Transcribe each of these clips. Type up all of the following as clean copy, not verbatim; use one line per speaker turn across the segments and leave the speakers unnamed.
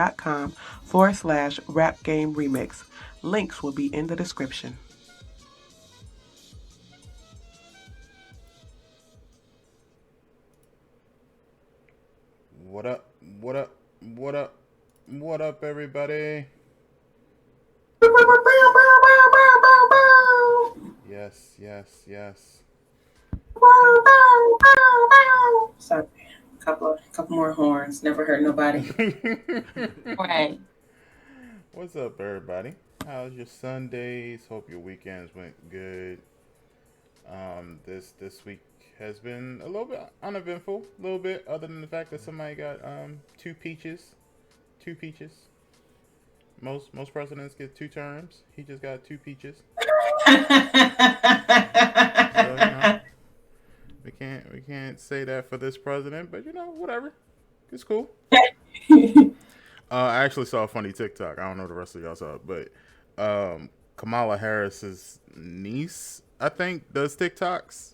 youtube.com/rap game remix. Links will be in the description.
What up? What up? What up? What up, everybody? Yes, yes, yes.
Sorry, couple more horns. Never hurt nobody.
Right.
What's up, everybody? How's your Sundays? Hope your weekends went good. This week has been a little bit uneventful. A little bit, other than the fact that somebody got two peaches. Two peaches. Most presidents get 2 terms. He just got 2 peaches. So, we can't say that for this president, but whatever. It's cool. I actually saw a funny TikTok. I don't know if the rest of y'all saw it, but Kamala Harris's niece, I think, does TikToks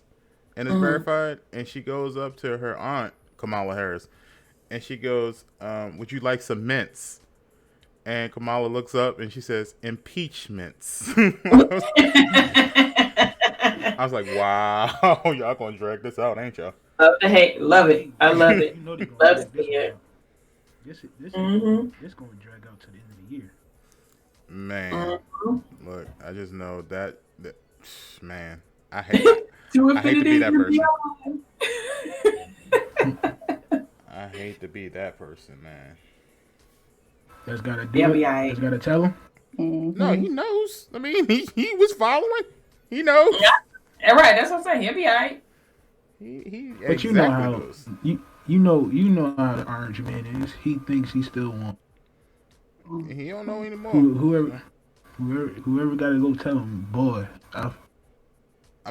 and is verified, and she goes up to her aunt, Kamala Harris, and she goes, would you like some mints? And Kamala looks up and she says, impeachments. I was like, wow, y'all gonna drag this out, ain't y'all?
Love it. I love it.
You know they're
Love
gonna
to
drag
see it.
this gonna drag out to the end of the year.
Man, look, I just know that man, I hate to be that person. I hate to be that person, man.
That's gotta do it. That's gotta tell him.
Mm-hmm.
No, he knows. I mean, he was following. He knows.
Yeah, right. That's what I'm saying. He'll be alright.
He
But
exactly
you know how
knows.
you know how the orange man is. He thinks he still wants.
He don't know anymore.
Whoever got to go tell him, boy.
I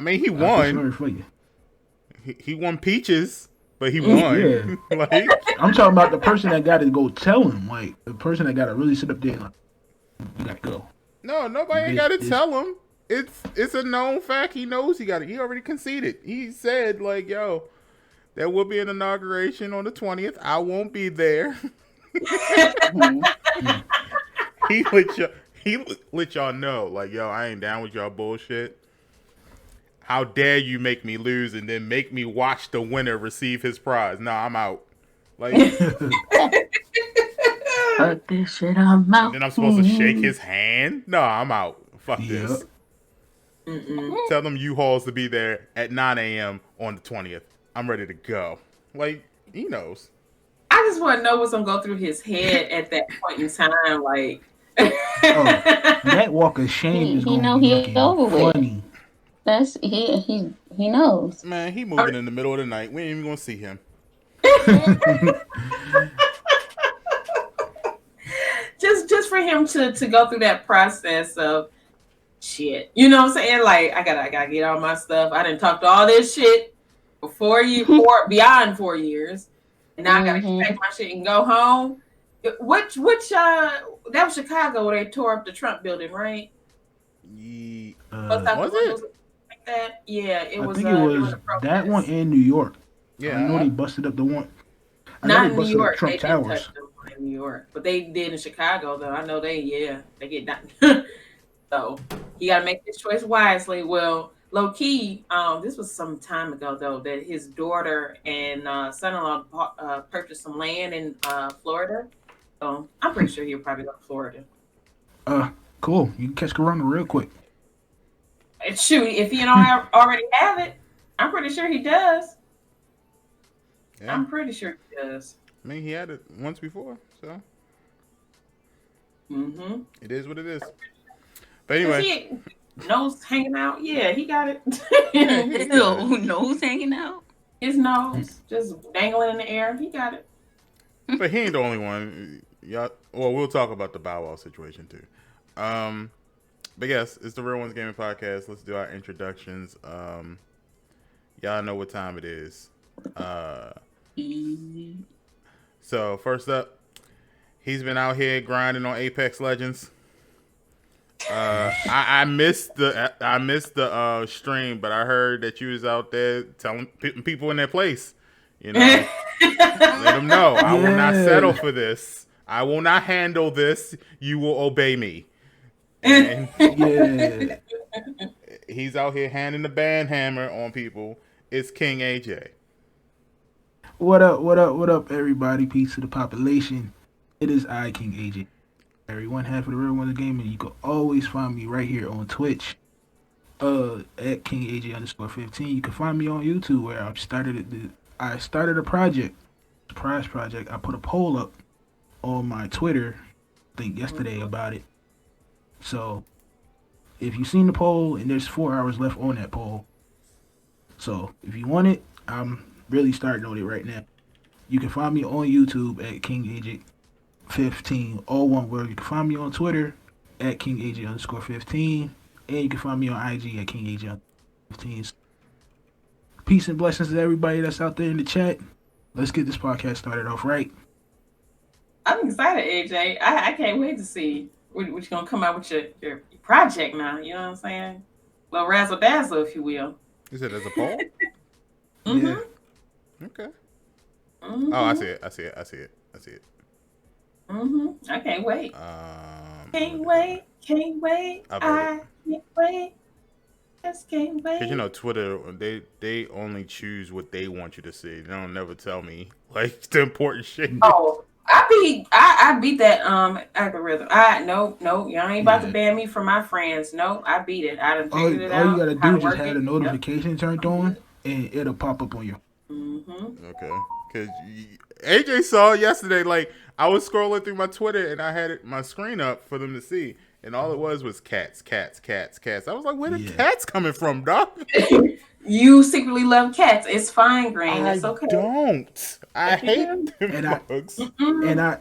mean, he
I feel
won.
sorry for you.
He won peaches, but he won.
Yeah.
Like,
I'm talking about the person that got to go tell him, like the person that got to really sit up there, like, you got to go.
no, nobody ain't got to tell him. It's a known fact. He knows he got it. He already conceded. He said, like, yo, there will be an inauguration on the 20th. I won't be there. He let y'all know, like, yo, I ain't down with y'all bullshit. How dare you make me lose and then make me watch the winner receive his prize? No, I'm out. Like,
Fuck this shit, I'm out.
and then I'm supposed to shake his hand? No, I'm out. Fuck this. Tell them U-Hauls to be there at 9 a.m. on the 20th. I'm ready to go. Like, he knows.
I just want to know what's gonna go through his head at that point in time. Like,
That walk of shame is
He
going
know
to be
he
looking
over with.
funny.
That's he knows.
Man, he moving in the middle of the night. We ain't even gonna see him.
just for him to go through that process of shit. You know what I'm saying? Like, I gotta get all my stuff. I didn't talk to all this shit for beyond 4 years. And now I gotta pack my shit and go home. Which that was Chicago where they tore up the Trump building, right?
Was it?
Like that? Yeah, it was.
I think it was that one in New York.
Yeah.
I know they busted up the one.
Not in New
Up
York.
Trump
They didn't
Towers.
touch them in New York, but they did in Chicago, though. I know they get done. So you got to make this choice wisely. Well, low key, this was some time ago though that his daughter and son-in-law purchased some land in Florida. So I'm pretty sure he'll probably go to Florida.
Cool. You can catch Corona real quick.
And shoot, if he don't already have it, I'm pretty sure he does.
Yeah.
I'm pretty sure he does.
I mean, he had it once before, so
Mm-hmm.
it is what it is. But anyway,
nose hanging out. Yeah, he got it.
Nose hanging out.
His nose just dangling in the air. He got it.
but he ain't the only one. Y'all, well, we'll talk about the Bow Wow situation too. But yes, it's the Real Ones Gaming Podcast. Let's do our introductions. Y'all know what time it is.
Easy.
So first up, he's been out here grinding on Apex Legends. I missed the stream, but I heard that you was out there telling people in their place. You know, let them know I will not settle for this. I will not handle this. You will obey me. And
Yeah.
he's out here handing the band hammer on people. It's King AJ.
What up? What up? What up, everybody? Peace to the population. It is I, King AJ. One half of the Real Ones Gaming. You can always find me right here on Twitch. At King AJ _15. You can find me on YouTube where I started a project, surprise project. I put a poll up on my Twitter, I think yesterday about it. So if you've seen the poll, and there's 4 hours left on that poll. So if you want it, I'm really starting on it right now. You can find me on YouTube at King AJ 15, all one word. You can find me on Twitter at King AJ _15. And you can find me on IG at King AJ 15. Peace and blessings to everybody that's out there in the chat. Let's get this podcast started off right.
I'm excited, AJ. I can't wait to see what you're gonna come out with your project now. You know what I'm saying? Little razzle dazzle, if you will.
You said there's a poll?
Mm-hmm.
Yeah.
Okay.
Mm-hmm.
Oh, I see it.
Mm-hmm. I can't wait. Can't wait.
I
Can't wait. Just can't wait.
Because, you know, Twitter, they only choose what they want you to see. They don't never tell me, like, the important shit.
Oh, I beat that algorithm. No, y'all ain't about to ban me from my friends. No, I beat it. I done figured it out.
All you gotta
how
do
to
is just
work
have
it.
the notification turned on, and it'll pop up on you.
Mm-hmm.
Okay. Because AJ saw yesterday, like, I was scrolling through my Twitter, and I had my screen up for them to see. And all it was cats. I was like, where the cats coming from, dog?
You secretly love cats. It's fine, Green. It's okay.
I don't. I hate them bugs.
And I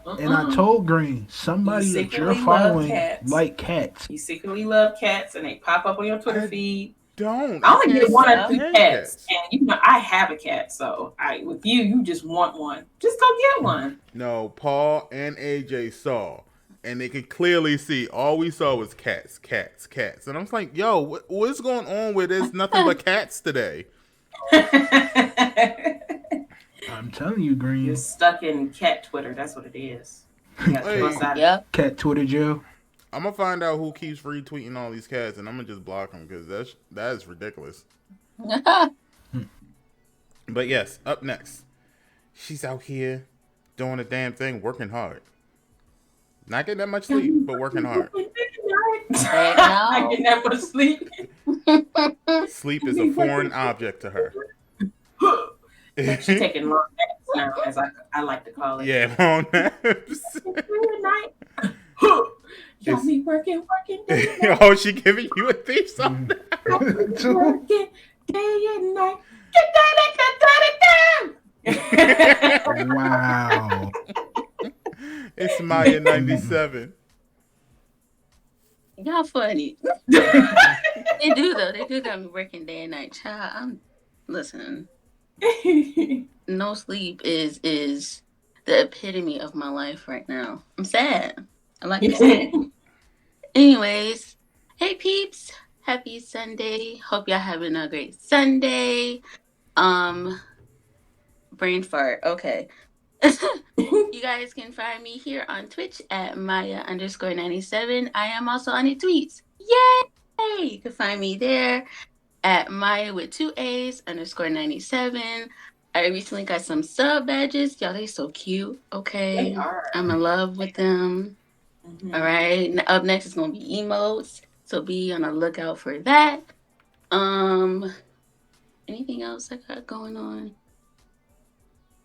told Green, somebody that you're following like cats.
You secretly love cats, and they pop up on your Twitter feed.
Don't.
I only get 1 or 2 cats, and you know I have a cat, so with you just want one. Just go get one.
No, Paul and AJ saw, and they could clearly see. All we saw was cats, and I was like, "Yo, what's going on with there's nothing but cats today?"
I'm telling you, Green.
You're stuck in cat Twitter. That's what it is.
Yep.
Cat Twitter jail.
I'm gonna find out who keeps retweeting all these cats, and I'm gonna just block them because that is ridiculous. But yes, up next, she's out here doing a damn thing, working hard. Not getting that much sleep, but working hard.
I get that much sleep.
Sleep is a foreign object to her.
She's taking long naps now, as I like to call it.
Yeah, long naps.
Good night. Got me working day and night.
Oh, she giving you a theme song.
Working day and night.
Wow.
It's Maya 97.
Y'all funny. They do though. They do got me working day and night. Child, I'm listening. No sleep is the epitome of my life right now. I'm sad. I like it. Anyways, hey peeps, happy Sunday. Hope y'all having a great Sunday. Brain fart. Okay. You guys can find me here on Twitch at Maya _97. I am also on the tweets. Yay! You can find me there at Maya with 2 A's _97. I recently got some sub badges. Y'all, they so cute. Okay.
They are.
I'm in love with them.
Mm-hmm.
All right. Up next is gonna be emotes. So be on the lookout for that. Anything else I got going on?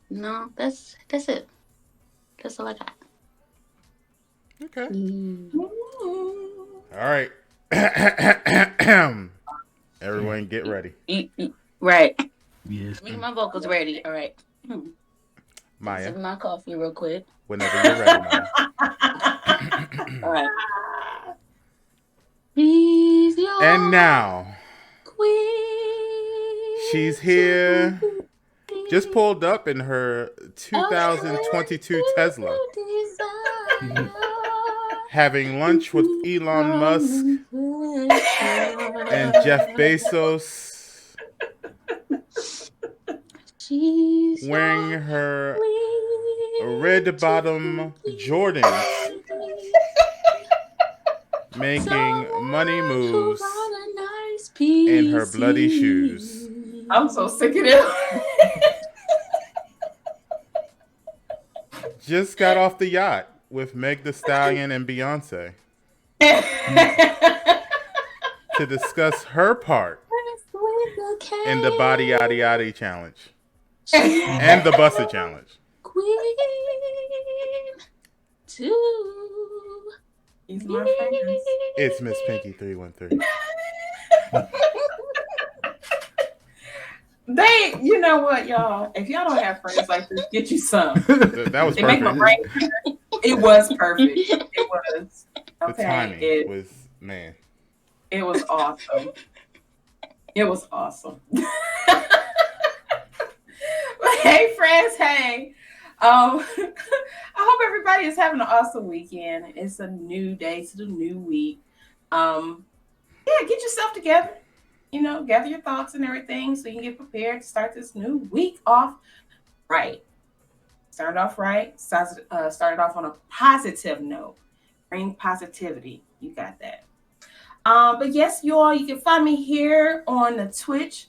No, that's it. That's all I got.
Okay.
Mm-hmm.
All right. Everyone get ready.
Right.
Yes.
Make my vocals ready. All right.
Maya.
Sip my coffee real quick.
Whenever you're ready, Maya.
All right. Please, your
And now,
queen.
she's here. Just pulled up in her 2022 Tesla. Having lunch with Elon Musk and Jeff Bezos.
She's
Wearing her red bottom Jordans, making money moves in her bloody shoes.
I'm so sick of them.
Just got off the yacht with Meg Thee Stallion and Beyonce to discuss her part in the Body Yaddy Yaddy challenge and the Busted challenge.
Queen to
He's my favorite.
It's Miss Pinky 313.
They, you know what, y'all? If y'all don't have friends like this, get you some.
That was
They make my
perfect.
brain. It was perfect. It was.
The
Okay.
timing was, man.
It was awesome. It was awesome. Hey, friends. Hey. I hope everybody is having an awesome weekend. It's a new day. It's a new week. Yeah, get yourself together. You know, gather your thoughts and everything so you can get prepared to start this new week off right. Start off right. Start it off on a positive note. Bring positivity. You got that. But yes, you all, you can find me here on the Twitch,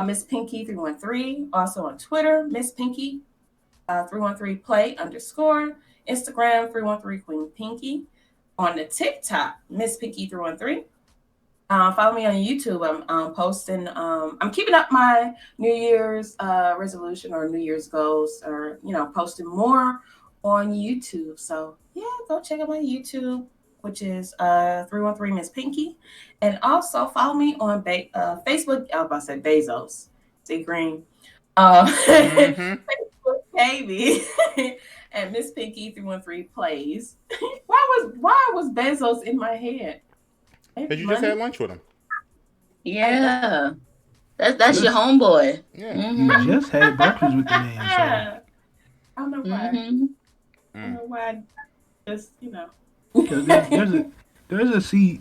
Miss Pinky 313. Also on Twitter, Miss Pinky 313 play _. Instagram 313 Queen Pinky. On the TikTok, Miss Pinky 313. Follow me on YouTube. I'm posting. I'm keeping up my New Year's resolution or New Year's goals, or posting more on YouTube. So yeah, go check out my YouTube, which is 313 Miss Pinky, and also follow me on Facebook. I was about to say Bezos, see Green, Facebook, baby, and Miss Pinky 313 plays. Why was Bezos in my head?
Because you just had lunch with him.
Yeah. That's your homeboy.
Yeah.
You just had breakfast with the man.
I don't know why.
Mm-hmm.
I don't know why. Just
So there's a
he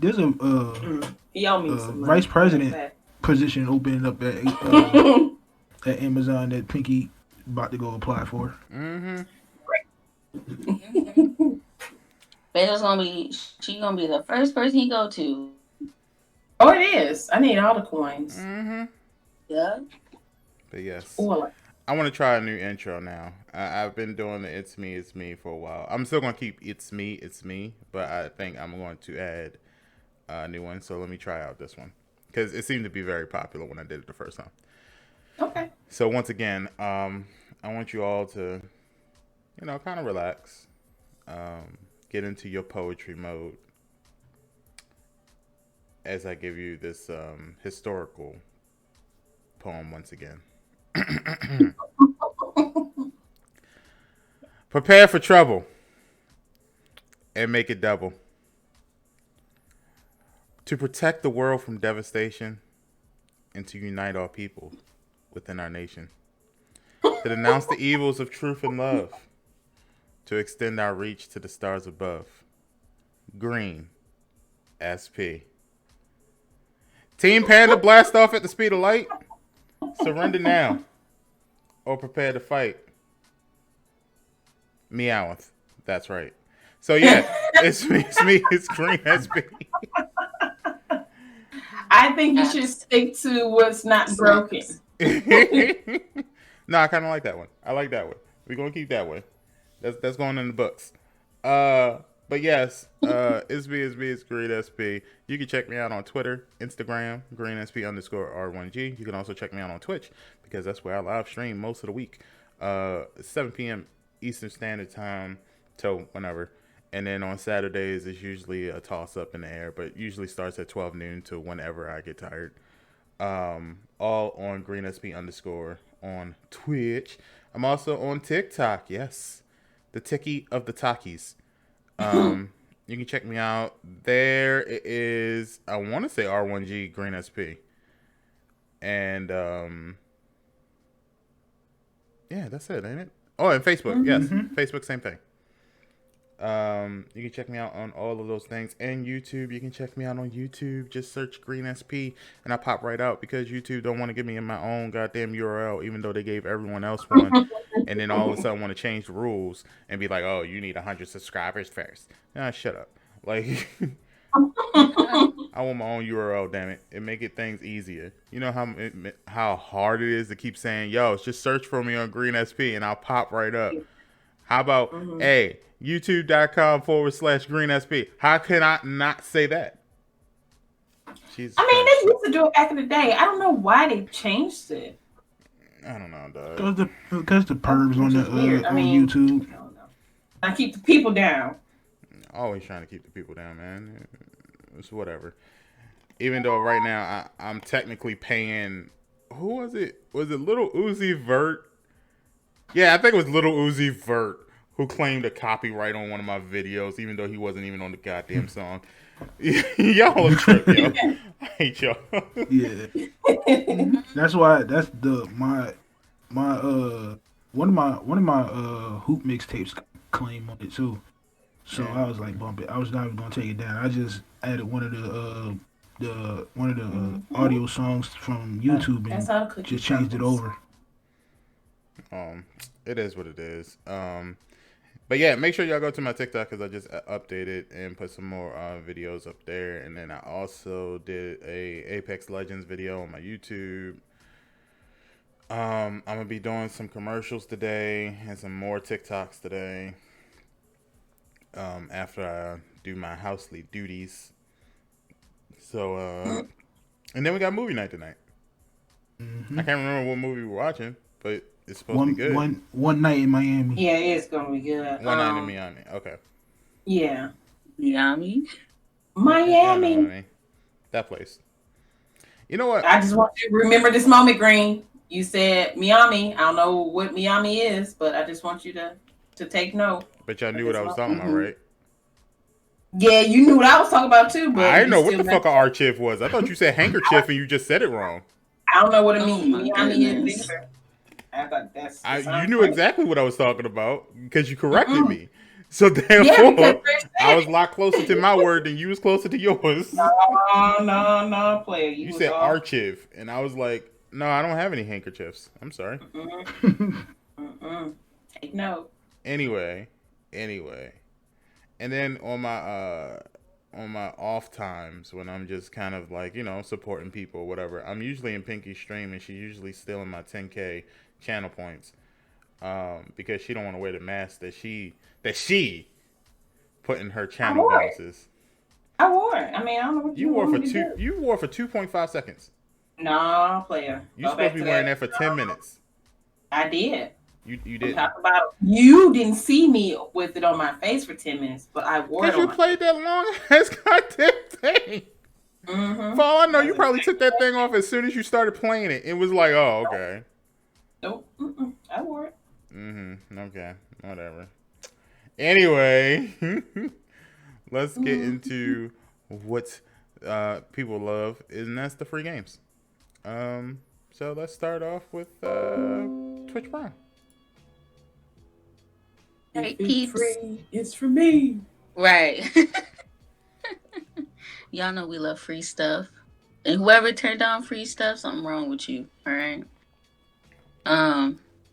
owe me some money.
vice president position opening up at Amazon that Pinky about to go apply for.
Bezos she's gonna be the first person he go to.
Oh, it is. I need all the coins.
Yeah.
But yes.
Or
I want to try a new intro now. I've been doing the It's Me for a while. I'm still going to keep It's Me, but I think I'm going to add a new one. So let me try out this one, because it seemed to be very popular when I did it the first time.
Okay.
So once again, I want you all to, kind of relax, get into your poetry mode as I give you this historical poem once again. Prepare for trouble and make it double. To protect the world from devastation and to unite all people within our nation. To denounce the evils of truth and love. To extend our reach to the stars above. Green SP. Team Panda blast off at the speed of light. Surrender now or prepare to fight. Meowth. That's right. So yeah, it's Green SP.
I think you should stick to what's not broken.
No, I kind of like that one. I like that one. We're gonna keep that one. That's going in the books. But yes, it's Green SP. You can check me out on Twitter, Instagram, GreenSP_R1G. You can also check me out on Twitch, because that's where I live stream most of the week. 7 p.m. Eastern Standard Time till whenever. And then on Saturdays, it's usually a toss-up in the air, but usually starts at 12 noon to whenever I get tired. All on GreenSP_ on Twitch. I'm also on TikTok, yes. The Tiki of the Takis. You can check me out. There it is, I want to say R1G Green SP. And yeah, that's it, ain't it? Oh, and Facebook, yes. Facebook, same thing. You can check me out on all of those things. And YouTube, you can check me out on YouTube. Just search Greensp and I pop right out because YouTube don't want to give me in my own goddamn URL, even though they gave everyone else one. And then all of a sudden want to change the rules and be like, oh, you need 100 subscribers first. Nah, shut up. Like, I want my own URL, damn it. It make it things easier. You know how hard it is to keep saying, yo, just search for me on Greensp and I'll pop right up. How about, hey, youtube.com/GreensP? How can I not say that? Jesus
I mean,
Christ.
they used to do it back in the day. I don't know why they changed it.
I don't know, dog.
Because the pervs on the
weird.
on YouTube.
I don't know. I keep the people down.
Always trying to keep the people down, man. It's whatever. Even though right now I'm technically paying. Who was it? Was it Little Uzi Vert? Yeah, I think it was Little Uzi Vert who claimed a copyright on one of my videos, even though he wasn't even on the goddamn song. Y'all a trip, yo. I hate y'all.
Yeah. That's why. That's my one of my hoop mixtapes claim on it too. So
Yeah.
I was like, bump it. I was not even gonna take it down. I just added one of the audio songs from YouTube
That's how the
and
cookie
just changed it
crumbles.
over.
It is what it is. But yeah, make sure y'all go to my TikTok because I just updated and put some more videos up there. And then I also did a Apex Legends video on my YouTube. I'm gonna be doing some commercials today and some more TikToks today. After I do my housely duties. So and then we got movie night tonight. I can't remember what movie we're watching, but it's supposed to be good.
One night in Miami.
Yeah, it's gonna be good.
One night in Miami. Okay.
Yeah.
Miami.
Miami.
That place. You know what?
I just want you to remember this moment, Green. You said Miami. I don't know what Miami is, but I just want you to take note.
But y'all knew what I was talking about, right?
Yeah, you knew what I was talking about too, but
I didn't know what the fuck a archive was. I thought you said handkerchief and you just said it wrong.
I don't know what it means.
my
Miami
goodness.
is either. I thought that's
You knew exactly what I was talking about because you corrected me. So therefore, I was a lot closer to my word than you was closer to yours.
No, player.
You said archive, and I was like, no, I don't have any handkerchiefs. I'm sorry.
Take note.
Anyway, and then on my off times when I'm just kind of like, supporting people or whatever, I'm usually in Pinky's stream and she's usually stealing my 10K channel points because she don't want to wear the mask that she put in her channel bonuses.
I wore it. I mean, I don't know what
you wore for two. You wore for 2.5 seconds.
No, player.
You're supposed to be wearing that for 10 minutes.
I did.
You didn't.
Talk about you didn't see me with it on my face for 10 minutes, but I wore it.
Because you played that long ass goddamn thing. For all I know, you probably took that thing off as soon as you started playing it. It was like, oh, okay.
Nope. I wore it.
Okay. Whatever. Anyway, let's get into what people love, and that's the free games. So let's start off with Twitch Prime.
Right, peeps.
Free, it's for me.
Right. Y'all know we love free stuff. And whoever turned on free stuff, something wrong with you. All right.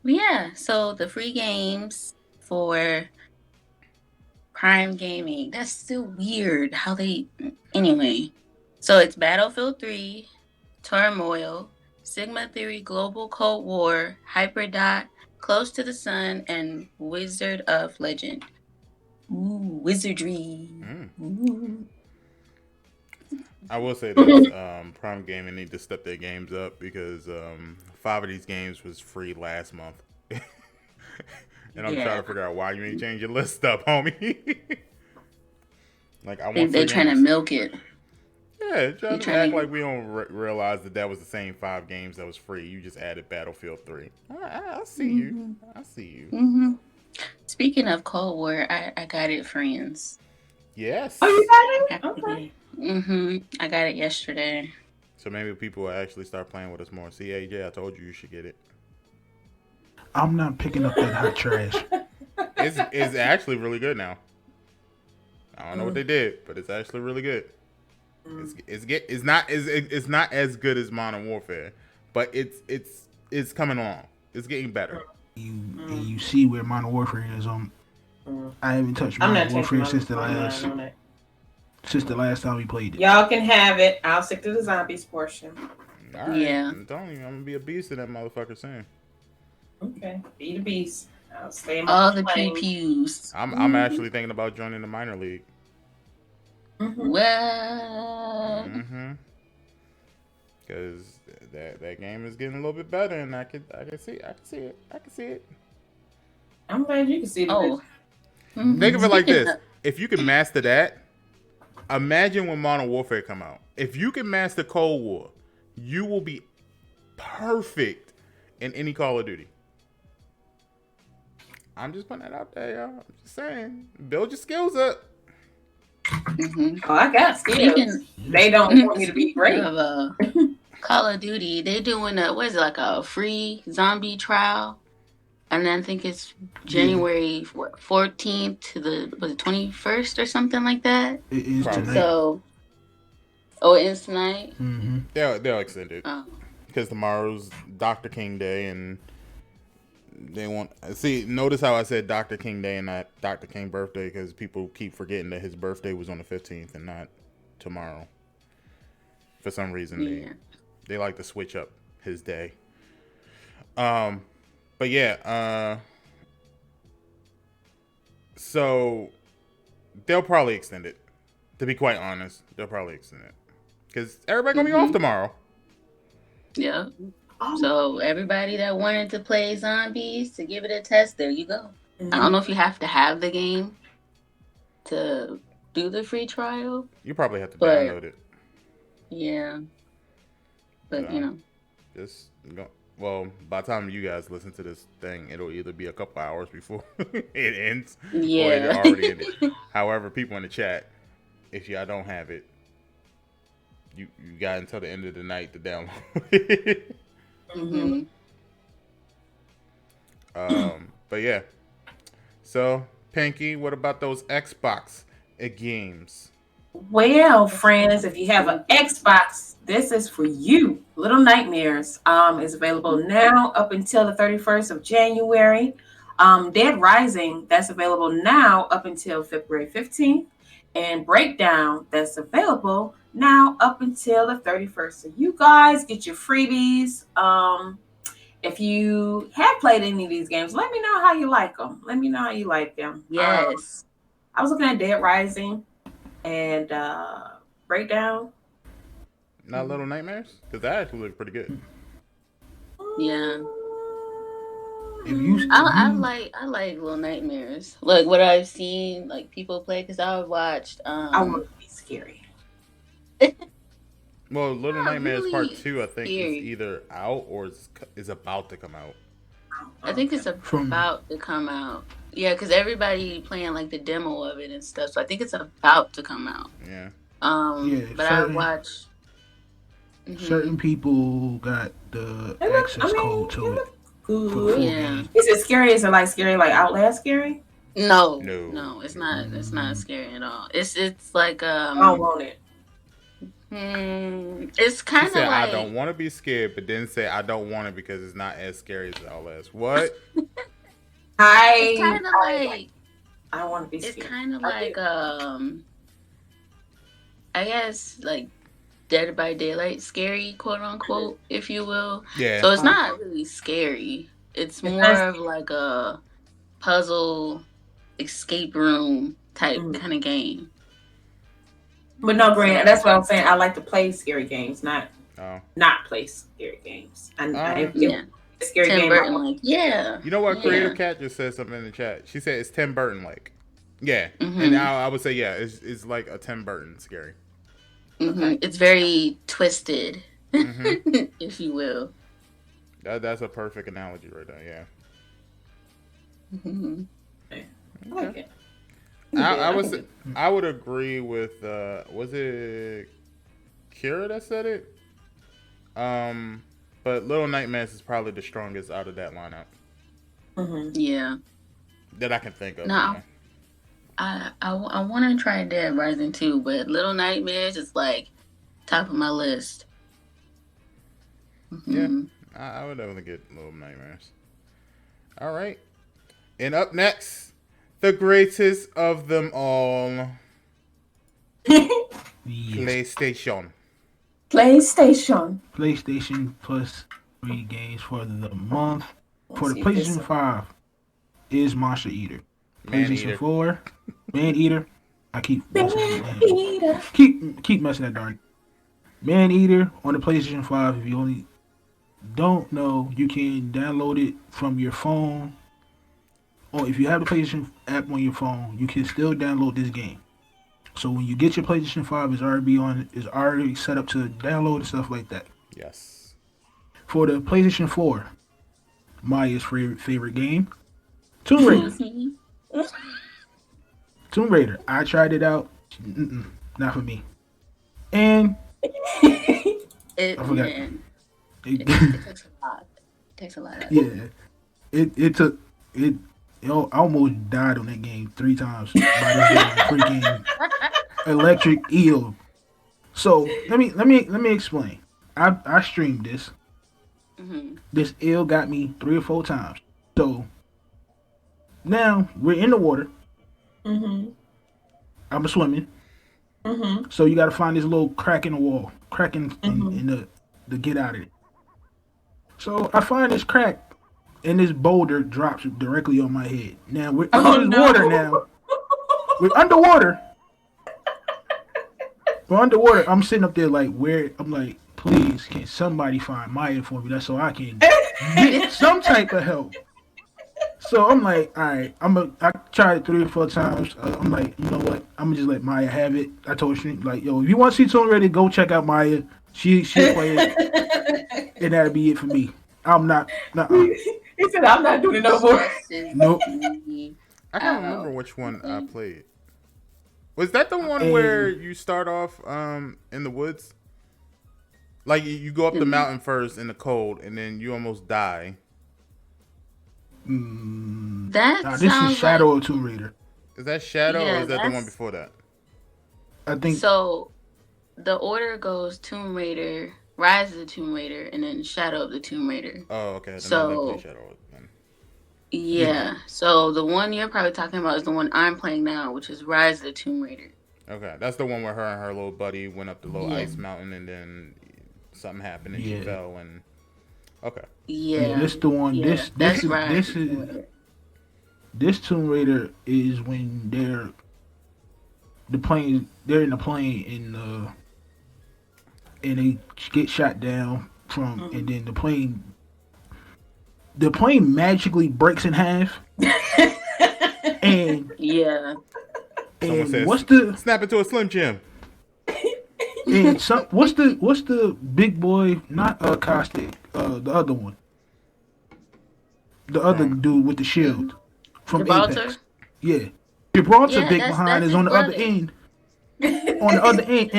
Yeah, so the free games for Prime Gaming. That's still weird how they anyway. So it's Battlefield 3, Turmoil, Sigma Theory Global Cold War, Hyperdot, Close to the Sun, and Wizard of Legend. Ooh, wizardry. Ooh.
I will say this, Prime Gaming need to step their games up because 5 of these games was free last month. And I'm trying to figure out why you ain't change your list up, homie. Like I want
they're trying to milk it.
Yeah, trying to act like we don't realize that was the same 5 games that was free. You just added Battlefield 3. I see you. I see you.
Speaking of Cold War, I got it, friends.
Yes.
Oh, you got it? Okay.
I got it yesterday.
So maybe people will actually start playing with us more. See, AJ, I told you should get it.
I'm not picking up that hot trash.
It's actually really good now. I don't know what they did, but it's actually really good. It's not as good as Modern Warfare, but it's coming along. It's getting better.
You see where Modern Warfare is on. I haven't touched
I'm not
Modern Warfare
changing
since the last time we played it.
Y'all can have it. I'll stick to the zombies portion.
All right.
Yeah.
I'm telling you, I'm gonna be a beast in that motherfucker soon.
Okay, be the beast. I'll stay in
All the
lane.
pew-pews.
I'm actually thinking about joining the minor league.
Well,
Because that game is getting a little bit better, and I can see it.
I'm glad you can see the
Think of it like this: if you can master that, imagine when Modern Warfare come out. If you can master Cold War, you will be perfect in any Call of Duty. I'm just putting that out there, y'all. I'm just saying, build your skills up.
Oh, I got skills. They don't want me to be great.
Call of Duty, they're doing a free zombie trial, and then I think it's January 14th to the 21st or something like that.
It is tonight.
So, it is tonight.
They'll extend it because tomorrow's Dr. King Day, and they want notice how I said Dr. King Day and not Dr. King birthday, because people keep forgetting that his birthday was on the 15th and not tomorrow. For some reason, they like to switch up his day. But yeah, so they'll probably extend it. To be quite honest, they'll probably extend it because everybody gonna be off tomorrow.
Yeah. So everybody that wanted to play zombies, to give it a test, there you go. I don't know if you have to have the game to do the free trial.
You probably have to download it.
Yeah. But
just go. Well, by the time you guys listen to this thing, it'll either be a couple hours before it ends, or it already ended. However, people in the chat, if y'all don't have it, you got until the end of the night to download it. But yeah. So, Pinky, what about those Xbox games?
Well, friends, if you have an Xbox, this is for you. Little Nightmares is available now up until the 31st of January. Dead Rising, that's available now up until February 15th. And Breakdown, that's available now up until the 31st. So you guys get your freebies. If you have played any of these games, let me know how you like them. Yes. I was looking at Dead Rising and Breakdown.
Not Little Nightmares? Because that actually looked pretty good.
Yeah. I like Little Nightmares. Like what I've seen, like people play, because I've watched.
I want to be scary.
Well, Little Nightmares Part 2, I think, is either out or is about to come out.
I think it's about to come out. Yeah, because everybody playing like the demo of it and stuff. So I think it's about to come out.
Yeah.
But I watched.
Certain people got the access code to it.
Yeah. Is it scary? Is it like scary, like Outlast scary?
No, it's not. It's not scary at all. It's like
I don't want it.
It's kind of like,
I don't want to be scared, but then say I don't want it because it's not as scary as Outlast. What?
I
don't
want to be scared.
It's kind of like I guess like Dead by Daylight scary, quote unquote, if you will.
Yeah.
So it's not really scary. It's more of like a puzzle escape room type kind of game.
But no, Grant, that's what I'm saying. I like to play scary games, not play scary games. Scary
Tim
game.
Burton,
You know what? Creative Cat just said something in the chat. She said it's Tim Burton like. Yeah, and I would say it's like a Tim Burton scary.
Okay. It's very twisted, if you will.
That's a perfect analogy right there. Yeah.
I like it.
I would agree with was it Kira that said it? But Little Nightmares is probably the strongest out of that lineup.
Yeah.
That I can think of.
No, I want to try Dead Rising 2, but Little Nightmares is like top of my list.
Yeah, I would definitely get Little Nightmares. All right. And up next, the greatest of them all, PlayStation.
PlayStation plus 3 games for the month. For the PlayStation 5 is Monster Eater. PlayStation 4, Man Eater. I keep keep messing that darn. Man Eater on the PlayStation 5. If you only don't know, you can download it from your phone. Or if you have the PlayStation app on your phone, you can still download this game. So when you get your PlayStation 5, it's already set up to download and stuff like that.
Yes.
For the PlayStation 4, Maya's favorite game, Tomb Raider. Tomb Raider. I tried it out. Not for me. And I forgot.
It takes a lot. It takes a lot.
Yeah. It took it. I almost died on that game 3 times by this freaking electric eel. So let me explain. I streamed this.
Mm-hmm.
This eel got me 3 or 4 times. So now we're in the water.
Mm-hmm.
I'm swimming.
Mm-hmm.
So you got to find this little crack in the wall, crack in the get out of it. So I find this crack. And this boulder drops directly on my head. Now we're under water now. We're underwater. We're underwater. I'm sitting up there like, where? I'm like, please, can somebody find Maya for me? That's so I can get some type of help. So I'm like, all right. I tried it 3 or 4 times. I'm like, you know what? I'm gonna just let Maya have it. I told her, like, yo, if you want to see Tomb Raider, go check out Maya. She'll play it, and that'll be it for me. I'm not.
He said, I'm not doing it no more.
Nope.
I can't remember which one I played. Was that the one where you start off in the woods? Like you go up the mountain first in the cold, and then you almost die.
This is Shadow of Tomb Raider.
Is that Shadow, or is that the one before that?
I think
so. The order goes Tomb Raider, Rise of the Tomb Raider, and then Shadow of the Tomb Raider.
Oh, okay. Then
so,
Shadow, then.
Yeah. So the one you're probably talking about is the one I'm playing now, which is Rise of the Tomb Raider.
Okay, that's the one where her and her little buddy went up the little ice mountain, and then something happened, and she fell. And okay.
Yeah, this the one.
Yeah,
this is this Tomb Raider is when they're in the plane and they get shot down from, and then the plane magically breaks in half. And
says,
what's the
snap into a Slim Jim?
And what's the big boy? Not Caustic. The other one. The other dude with the shield from
Gibraltar?
Apex. Yeah, Gibraltar big behind is on the other end. On the other end,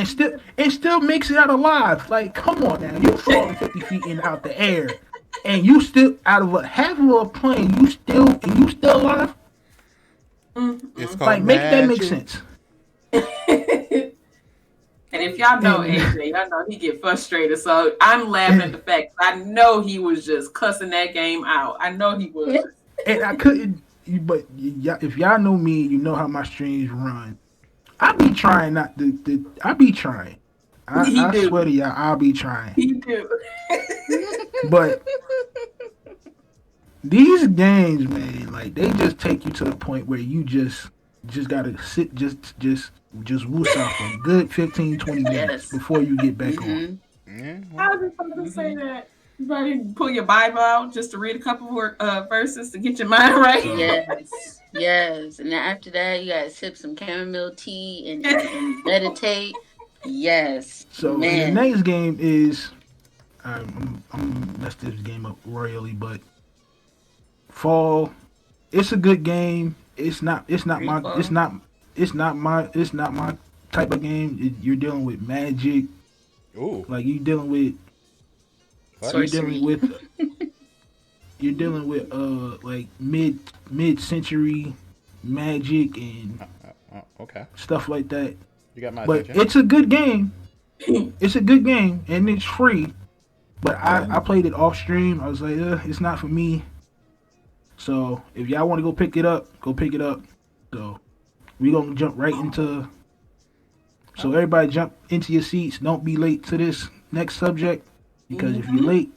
and still makes it out alive. Like, come on now, you falling 50 feet in out the air, and you still out of half of a plane. You still alive.
It's called
like make that make sense.
And if y'all know AJ, y'all know he get frustrated. So I'm laughing at the fact I know he was just cussing that game out. I know he was.
And I couldn't. But if y'all know me, you know how my streams run. I be trying not to. I be trying. I swear to y'all, I'll be trying.
He do.
But these games, man, like they just take you to the point where you just gotta sit, just woos out for a good 15, 20 minutes before you get back on.
I was just about to say that. You probably pull your Bible out just to read a couple verses to get your mind right.
Yes. And then after that, you gotta sip some chamomile tea and meditate. Yes.
So the next game is I'm messed this game up royally, but Fall. It's a good game. It's not my type of game. You're dealing with magic.
Ooh.
Like you're dealing with like mid-century magic and
Okay.
stuff like that.
You got my
But
attention.
it's a good game. It's a good game, and it's free. But I played it off stream. I was like, it's not for me. So if y'all want to go pick it up, go pick it up. So we gonna jump right into. So everybody jump into your seats. Don't be late to this next subject, because if you're late,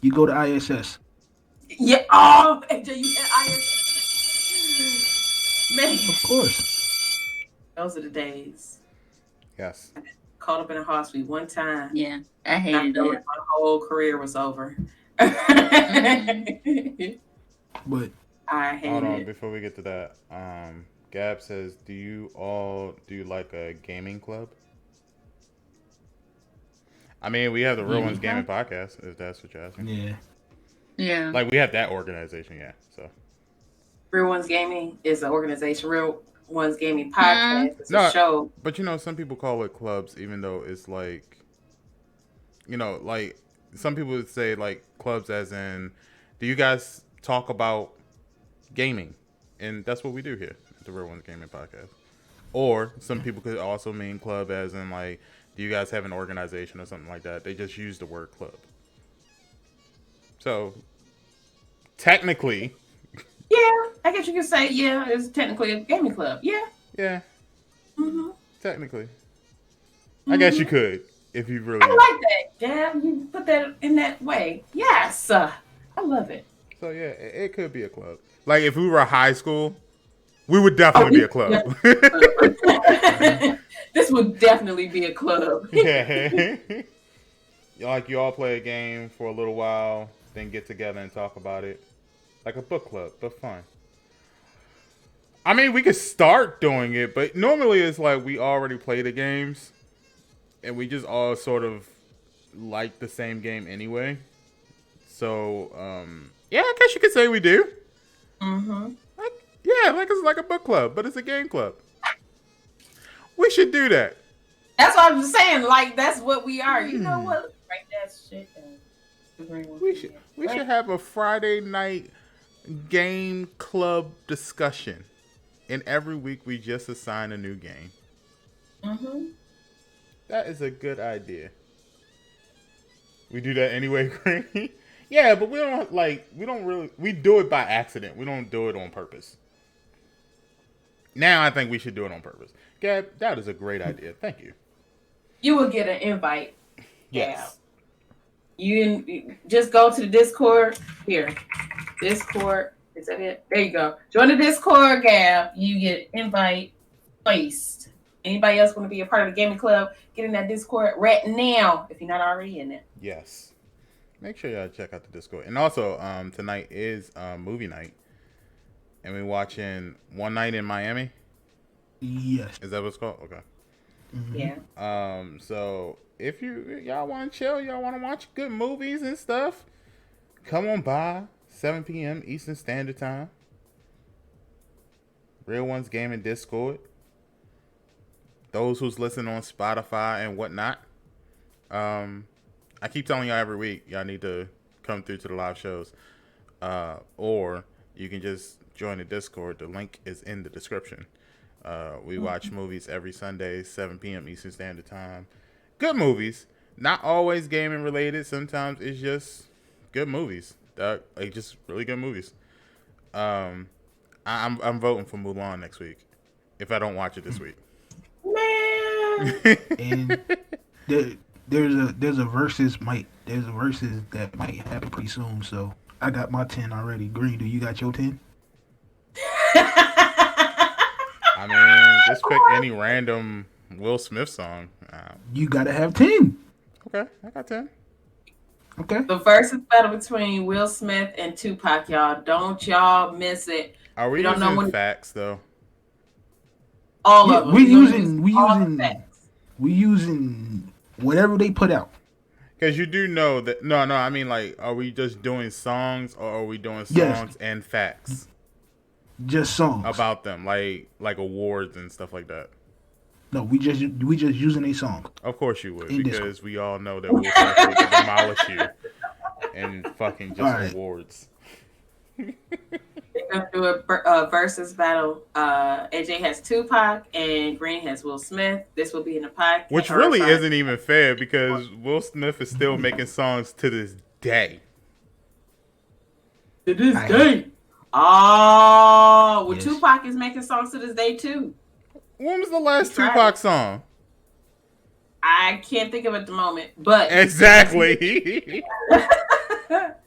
you go to ISS.
Yeah. Oh, AJ, you had ISS. Man,
Of course.
those are the days.
Yes.
Caught up in a hospital one time.
Yeah, I
I
hated
felt
it.
like my whole career was over.
But
I
Hold on,
hated it.
before we get to that, Gab says, do you all do like a gaming club? I mean, we have the Real Ones Gaming podcast, if that's what you're asking.
yeah,
Yeah.
Like, we have that organization, yeah. So
Real Ones Gaming is an organization. Real Ones Gaming podcast is
No.
a show.
But you know, some people call it clubs, even though it's like, you know, like some people would say like clubs as in, do you guys talk about gaming? And that's what we do here at the Real Ones Gaming podcast. Or some people could also mean club as in like, do you guys have an organization or something like that? They just use the word club. So technically,
Yeah, I guess you could say, yeah, it's technically a gaming club. Yeah.
yeah,
Mm-hmm.
technically. I guess you could if you really.
I like that. Damn, you put that in that way. Yes. I love it.
So yeah, it could be a club. Like if we were high school, we would definitely be a club.
This would definitely be a club.
Yeah. Like you all play a game for a little while, then get together and talk about it. Like a book club, but fun. I mean, we could start doing it, but normally it's like we already play the games and we just all sort of like the same game anyway. So, yeah, I guess you could say we do.
Mm-hmm.
Like it's like a book club, but it's a game club. We should do that.
That's what I'm saying. Like, that's what we are. You know what? Let's write that shit down.
We should have a Friday night game club discussion. And every week we just assign a new game.
Mm-hmm.
That is a good idea. We do that anyway, Green. Yeah, but we don't we do it by accident. We don't do it on purpose. Now I think we should do it on purpose. Gab, that is a great idea. Thank you.
You will get an invite.
Yes.
Yeah. You just go to the Discord. Here. Discord. Is that it? There you go. Join the Discord, Gab. You get invite placed. Anybody else want to be a part of the gaming club? Get in that Discord right now if you're not already in it.
Yes. Make sure y'all check out the Discord. And also, tonight is movie night. And we're watching One Night in Miami.
yes.
Is that what it's called? Okay.
Mhm.
Yeah.
So if y'all want to chill, y'all want to watch good movies and stuff, come on by 7 p.m. Eastern Standard Time. Real Ones Gaming Discord. Those who's listening on Spotify and whatnot. I keep telling y'all every week, y'all need to come through to the live shows. Or you can just join the Discord. The link is in the description. We watch movies every Sunday, 7 p.m. Eastern Standard Time. Good movies. Not always gaming related. Sometimes it's just good movies. Like just really good movies. I'm voting for Mulan next week. If I don't watch it this week.
Man.
And there's a versus that might happen pretty soon. So I got my 10 already. Green, do you got your 10?
I mean, just pick any random Will Smith song.
You gotta have 10.
Okay, I got 10.
Okay.
The versus battle between Will Smith and Tupac, y'all. Don't y'all miss it.
Are we
We don't know
using
when-
facts though?
All
Yeah,
of them.
we
We're gonna
using-
use
we
all the
using-
facts.
We using whatever they put out.
Because you do know that. No, I mean, like, are we just doing songs or are we doing songs
Yes.
and facts
Just songs.
about them, like awards and stuff like that?
No, we just using a song.
Of course you would,
In
because
Discord.
we all know that we'll definitely demolish you and fucking just
Alright.
awards.
They're gonna do a versus battle. AJ has Tupac and Green has Will Smith. This will be in the podcast.
Which really isn't even fair because Will Smith is still making songs to this day.
To this day. Oh, well,
Yes.
Tupac is making songs to this day too.
When was the last Tupac song?
I can't think of it at the moment, but
Exactly.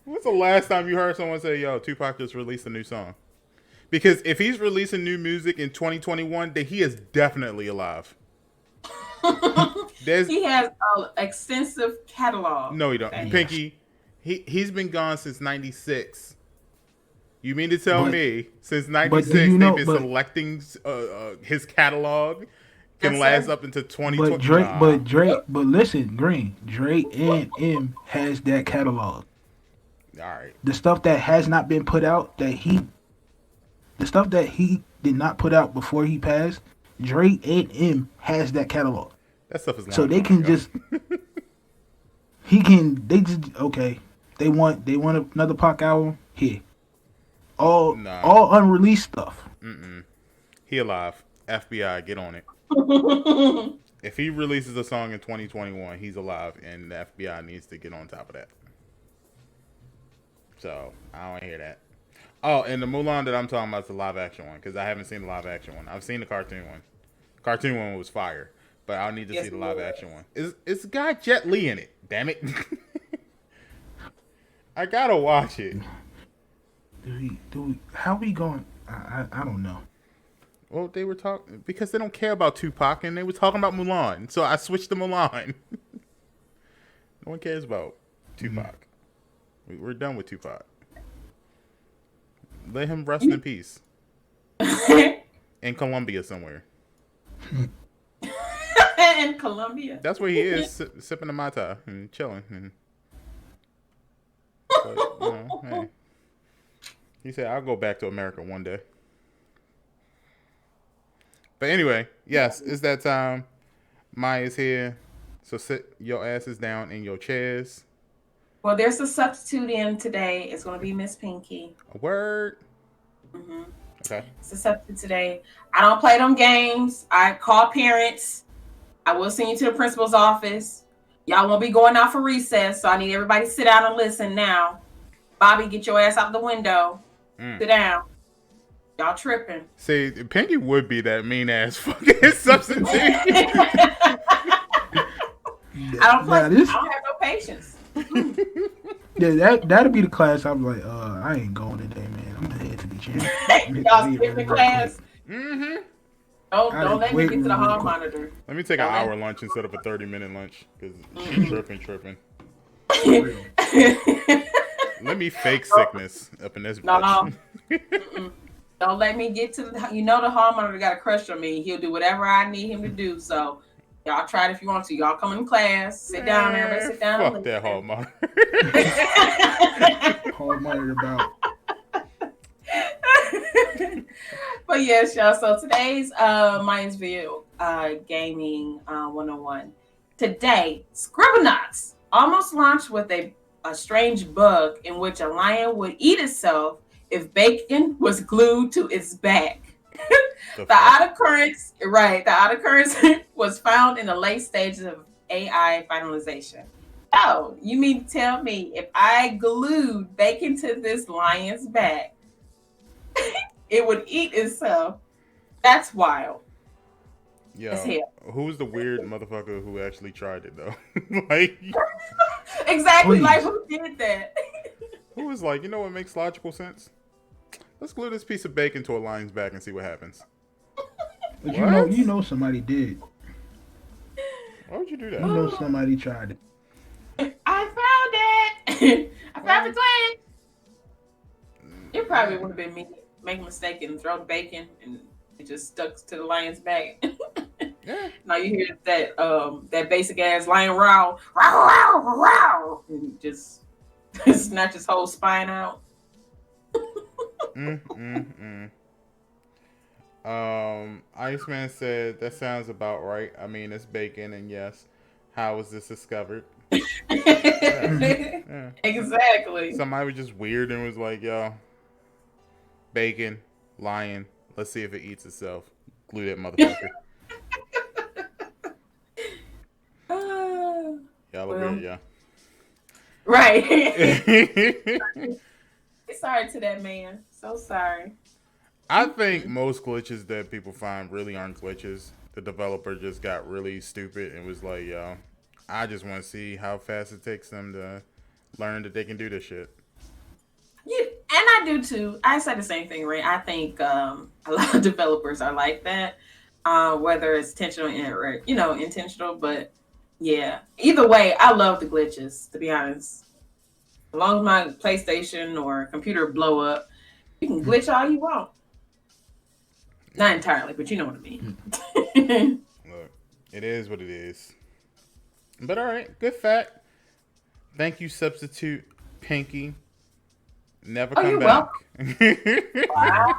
When's the last time you heard someone say, "Yo, Tupac just released a new song"? Because if he's releasing new music in 2021, then he is definitely alive.
he has an extensive catalog.
No, he don't.
Okay.
Pinky, he's been gone since '96. You mean to tell me since '96 they've been selecting his catalog can last up into 2020?
But listen, Green, Drake and M has that catalog.
All right.
The stuff that has not been put out the stuff that he did not put out before he passed, Drake and M has that catalog.
That stuff is long
so they can just okay. They want another Pac album here. All unreleased stuff.
He alive. FBI, get on it. If he releases a song in 2021, he's alive, and the FBI needs to get on top of that. So I don't hear that. Oh, and the Mulan that I'm talking about is the live action one because I haven't seen the live action one. I've seen the cartoon one. Cartoon one was fire, but I'll need to see the live action one. It's got Jet Li in it. Damn it! I gotta watch it.
How we going? I don't know.
Well, they were talking because they don't care about Tupac, and they were talking about Mulan. So I switched to Mulan. No one cares about Tupac. We're done with Tupac. Let him rest in peace. In Colombia somewhere.
In Colombia.
That's where he is, sipping a mata and chilling. But, hey. He said, "I'll go back to America one day." But anyway, yes, it's that time. Maya's here. So sit your asses down in your chairs.
Well, there's a substitute in today. It's going to be Miss Pinky.
A word.
Mm-hmm.
Okay.
It's a substitute today. I don't play them games. I call parents. I will send you to the principal's office. Y'all won't be going out for recess, so I need everybody to sit down and listen now. Bobby, get your ass out the window. Sit down. Y'all tripping.
See, Pinky would be that mean ass fucking substitute.
I don't have no patience.
Yeah, that'd be the class. I'm like, I ain't going today, man. I'm gonna head to the gym.
Y'all skipping class.
Mm-hmm.
Don't let me get to the hall monitor.
Let me take an hour lunch instead of a 30-minute lunch because she's tripping. Let me fake sickness up in this bitch.
No. Don't let me get to the hall monitor got a crush on me. He'll do whatever I need him to do. So y'all try it if you want to. Y'all come in class, sit down, everybody sit down.
Fuck that hall monitor.
Hall monitor about.
But yes, y'all. So today's Mayans Video Gaming 101. Today, Scribblenauts almost launched with a strange bug in which a lion would eat itself if bacon was glued to its back. The odd occurrence was found in the late stages of AI finalization. Oh, you mean to tell me if I glued bacon to this lion's back, it would eat itself? That's wild.
Yeah. Who's the weird motherfucker who actually tried it though?
Exactly. Please. Like who did that?
Who was like, you know what makes logical sense? Let's glue this piece of bacon to a lion's back and see what happens.
But you know somebody did.
Why would you do that?
You know somebody tried it.
I found it. I found the twin. It probably would have been me make a mistake and throw the bacon and it just stuck to the lion's back.
Yeah.
Now you hear that basic ass lion row, row, row, row, and just snatch his whole spine out.
Iceman said that sounds about right. I mean, it's bacon, and yes, how was this discovered? Yeah.
Exactly.
Somebody was just weird and was like, "Yo, bacon, lion. Let's see if it eats itself. Glue that motherfucker. Y'all are weird, yeah.
Right. Sorry to that man. So sorry.
I think most glitches that people find really aren't glitches. The developer just got really stupid and was like, yo, I just want to see how fast it takes them to learn that they can do this shit.
Yeah, and I do too. I said the same thing, right? I think a lot of developers are like that, whether it's intentional or intentional. But yeah, either way, I love the glitches. To be honest, as long as my PlayStation or computer blow up, you can glitch all you want. Not entirely, but you know what I mean.
Look, it is what it is. But all right, good fact. Thank you, Substitute Pinky. Never come back.
Wow.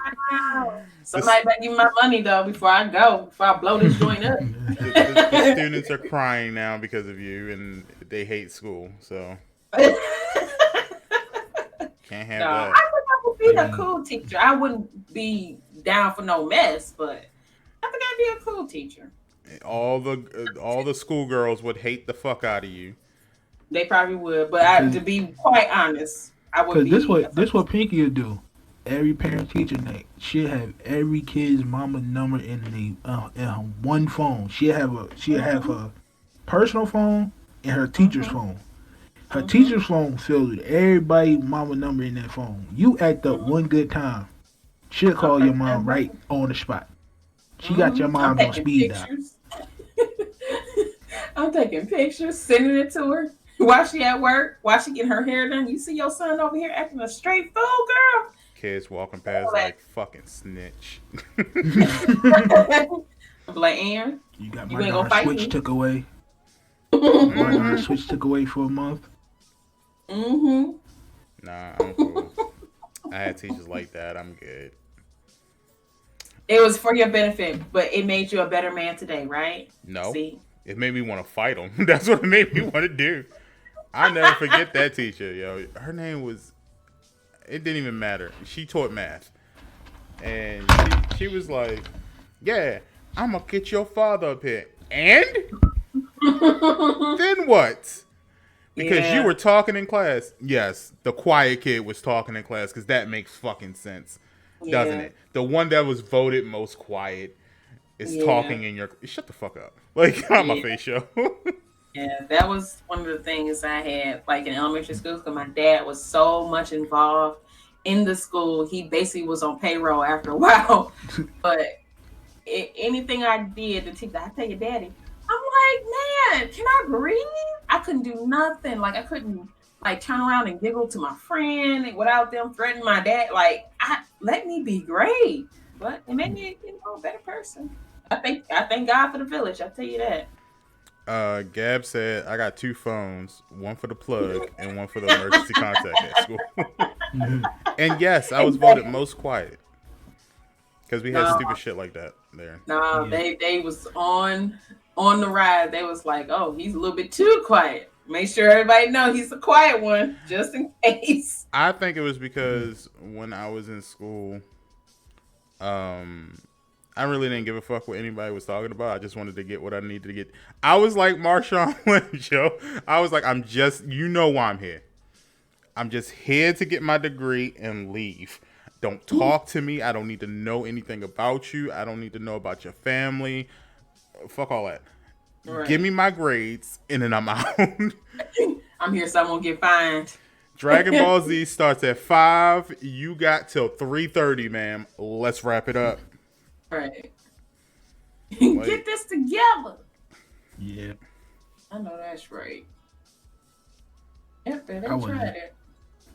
Somebody better give me my money though before I go. Before I blow this joint up.
The students are crying now because of you, and they hate school. So can't have that.
I would be a cool teacher. I wouldn't be down for no mess, but I think I'd be a cool teacher.
All the schoolgirls would hate the fuck out of you.
They probably would, but to be quite honest, I would be.
This what Pinky would do. Every parent teacher night, she'll have every kid's mama number in one phone. She'll have her personal phone and her teacher's phone. Her teacher's phone filled with everybody's mama number in that phone. You act up one good time, she'll call your mom right on the spot. She got your mom on speed dial.
I'm taking pictures, sending it to her while she at work, while she getting her hair done. You see your son over here acting a straight fool, girl.
Kids walking past like fucking snitch.
I'm like, Ann,
you got my Switch took away. My Switch took away for a month.
Nah, I'm cool. I had teachers like that. I'm good.
It was for your benefit, but it made you a better man today, right?
No.
See?
It made me want to fight them. That's what it made me want to do. I'll never forget that teacher, yo. Her name was... It didn't even matter. She taught math. And she was like, yeah, I'm going to get your father up here. And? Then what? Because you were talking in class. Yes, the quiet kid was talking in class because that makes fucking sense. Doesn't it? The one that was voted most quiet is talking in your... Shut the fuck up. Like, get on my face, yo.
Yeah, that was one of the things I had, like, in elementary school, because my dad was so much involved in the school. He basically was on payroll after a while. But anything I did, the teacher, I tell your daddy, I'm like, man, can I breathe? I couldn't do nothing. Like, I couldn't, like, turn around and giggle to my friend without them threatening my dad. Like, let me be great. But it made me, a better person. I thank God for the village. I'll tell you that.
Gab said, I got 2 phones, one for the plug and one for the emergency contact at school. And yes, I was voted most quiet. Because we had stupid shit like that there.
They was on the ride. They was like, oh, he's a little bit too quiet. Make sure everybody know he's a quiet one, just in case.
I think it was because when I was in school, I really didn't give a fuck what anybody was talking about. I just wanted to get what I needed to get. I was like Marshawn Lynch, yo. I was like, you know why I'm here. I'm just here to get my degree and leave. Don't talk to me. I don't need to know anything about you. I don't need to know about your family. Fuck all that. Right. Give me my grades, and then I'm out.
I'm here so I won't get fined.
Dragon Ball Z starts at 5. You got till 3:30, ma'am. Let's wrap it up.
Right. Get this together.
Yeah.
I know that's right. Yep, they tried it.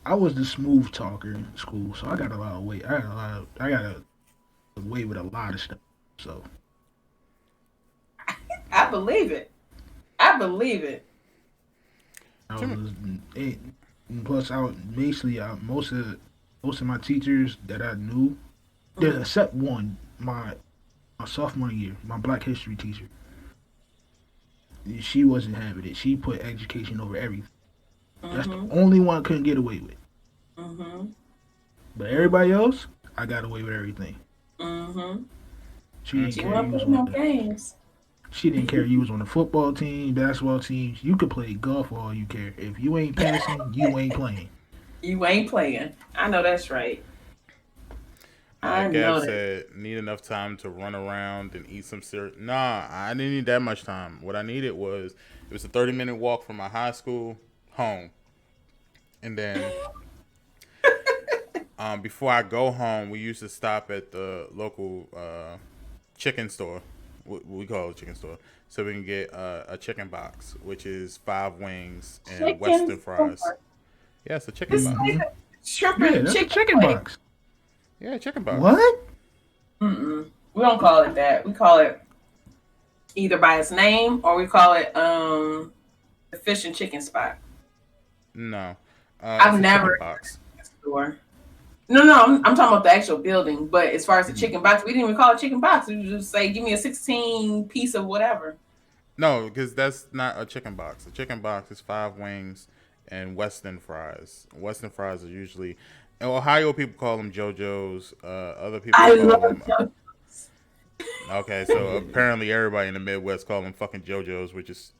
I was the smooth talker in school, so I got a lot of weight. I got a way with a lot of stuff. So
I believe it.
Plus, most of my teachers that I knew, except one, my sophomore year, my Black History teacher. She wasn't having it. She put education over everything. That's the only one I couldn't get away with. But everybody else, I got away with everything.
Mm-hmm.
She didn't
She
care.
wasn't
You was
playing no
on the.
games.
She didn't care. You was on the football team, basketball team. You could play golf for all you care. If you ain't passing, you ain't playing.
You ain't playing. I know that's right. I
Gab
know that.
said, need enough time to run around and eat some cereal. Nah, I didn't need that much time. What I needed was, it was a 30-minute walk from my high school home. And then before I go home, we used to stop at the local chicken store. We call it a chicken store. So we can get a chicken box, which is 5 wings and
Chicken
Western fries.
store.
Yeah, it's a chicken
It's
box.
Mm-hmm.
like a shrimp
Yeah,
and
that's a
chicken
chicken
place.
box.
Yeah, chicken box.
What?
Mm-mm. We don't call it that. We call it either by its name or we call it the fish and chicken spot.
No.
I've
It's a chicken
never
box.
store. No, I'm talking about the actual building. But as far as the chicken box, we didn't even call it chicken box. We would just say, give me a 16 piece of whatever.
No, because that's not a chicken box. A chicken box is 5 wings and Western fries. Western fries are usually, in Ohio people call them JoJo's. Other people
I
call
love
them.
them.
Okay, so apparently everybody in the Midwest call them fucking JoJo's, which is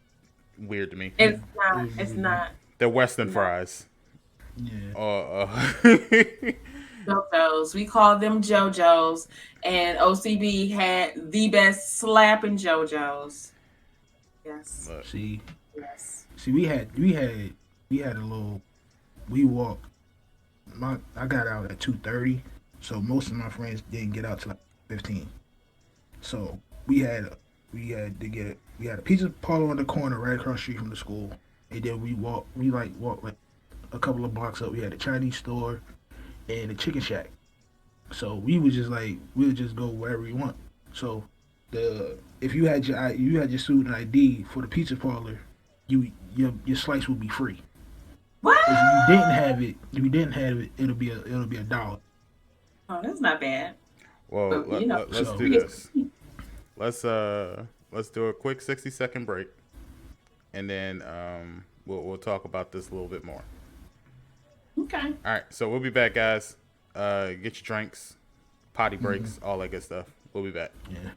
weird to me.
It's not. It's not.
They're Western
No.
fries.
Yeah.
JoJo's. We call them JoJo's. And OCB had the best slapping JoJo's. Yes.
Look,
See,
Yes.
we had a little. We walked. I got out at 2:30, so most of my friends didn't get out till like 15. So we had a pizza parlor on the corner right across the street from the school, and then we walked like a couple of blocks up. We had a Chinese store and a chicken shack. So we'll just go wherever we want. So if you had your student ID for the pizza parlor, your slice would be free.
What?
If you didn't have it, it'll be $1.
Oh, that's not bad.
well,
But, you know,
let's
so-
do this. Let's do a quick 60-second break, and then we'll talk about this a little bit more.
Okay.
All right, so we'll be back, guys. Get your drinks, potty breaks, all that good stuff. We'll be back.
Yeah.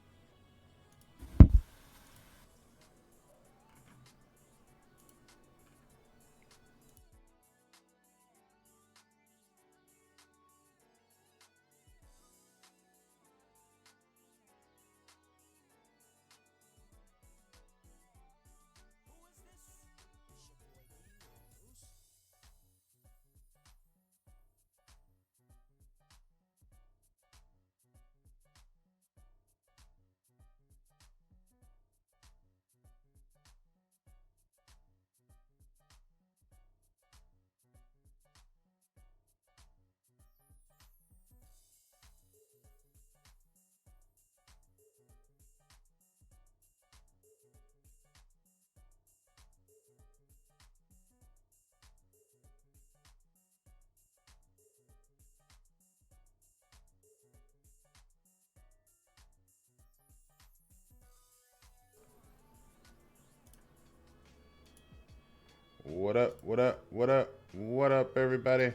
What up? What up? What up? What up, everybody?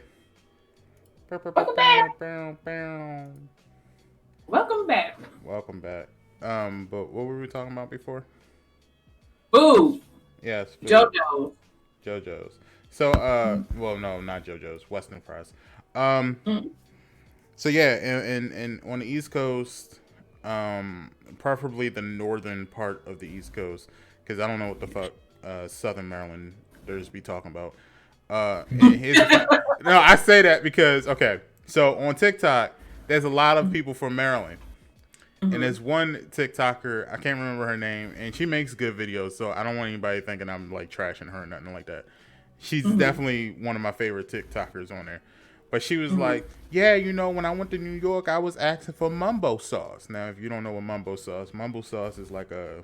Welcome back. Welcome back.
Welcome back. But what were we talking about before?
Boo.
Yes, food.
JoJo.
JoJo's. So, well, no, not JoJo's. Western fries. So yeah, and on the East Coast, preferably the northern part of the East Coast, because I don't know what the fuck Southern Maryland there's be talking about. And here's no, I say that because okay, so on TikTok, there's a lot of people from Maryland. And there's one TikToker, I can't remember her name, and she makes good videos, so I don't want anybody thinking I'm like trashing her or nothing like that. She's definitely one of my favorite TikTokers on there. But she was like, yeah, you know, when I went to New York, I was asking for mumbo sauce. Now, if you don't know what mumbo sauce is like a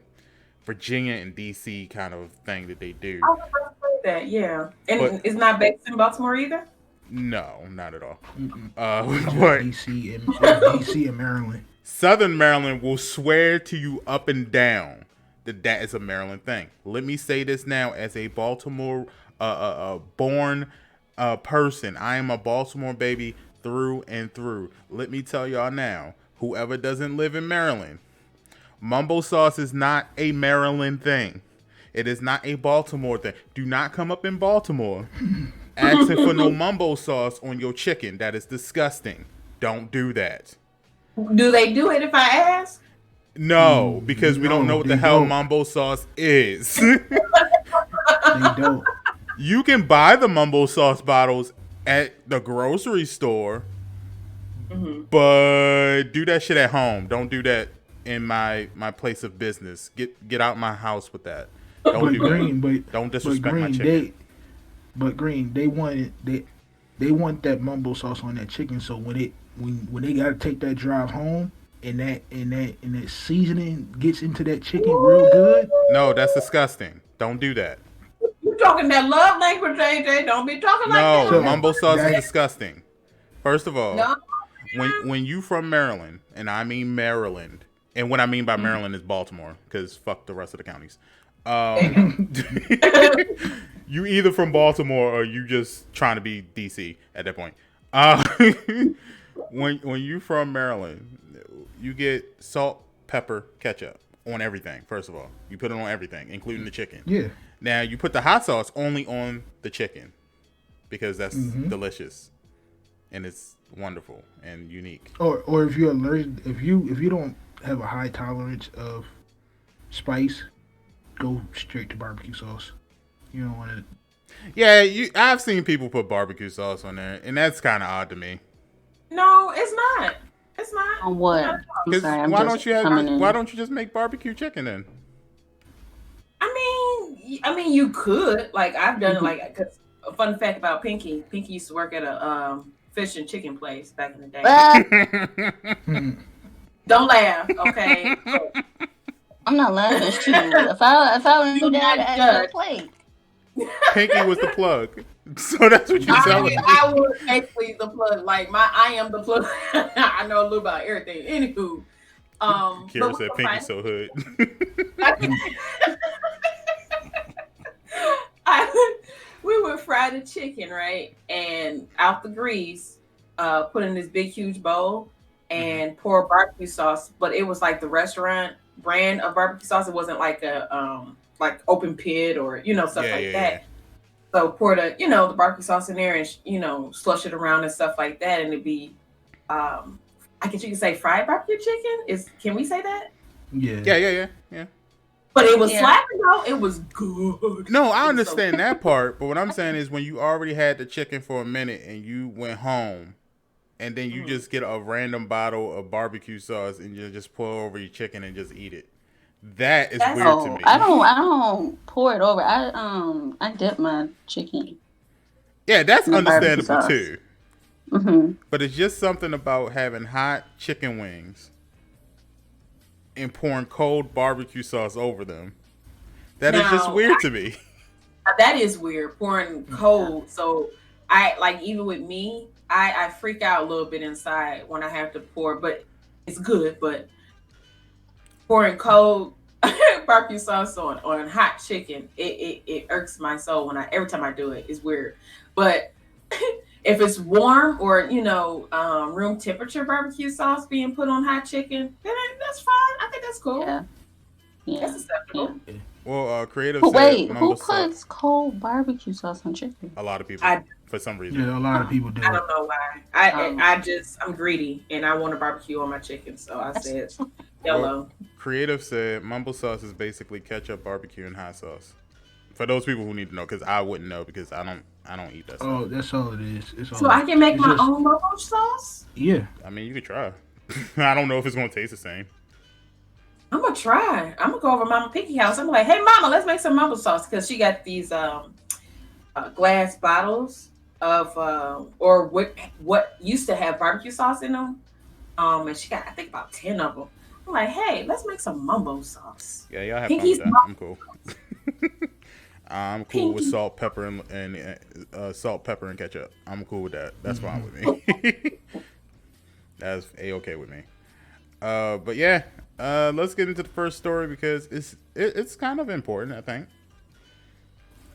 Virginia and DC kind of thing that they do.
I was about to say that, yeah. And
But-
it's not based in Baltimore either?
No, not at all.
Just
But
DC and Maryland.
Southern Maryland will swear to you up and down that that is a Maryland thing. Let me say this now as a Baltimore born person. I am a Baltimore baby. through and through. Let me tell y'all now, whoever doesn't live in Maryland, mumbo sauce is not a Maryland thing. It is not a Baltimore thing. Do not come up in Baltimore asking for no mumbo sauce on your chicken. That is disgusting. Don't do that.
Do they do it if I ask?
No, because we don't know what the hell
don't.
mumbo sauce is.
They don't.
You can buy the mumbo sauce bottles at the grocery store, but do that shit at home. Don't do that in my place of business. Get out my house with that. Don't do that. Don't disrespect my chicken.
They want that mumbo sauce on that chicken. So when they gotta take that drive home and that seasoning gets into that chicken real good.
No, that's disgusting. Don't do that.
You talking that love language, AJ? Don't be talking like that.
No, mumbo sauce is disgusting. First of all,
No.
when you from Maryland, and I mean Maryland, and what I mean by Maryland is Baltimore, because fuck the rest of the counties. You either from Baltimore or you just trying to be DC at that point. When you from Maryland, you get salt, pepper, ketchup on everything. First of all, you put it on everything, including the chicken.
Yeah.
Now you put the hot sauce only on the chicken because that's delicious and it's wonderful and unique.
Or if you're allergic, if you don't have a high tolerance of spice, go straight to barbecue sauce. You don't want to.
Yeah, I've seen people put barbecue sauce on there, and that's kind of odd to me.
No, it's not. It's not.
On what? I'm sorry,
Why don't you just make barbecue chicken then?
I mean, you could. Like, I've done it. Like, 'cause a fun fact about Pinky. Pinky used to work at a fish and chicken place back in the day. Don't laugh, okay?
I'm not laughing. It's true. If I knew that, I'd have a plate.
Pinky was the plug. So that's what you're telling me.
I was basically the plug. Like, I am the plug. I know a little about everything. Anywho.
Kira said Pinky so hood.
We would fry the chicken, right? And out the grease, put in this big, huge bowl and pour barbecue sauce. But it was like the restaurant brand of barbecue sauce. It wasn't like a like open pit or, stuff like that. Yeah. So pour the barbecue sauce in there and, slush it around and stuff like that. And it'd be, I guess you could say fried barbecue chicken. Can we say that?
Yeah.
But it was slapping though. It was good.
No, I understand that part. But what I'm saying is when you already had the chicken for a minute and you went home and then you just get a random bottle of barbecue sauce and you just pour over your chicken and just eat it. That's weird to me.
I don't pour it over. I dip my chicken.
Yeah, that's understandable too.
Mm-hmm.
But it's just something about having hot chicken wings and pouring cold barbecue sauce over them. That is just weird to me.
That is weird, pouring cold. So even with me, I freak out a little bit inside when I have to pour, but it's good. But pouring cold barbecue sauce on hot chicken, it irks my soul every time I do it. It's weird. But if it's warm or room temperature barbecue sauce being put on hot chicken, then that's fine. I think that's cool.
Yeah.
That's acceptable.
Yeah.
Well, creative.
But wait, who puts cold barbecue sauce on chicken?
A lot of people, for some reason.
Yeah, a lot of people do.
I don't know why. I'm greedy and I want a barbecue on my chicken, so I said yellow.
Well, creative said mumbo sauce is basically ketchup, barbecue, and hot sauce. For those people who need to know, because I wouldn't know because I don't eat that stuff.
Oh, that's all it is.
So I can make my own mumbo sauce?
Yeah.
I mean, you could try. I don't know if it's going to taste the same.
I'm going to try. I'm going to go over to Mama Pinky house. I'm like, hey, Mama, let's make some mumbo sauce. Because she got these glass bottles of, or what used to have barbecue sauce in them. And she got, I think, about 10 of them. I'm like, hey, let's make some mumbo sauce.
Yeah, y'all have fun with that. I'm cool. I'm cool with salt, pepper, and salt, pepper, and ketchup. I'm cool with that. That's fine with me. That's A-okay with me. But yeah, let's get into the first story because it's kind of important, I think.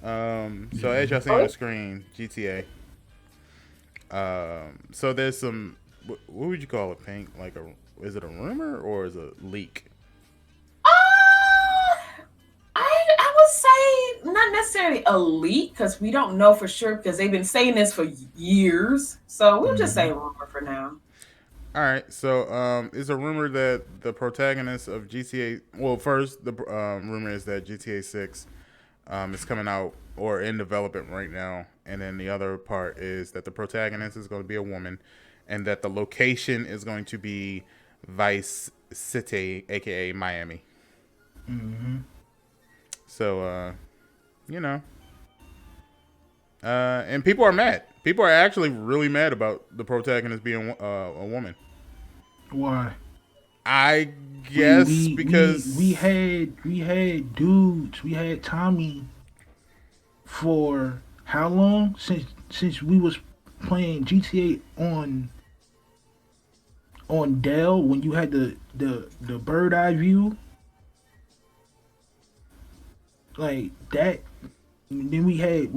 So as y'all see on the screen, GTA. So there's some. What would you call it, Pink? Like is it a rumor or is it a leak?
I would say not necessarily a leak because we don't know for sure because they've been saying this for years. So we'll just say rumor for now.
All right. So it's a rumor that the protagonist of GTA. Well, first the rumor is that GTA 6 is coming out or in development right now, and then the other part is that the protagonist is going to be a woman, and that the location is going to be Vice City, aka Miami.
Mm-hmm.
So, and people are mad. People are actually really mad about the protagonist being a woman.
Why?
I guess because
we had dudes, we had Tommy for how long since we was playing GTA on Dell when you had the bird eye view like that. Then we had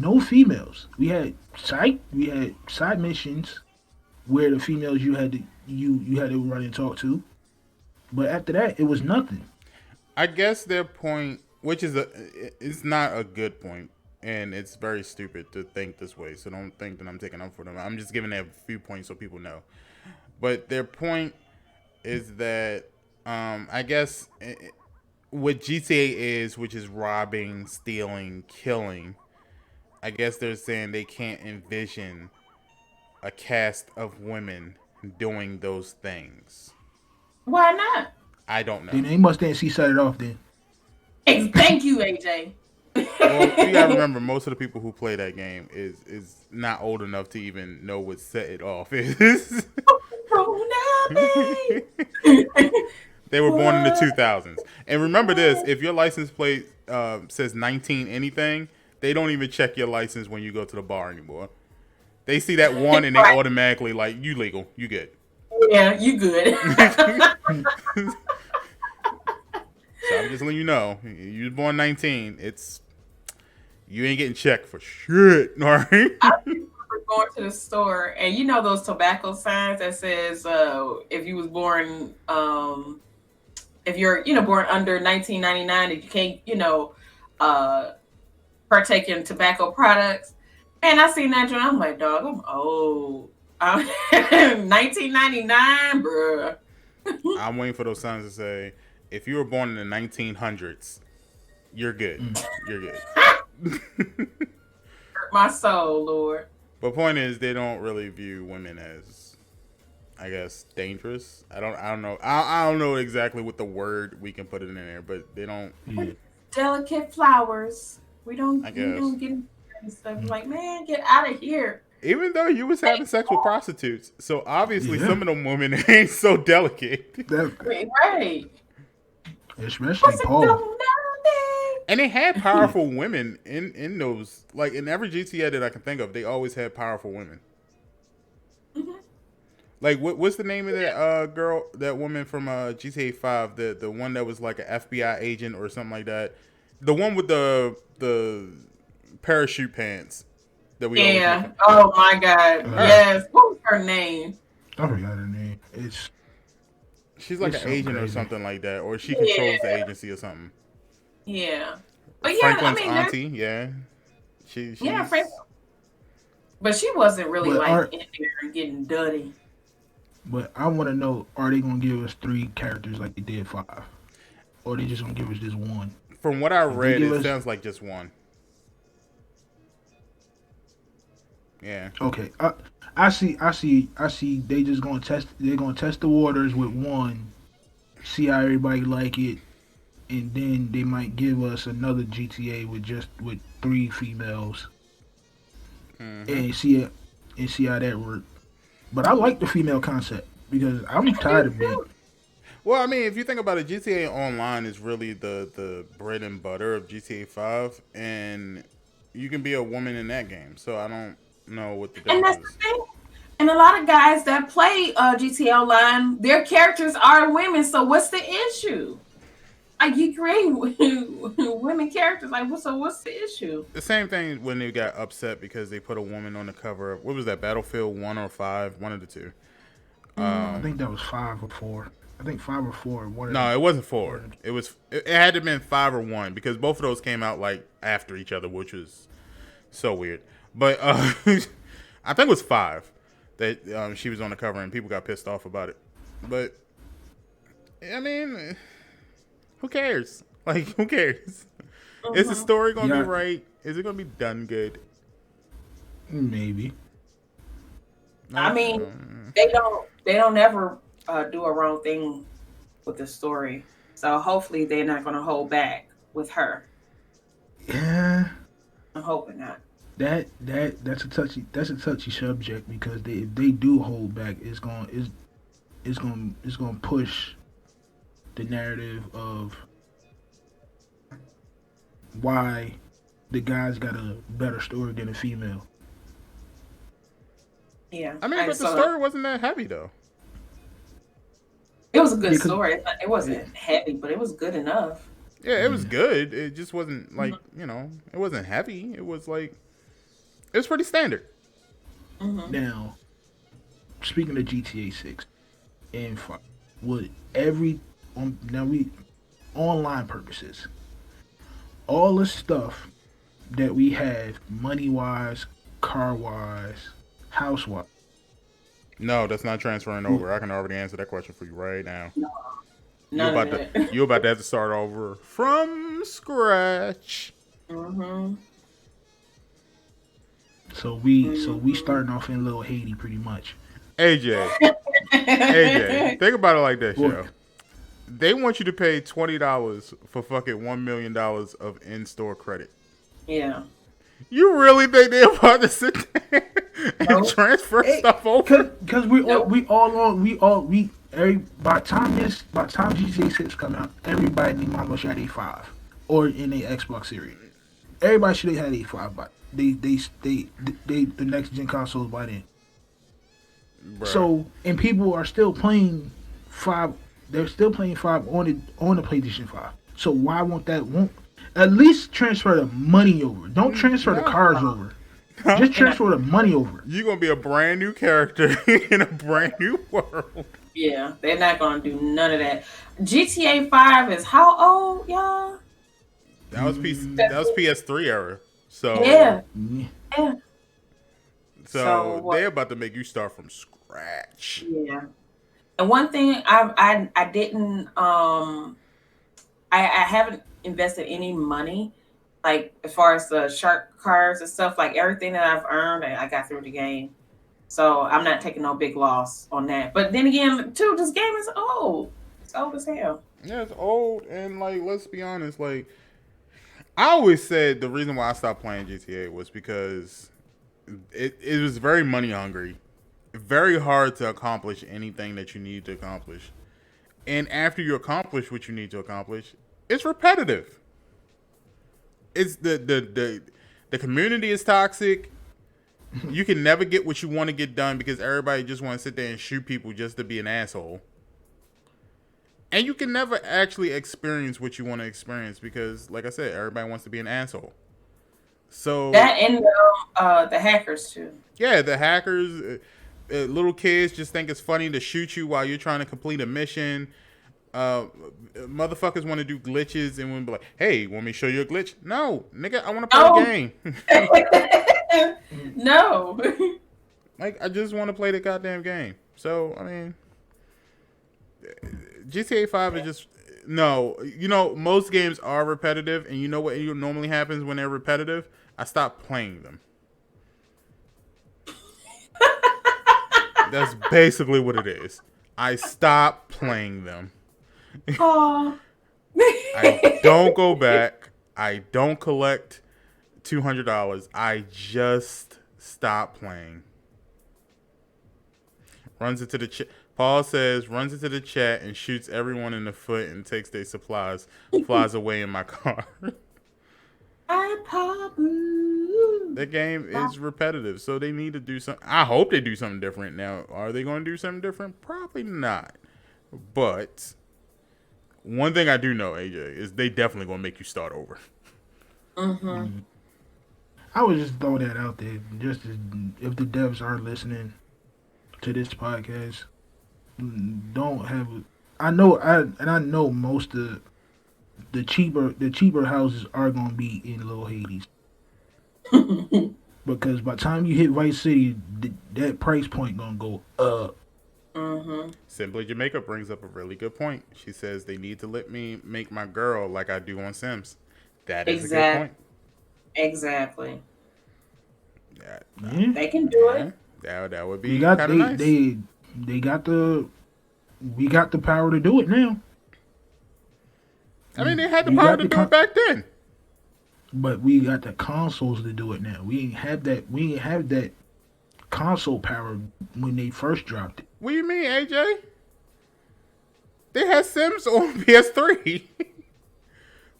no females. We had side missions where the females you had to run and talk to, but after that it was nothing.
I guess their point, which is it's not a good point, and it's very stupid to think this way. So don't think that I'm taking up for them. I'm just giving them a few points so people know. But their point is that I guess what GTA is, which is robbing, stealing, killing. I guess they're saying they can't envision a cast of women doing those things.
Why not?
I don't know.
Then they must didn't see set it off then.
Thank you, AJ.
Well, you gotta remember, most of the people who play that game is not old enough to even know what set it off is. They were born in the 2000s. And remember this, if your license plate says 19 anything, they don't even check your license when you go to the bar anymore. They see that one and they automatically like, you legal, you good.
Yeah, you good.
So I'm just letting you know, you was born 19, you ain't getting checked for shit, all right?
I remember going to the store and you know those tobacco signs that says if you was born if you're born under 1999 and you can't partake in tobacco products. And I seen that and I'm like, dog, I'm old. 1999, bruh.
I'm waiting for those signs to say, if you were born in the 1900s, you're good. You're good.
Hurt my soul, Lord.
But point is, they don't really view women as, I guess, dangerous. I don't know. I don't know exactly what the word we can put it in there, but they don't.
Delicate flowers. We don't get and stuff. Like, man, get out of here.
Even though you was having sex with prostitutes, so obviously some of them women ain't so delicate.
Right.
Especially Paul.
And they had powerful women in those, like in every GTA that I can think of, they always had powerful women.
Mm-hmm.
Like what's the name of that girl, that woman from GTA 5, the one that was like an FBI agent or something like that, the one with the parachute pants that we always make.
Oh my God. Yes. What was her name?
I forgot her name.
She's like an agent or something like that, or she controls the agency or something.
Yeah. But
Franklin's auntie, yeah. She's
Franklin. But she wasn't really in there and getting dirty.
But I want to know, are they going to give us 3 characters like they did 5? Or are they just going to give us just 1?
From what I read, it sounds like just 1. Yeah.
Okay. I see they just going to test, they're going to test the waters with 1, see how everybody like it, and then they might give us another GTA with 3 females. And see how that works. But I like the female concept because I'm tired of it.
Well, I mean, if you think about it, GTA Online is really the bread and butter of GTA 5, and you can be a woman in that game. So I don't know what the difference is. And that's the thing.
And a lot of guys that play GTA Online, their characters are women. So what's the issue? Like you create women characters. Like what's the issue?
The same thing when they got upset because they put a woman on the cover of, what was that, Battlefield 1 or 5? One of the two.
I think that was 5 or 4. I think 5 or 4.
No, it wasn't 4. It had to have been 5 or 1 because both of those came out like after each other, which was so weird. But I think it was 5 that she was on the cover and people got pissed off about it. But I mean, who cares? Like, who cares? Is the story gonna be right? Is it gonna be done good?
Maybe.
I mean, they don't ever do a wrong thing with the story. So hopefully they're not gonna hold back with her.
Yeah.
I'm hoping not.
That's a touchy subject because if they do hold back, it's gonna push the narrative of why the guy's got a better story than a female.
Yeah.
I mean, but the story wasn't that heavy though.
It was a good story. It wasn't heavy, but it was good enough.
Yeah, it was good. It just wasn't like, it wasn't heavy. It was like, it was pretty standard.
Now, speaking of GTA 6 and 5, would online purposes, all the stuff that we have, money-wise, car-wise, house-wise.
No, that's not transferring over. I can already answer that question for you right now.
No,
You're about to have to start over from scratch.
So we starting off in Little Haiti pretty much.
AJ, think about it like this, yo. They want you to pay $20 for fucking $1 million of in-store credit.
Yeah.
You really think they're about to sit there and transfer stuff over?
Because by time GTA 6 come out, everybody need mama should have A5 or in a Xbox Series. Everybody should have had A5 by the next gen consoles by then. Bruh. So and people are still playing 5. They're still playing 5 on the PlayStation 5. So why won't at least transfer the money over? Don't transfer the cars over. Just transfer the money over.
You're gonna be a brand new character in a brand new world.
Yeah, they're not gonna do none of that. GTA 5 is how old, y'all?
That was PS3 era. So
yeah.
So they're about to make you start from scratch.
Yeah. And one thing I didn't I haven't invested any money like as far as the shark cards and stuff, like everything that I've earned I got through the game. So I'm not taking no big loss on that. But then again, too, this game is old. It's old as hell.
Yeah, it's old, and like, let's be honest, like, I always said the reason why I stopped playing GTA was because it was very money hungry, very hard to accomplish anything that you need to accomplish, and after you accomplish what you need to accomplish, it's repetitive. It's the community is toxic. You can never get what you want to get done because everybody just want to sit there and shoot people just to be an asshole. And you can never actually experience what you want to experience because, like I said, everybody wants to be an asshole. So
that and the hackers too.
Yeah, the hackers, little kids just think it's funny to shoot you while you're trying to complete a mission. Motherfuckers want to do glitches and want to be like, "Hey, want me to show you a glitch?" No, nigga, I want to play the game.
No.
Like, I just want to play the goddamn game. So, I mean, GTA 5 is just, no. You know, most games are repetitive, and you know what normally happens when they're repetitive? I stop playing them. That's basically what it is. I stop playing them. I don't go back. I don't collect $200. I just stop playing. Runs into the chat. Paul says, runs into the chat and shoots everyone in the foot and takes their supplies. Flies away in my car. The game is repetitive, so they need to do something. I hope they do something different. Now, are they going to do something different? Probably not. But one thing I do know, AJ, is they definitely gonna make you start over.
Mm-hmm.
I would just throw that out there, just as, if the devs are listening to this podcast, don't have. I know most of the cheaper houses are gonna be in Little Hades because by the time you hit Vice City, that price point gonna go up.
Mm-hmm.
Simply Jamaica brings up a really good point. She says they need to let me make my girl like I do on Sims. That is a good point.
Exactly.
Yeah,
Yeah,
They can do it.
that would
we
be
got
kind of nice.
they got the we got the power to do it now.
I mean, they had the
You
power
got
to
the
do it back then.
But we got the consoles to do it now. We ain't have that. We ain't have that console power when they first dropped it.
What do you mean, AJ? They had Sims on PS3.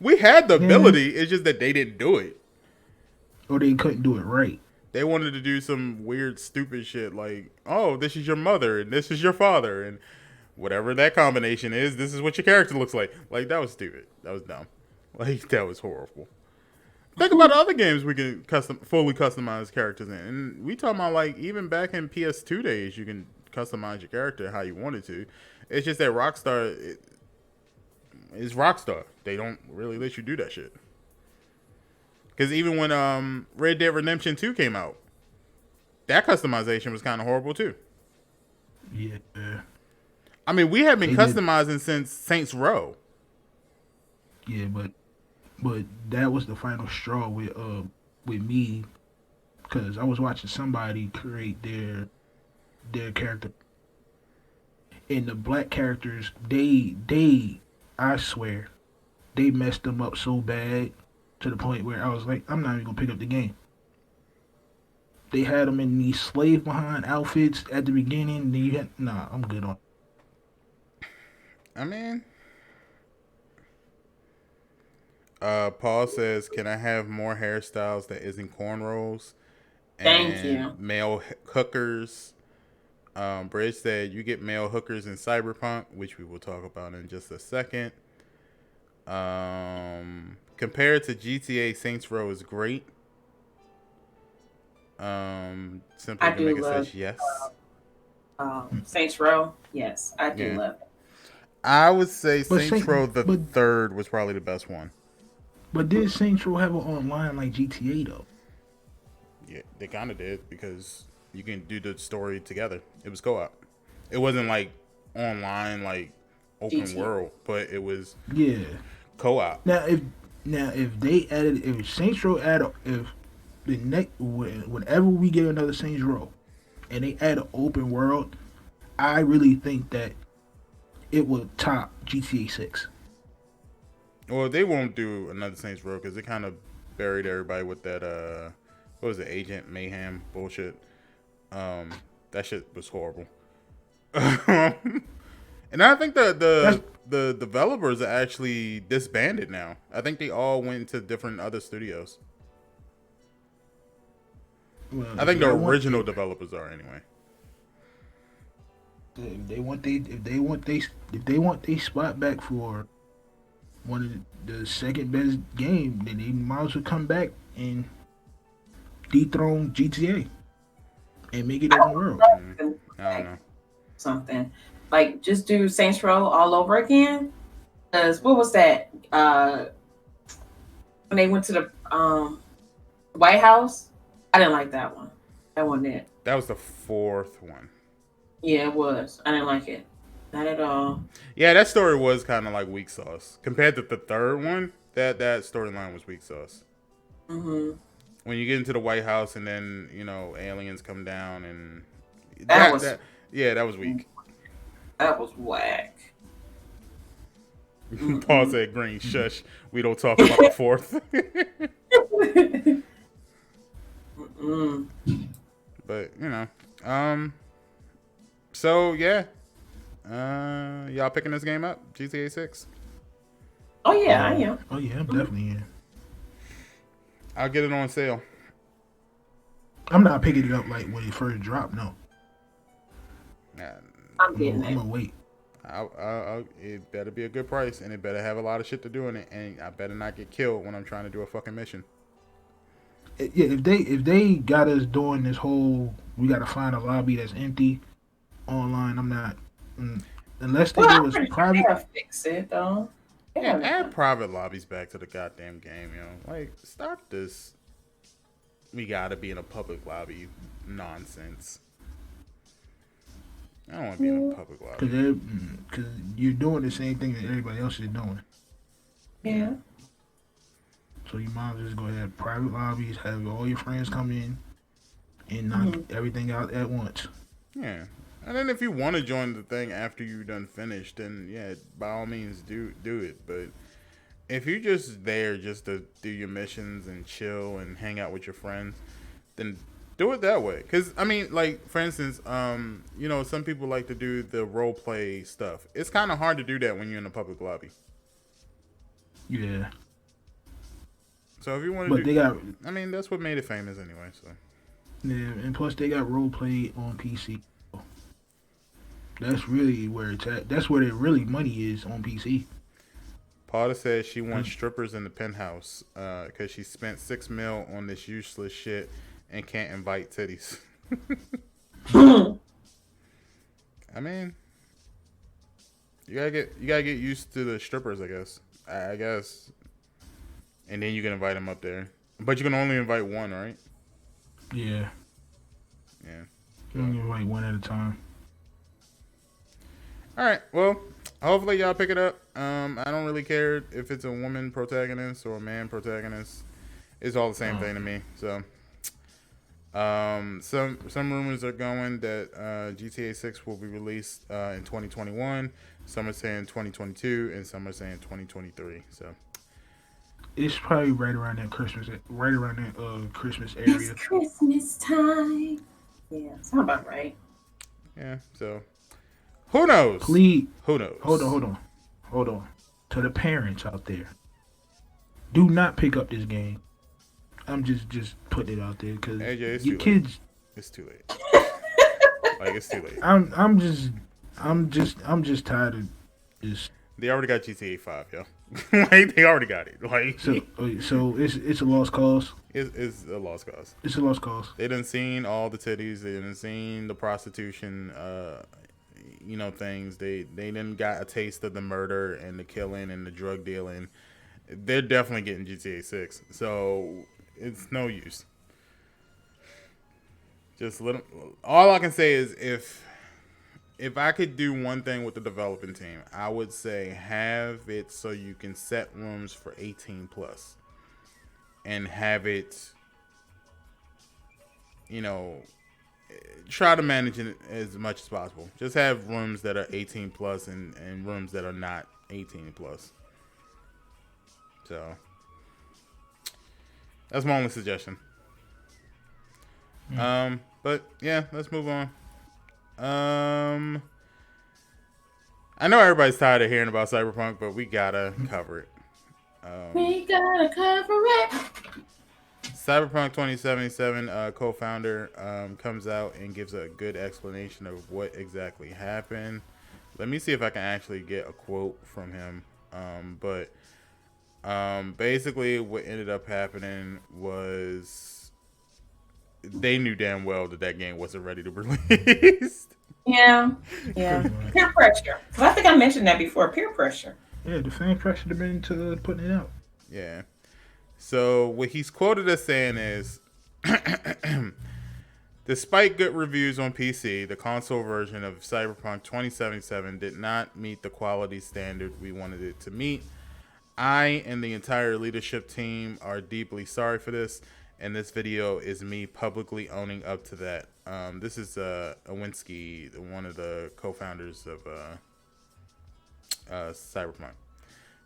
We had the ability. It's just that they didn't do it.
Or they couldn't do it right.
They wanted to do some weird, stupid shit like, oh, this is your mother and this is your father and whatever that combination is, this is what your character looks like. Like, that was stupid. That was dumb. Like, that was horrible. Think about other games we can fully customize characters in. And we talking about, like, even back in PS2 days, you can customize your character how you wanted to. It's just that Rockstar is Rockstar. They don't really let you do that shit. Because even when Red Dead Redemption 2 came out, that customization was kind of horrible too.
Yeah.
I mean, we have been customizing since Saints Row.
Yeah, but that was the final straw with me, because I was watching somebody create their character, and the black characters, they I swear, they messed them up so bad to the point where I was like, I'm not even gonna pick up the game. They had them in these slave behind outfits at the beginning. Then you had, nah, I'm good on.
I mean, Paul says, "Can I have more hairstyles that isn't cornrows and
Thank you.
male hookers?" Bridge said, "You get male hookers in Cyberpunk, which we will talk about in just a second." Compared to GTA, Saints Row is great. Simply
I do
Jamaica
love
says yes.
Saints Row. Yes, I do
Yeah.
love it.
I would say
But
Saints Row the third was probably the best one.
But did Saints Row have an online like GTA though?
Yeah, they kind of did because you can do the story together. It was co-op. It wasn't like online, like open
GTA.
world, but it was co-op.
Now if they added, if Saints Row if the next, whenever we get another Saints Row and they add an open world, I really think that it will top GTA 6.
Well, they won't do another Saints Row because they kind of buried everybody with that what was it, Agent Mayhem bullshit. That shit was horrible. And I think the developers are actually disbanded now. I think they all went to different other studios.
Well,
I think the original developers are anyway.
If they want they spot back for one of the second best game, then they might as well come back and dethrone GTA and make it open world.
I don't know.
Something like just do Saints Row all over again. Because what was that? When they went to the White House, I didn't like that one. That wasn't it.
That was the fourth one.
Yeah, it was. I didn't like it. Not at all.
Yeah, that story was kind of like weak sauce compared to the third one. That storyline was weak sauce.
Mm-hmm.
When you get into the White House and then aliens come down and
that was
weak.
That was whack.
Paul said, "Green, shush. We don't talk about the fourth." But so yeah, y'all picking this game up, GTA 6?
Oh yeah, I am.
Oh yeah, I'm definitely in.
I'll get it on sale.
I'm not picking it up like when it first dropped. No,
I'm getting
I'm
it.
gonna wait.
it better be a good price, and it better have a lot of shit to do in it, and I better not get killed when I'm trying to do a fucking mission.
Yeah, if they got us doing this whole, we got to find a lobby that's empty online. I'm not unless they
Well,
give
I'm
us
pretty sure
private.
they'll fix it though.
Yeah, add private lobbies back to the goddamn game, Like, stop this. We gotta be in a public lobby nonsense. I don't want to be in a public lobby.
Because you're doing the same thing that everybody else is doing.
Yeah.
So you might as well just go ahead, private lobbies, have all your friends come in, and knock everything out at once.
Yeah. And then if you want to join the thing after you're done finished, then yeah, by all means do it. But if you're just there just to do your missions and chill and hang out with your friends, then do it that way. Because, I mean, like, for instance, some people like to do the role play stuff. It's kind of hard to do that when you're in a public lobby.
Yeah.
So if you want to that's what made it famous anyway. So
yeah, and plus they got role play on PC. That's really where it's at. That's where the really money is on PC.
Paula says she wants strippers in the penthouse because she spent $6 million on this useless shit and can't invite titties. I mean, you gotta get used to the strippers, I guess. I guess. And then you can invite them up there. But you can only invite one, right?
Yeah.
Yeah.
You only invite one at a time.
Alright, well, hopefully y'all pick it up. I don't really care if it's a woman protagonist or a man protagonist. It's all the same thing to me. So some rumors are going that GTA 6 will be released in 2021. Some are saying 2022 and some are saying 2023. So
it's probably right around that Christmas area.
It's Christmas time. Yeah, sound about right.
Yeah, so who knows?
Please.
Who knows?
Hold on. To the parents out there, do not pick up this game. I'm just putting it out there because your kids.
It's too late. Like, it's too late.
I'm just tired of this.
They already got GTA 5, yo. Like, they already got it. Like,
so it's a lost cause.
It's a lost cause.
It's a lost cause.
They done seen all the titties. They done seen the prostitution. Things. They done got a taste of the murder and the killing and the drug dealing. They're definitely getting GTA 6. So it's no use. Just all I can say is if I could do one thing with the developing team, I would say have it so you can set rooms for 18 plus and have it, try to manage it as much as possible. Just have rooms that are 18 plus and rooms that are not 18 plus. So that's my only suggestion. But yeah, let's move on. I know everybody's tired of hearing about Cyberpunk, but we gotta cover it.
We gotta cover it.
Cyberpunk 2077 co-founder comes out and gives a good explanation of what exactly happened. Let me see if I can actually get a quote from him. But basically what ended up happening was they knew damn well that game wasn't ready to be released.
Yeah. Peer pressure. Well, I think I mentioned that before. Peer pressure.
Yeah, the fan pressure to been to putting it out.
Yeah. So what he's quoted as saying is, despite good reviews on PC, the console version of Cyberpunk 2077 did not meet the quality standard we wanted it to meet. I and the entire leadership team are deeply sorry for this, and this video is me publicly owning up to that. This is Awinski, one of the co-founders of Cyberpunk.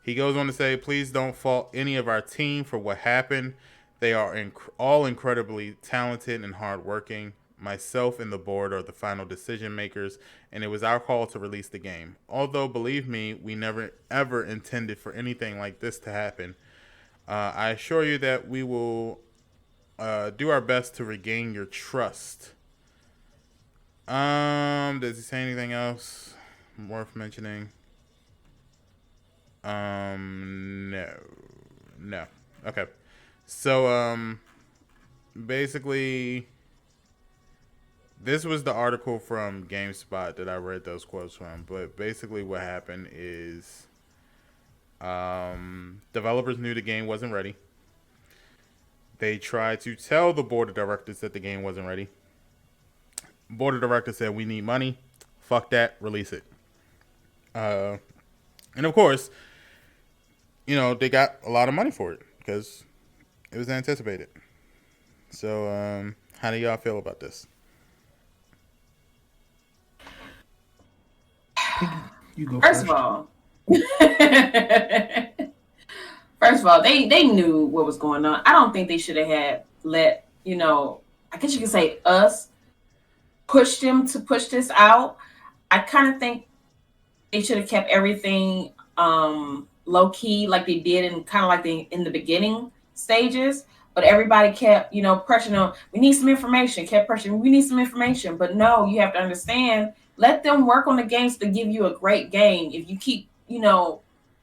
He goes on to say, please don't fault any of our team for what happened. They are all incredibly talented and hardworking. Myself and the board are the final decision makers, and it was our call to release the game. Although, believe me, we never ever intended for anything like this to happen. I assure you that we will do our best to regain your trust. Does he say anything else? worth mentioning? No. Okay. So, basically, this was the article from GameSpot that I read those quotes from. But basically, what happened is, developers knew the game wasn't ready. They tried to tell the board of directors that the game wasn't ready. Board of directors said, "We need money. Fuck that. Release it." And of course, they got a lot of money for it because it was anticipated. So, how do y'all feel about this?
You go
First of all, they knew what was going on. I don't think they should have let I guess you could say us push them to push this out. I kind of think they should have kept everything low key like they did in kind of like in the beginning stages. But everybody kept, pressuring them. We need some information. Kept pressuring. We need some information. But no, you have to understand. Let them work on the games to give you a great game. If you keep,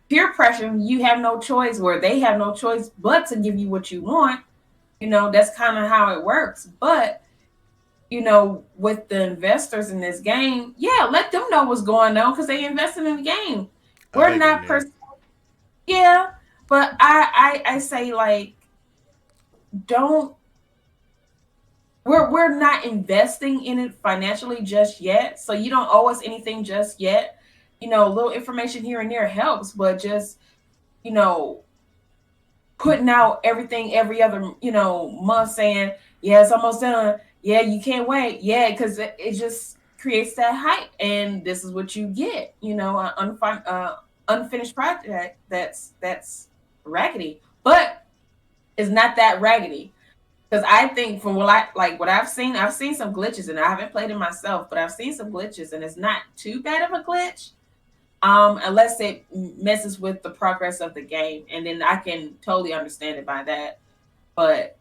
peer pressure, you have no choice. Where they have no choice but to give you what you want. That's kind of how it works. But with the investors in this game, yeah, let them know what's going on because they invested in the game. We're not yeah, but I say like don't we're not investing in it financially just yet, so you don't owe us anything just yet. Little information here and there helps, but just putting out everything every other month saying yeah it's almost done, yeah you can't wait, yeah, because it just creates that hype, and this is what you get, an unfinished project that's raggedy, but it's not that raggedy. Because I think from what I've seen some glitches, and I haven't played it myself, but I've seen some glitches, and it's not too bad of a glitch, unless it messes with the progress of the game, and then I can totally understand it by that. But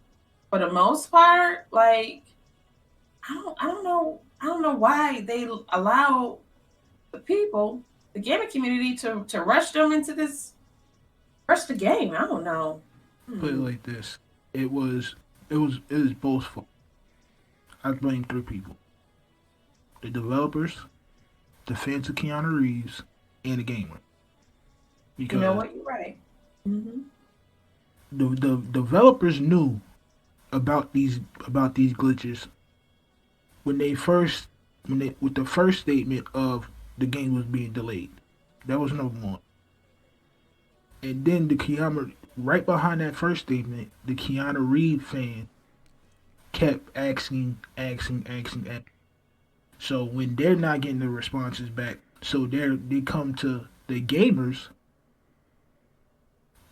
for the most part, like I don't know why they allow the gaming community to rush them into rush the game. I don't know.
Put it like this: it was boastful. I blame three people: the developers, the fans of Keanu Reeves, and the gamer.
Because you know what? You're right. Mm-hmm.
The developers knew about these glitches with the first statement of the game was being delayed. That was number one. And then right behind that first statement, the Keanu Reeves fan kept asking. So when they're not getting the responses back, so they come to the gamers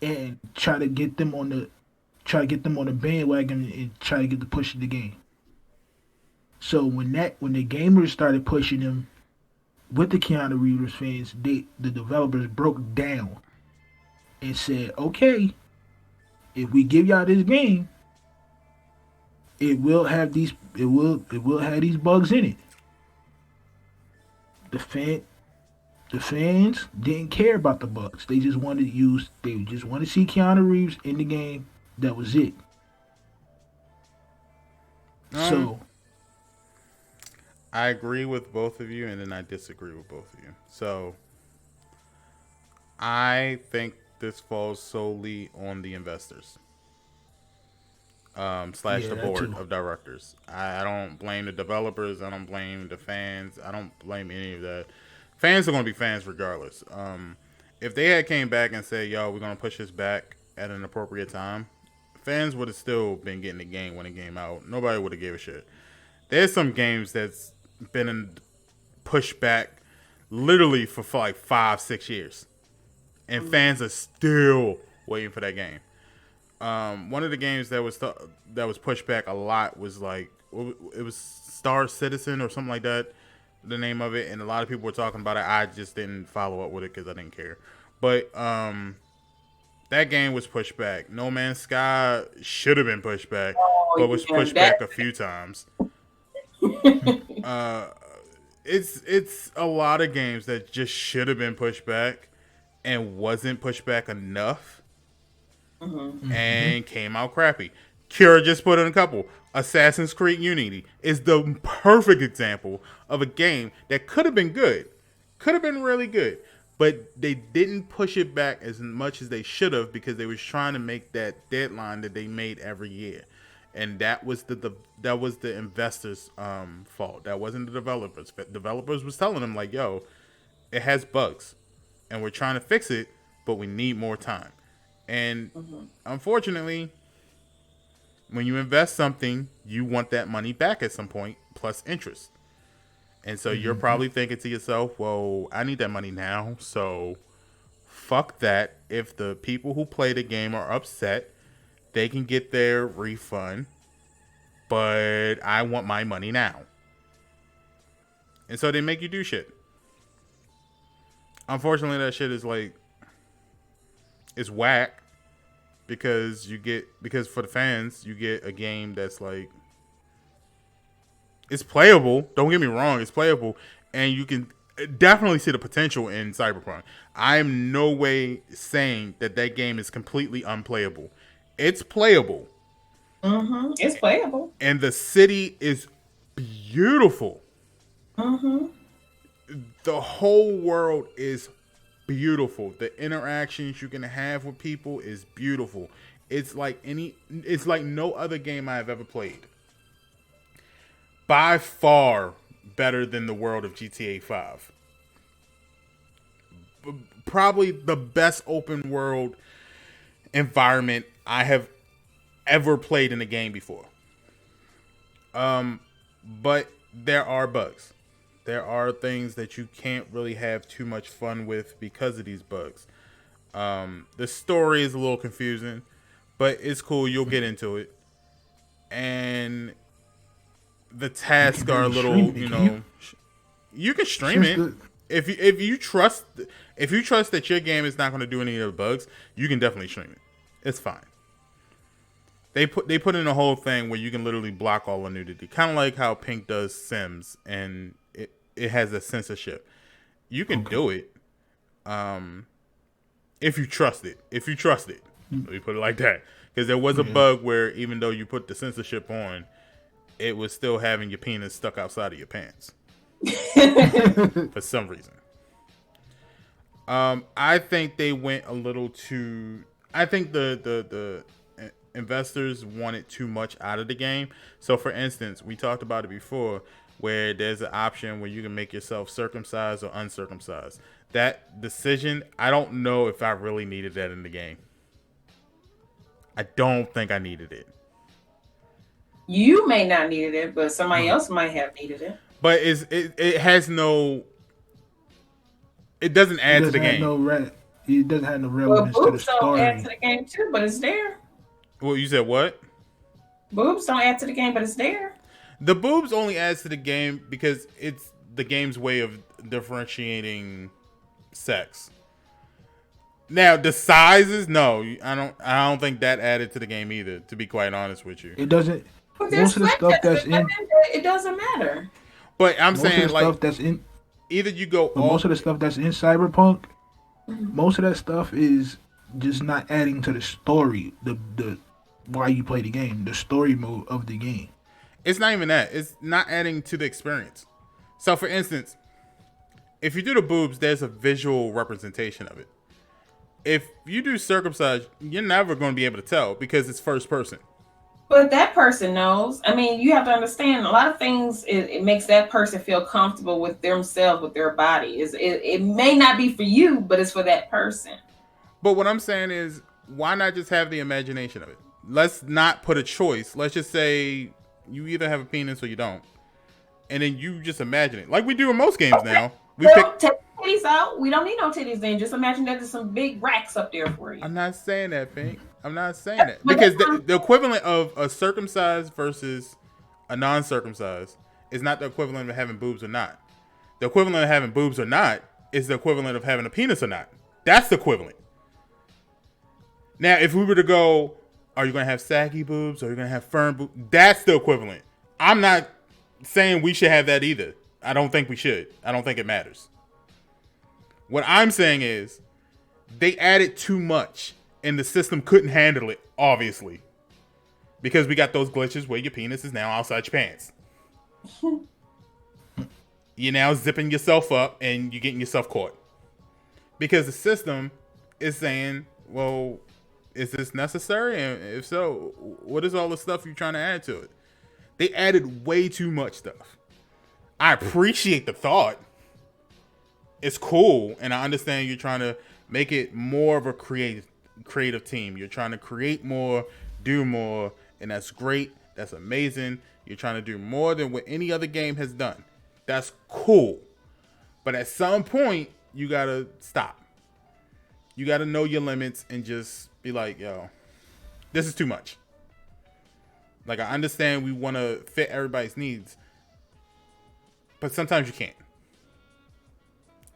and try to get them on the bandwagon and try to get the push of the game. So when the gamers started pushing them with the Keanu Reeves fans, the developers broke down and said, okay, if we give y'all this game, it will have these bugs in it. The fans didn't care about the bugs. They just wanted to see Keanu Reeves in the game. That was it. So
I agree with both of you, and then I disagree with both of you. So I think this falls solely on the investors. / the board of directors. I don't blame the developers. I don't blame the fans. I don't blame any of that. Fans are going to be fans regardless. If they had came back and said, yo, we're going to push this back at an appropriate time, fans would have still been getting the game when it came out. Nobody would have gave a shit. There's some games that's been pushed back literally for like 5-6 years. And fans are still waiting for that game. One of the games that was pushed back a lot was like it was Star Citizen or something like that, the name of it, and a lot of people were talking about it. I just didn't follow up with it because I didn't care. But that game was pushed back. No Man's Sky should have been pushed back, but was pushed back a few times. It it's a lot of games that just should have been pushed back and wasn't pushed back enough and came out crappy. Cura just put in a couple. Assassin's Creed Unity is the perfect example of a game that could have been good. Could have been really good. But they didn't push it back as much as they should have because they was trying to make that deadline that they made every year. And that was the investors' fault. That wasn't the developers. Developers was telling them like, "Yo, it has bugs, and we're trying to fix it, but we need more time." And unfortunately, when you invest something, you want that money back at some point plus interest. And so you're probably thinking to yourself, "Well, I need that money now, so fuck that. If the people who play the game are upset, they can get their refund, but I want my money now." And so they make you do shit. Unfortunately, that shit is like, it's whack because for the fans, you get a game that's like, it's playable. Don't get me wrong, it's playable, and you can definitely see the potential in Cyberpunk. I'm no way saying that game is completely unplayable. It's playable.
It's playable.
And the city is beautiful. The whole world is beautiful. The interactions you can have with people is beautiful. It's like no other game I have ever played. By far better than the world of GTA 5. Probably the best open world environment I have ever played in a game before. But there are bugs. There are things that you can't really have too much fun with because of these bugs. The story is a little confusing, but it's cool. You'll get into it. And the tasks are a little, you can stream it. If you trust that your game is not going to do any of the bugs, you can definitely stream it. It's fine. They put in a whole thing where you can literally block all the nudity, kind of like how Pink does Sims, and it has a censorship. You can do it, if you trust it. Let me put it like that, because there was a bug where even though you put the censorship on, it was still having your penis stuck outside of your pants for some reason. I think they went a little too. I think the investors wanted too much out of the game. So, for instance, we talked about it before, where there's an option where you can make yourself circumcised or uncircumcised. That decision, I don't know if I really needed that in the game. I don't think I needed it.
You may not needed it, but somebody else might have needed it.
But it has no. It doesn't add to the game.
It doesn't have no relevance to the story.
Boobs don't add to the game too, but it's there.
Well, you said what?
Boobs don't add to the game, but it's there.
The boobs only adds to the game because it's the game's way of differentiating sex. Now the sizes, no, I don't think that added to the game either. To be quite honest with you,
it doesn't.
But
most of the stuff that's in,
it doesn't matter.
But I'm saying like
stuff that's in,
either you go.
Most of the stuff that's in Cyberpunk, most of that stuff is just not adding to the story. The why you play the game, the story mode of the game.
It's not even that. It's not adding to the experience. So, for instance, if you do the boobs, there's a visual representation of it. If you do circumcised, you're never going to be able to tell because it's first person.
But that person knows. I mean, you have to understand a lot of things. It makes that person feel comfortable with themselves, with their body. It may not be for you, but it's for that person.
But what I'm saying is, why not just have the imagination of it? Let's not put a choice. Let's just say you either have a penis or you don't. And then you just imagine it. Like we do in most games now.
Take titties out. We don't need no titties then. Just imagine that there's some big racks up there for you.
I'm not saying that, Pink. I'm not saying that. Because the equivalent of a circumcised versus a non-circumcised is not the equivalent of having boobs or not. The equivalent of having boobs or not is the equivalent of having a penis or not. That's the equivalent. Now, if we were to go, are you going to have saggy boobs or are you going to have firm boobs? That's the equivalent. I'm not saying we should have that either. I don't think we should. I don't think it matters. What I'm saying is they added too much and the system couldn't handle it, obviously. Because we got those glitches where your penis is now outside your pants. You're now zipping yourself up and you're getting yourself caught. Because the system is saying, well, is this necessary? And if so, what is all the stuff you're trying to add to it? They added way too much stuff. I appreciate the thought. It's cool, and I understand you're trying to make it more of a creative team. You're trying to create more, do more, and that's great. That's amazing. You're trying to do more than what any other game has done. That's cool. But at some point, you gotta stop. You gotta know your limits and just be like, yo, this is too much. Like, I understand we want to fit everybody's needs, but sometimes you can't.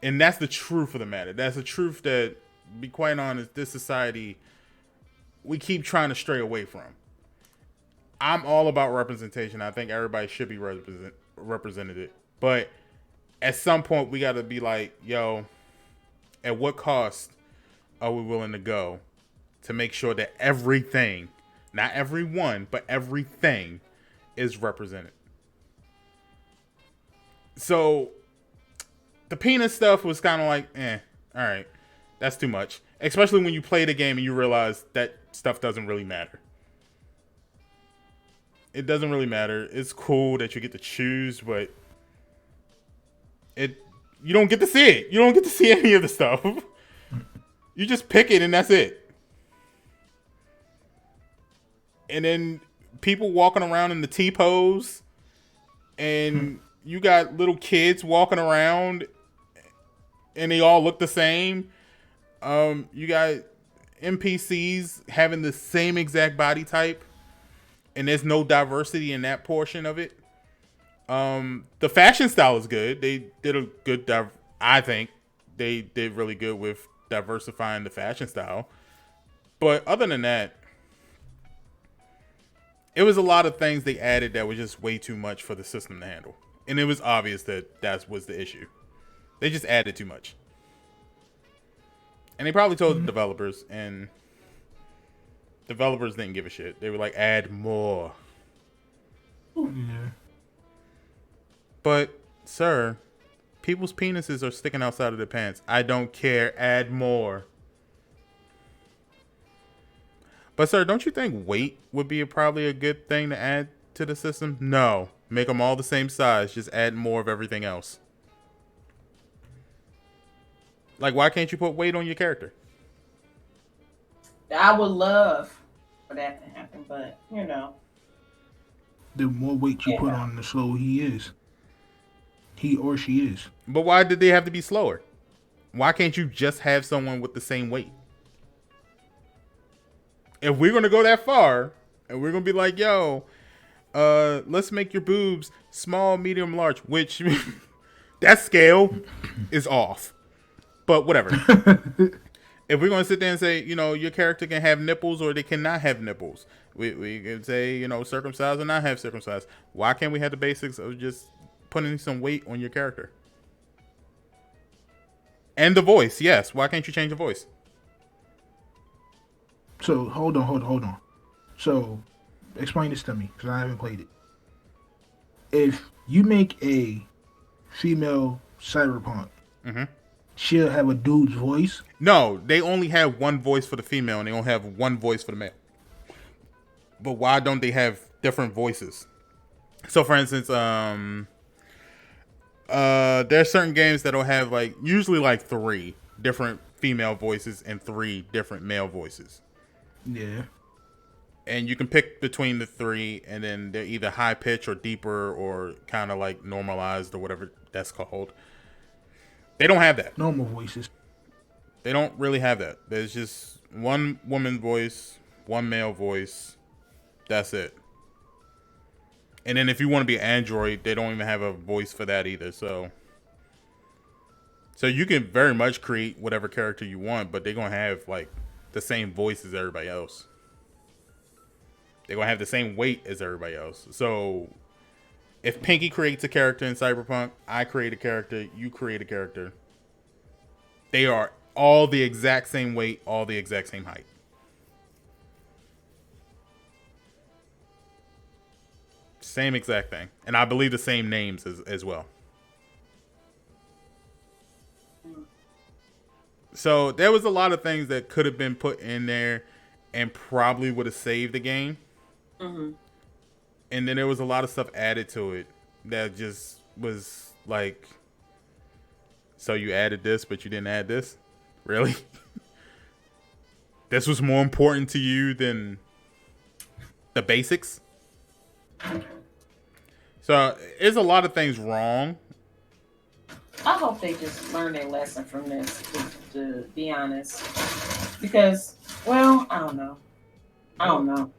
And that's the truth of the matter. That's the truth that, to be quite honest, this society, we keep trying to stray away from. I'm all about representation. I think everybody should be represented. But at some point, we got to be like, yo, at what cost are we willing to go to make sure that everything, not everyone, but everything is represented? So the penis stuff was kind of like, all right, that's too much. Especially when you play the game and you realize that stuff doesn't really matter. It doesn't really matter. It's cool that you get to choose, but you don't get to see it. You don't get to see any of the stuff. You just pick it and that's it. And then people walking around in the T-pose, and you got little kids walking around and they all look the same. You got NPCs having the same exact body type, and there's no diversity in that portion of it. The fashion style is good. They did a good, I think they did really good with diversifying the fashion style. But other than that, it was a lot of things they added that was just way too much for the system to handle. And it was obvious that was the issue. They just added too much. And they probably told the developers, and developers didn't give a shit. They were like, add more.
Yeah.
But, sir, people's penises are sticking outside of their pants. I don't care. Add more. But, sir, don't you think weight would be probably a good thing to add to the system? No. Make them all the same size. Just add more of everything else. Like, why can't you put weight on your character?
I would love for that to happen, but, you know.
The more weight you put on, the slower he is. He or she is.
But why did they have to be slower? Why can't you just have someone with the same weight? If we're going to go that far, and we're going to be like, yo, let's make your boobs small, medium, large, which that scale is off. But whatever. If we're going to sit there and say, you know, your character can have nipples or they cannot have nipples. We can say, you know, circumcised or not have circumcised. Why can't we have the basics of just putting some weight on your character? And the voice, yes. Why can't you change the voice?
So, hold on. So, explain this to me, because I haven't played it. If you make a female cyberpunk, she'll have a dude's voice?
No, they only have one voice for the female, and they only have one voice for the male. But why don't they have different voices? So, for instance, there are certain games that'll have, like, usually, like, 3 different female voices and 3 different male voices.
Yeah.
And you can pick between the 3, and then they're either high pitch or deeper or kind of like normalized or whatever that's called. They don't have that.
Normal voices.
They don't really have that. There's just one woman's voice, one male voice. That's it. And then if you want to be Android, they don't even have a voice for that either. So you can very much create whatever character you want, but they're going to have like the same voice as everybody else. They're going to have the same weight as everybody else. So If Pinky creates a character in Cyberpunk, I create a character, you create a character. They are all the exact same weight, all the exact same height. Same exact thing. And I believe the same names as well. So there was a lot of things that could have been put in there and probably would have saved the game.
Mm-hmm.
And then there was a lot of stuff added to it that just was like, so you added this, but you didn't add this? Really? This was more important to you than the basics? So there's a lot of things wrong.
I hope they just learn their lesson from this, to be honest. Because, well, I don't know.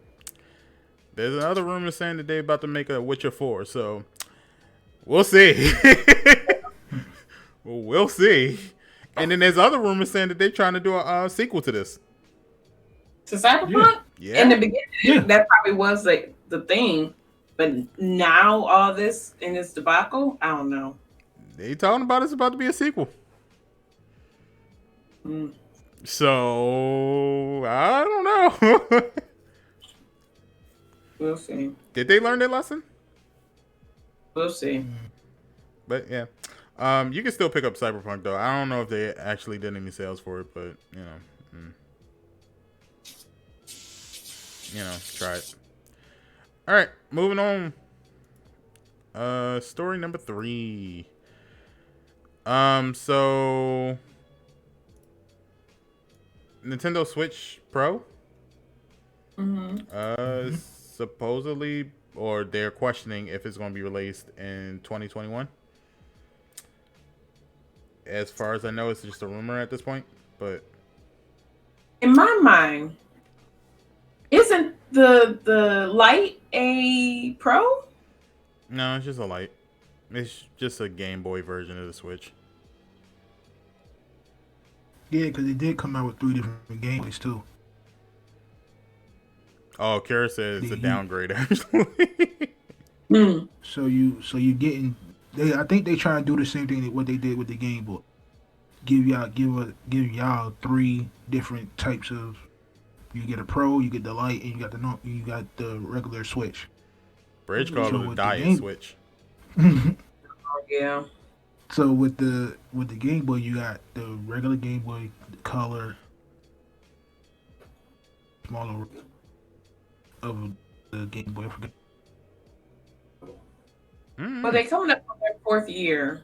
There's another rumor saying that they're about to make a Witcher 4, so we'll see. We'll see. And then there's other rumors saying that they're trying to do a sequel to this.
To Cyberpunk?
Yeah.
In the beginning, that probably was the thing. But now all this in this debacle, I don't know.
They talking about it's about to be a sequel. So I don't know.
We'll see.
Did they learn their lesson?
We'll see.
But yeah, you can still pick up Cyberpunk though. I don't know if they actually did any sales for it, but try it. All right, moving on. Story number 3. So Nintendo Switch Pro. Supposedly, or they're questioning if it's going to be released in 2021. As far as I know, it's just a rumor at this point. But
in my mind, isn't the Lite a Pro?
No, it's just a Lite. It's just a Game Boy version of the Switch.
Yeah, because it did come out with 3 different Game Boys too.
Oh, Kara says it's a downgrade actually.
So you getting? I think they try and do the same thing that what they did with the Game Boy. Give y'all 3 different types of. You get a Pro, you get the Lite, and you got the regular Switch.
Bridge called it a diet Switch.
Yeah.
So with the Game Boy, you got the regular Game Boy, the color, smaller of the Game Boy.
Well, they're coming up on their 4th year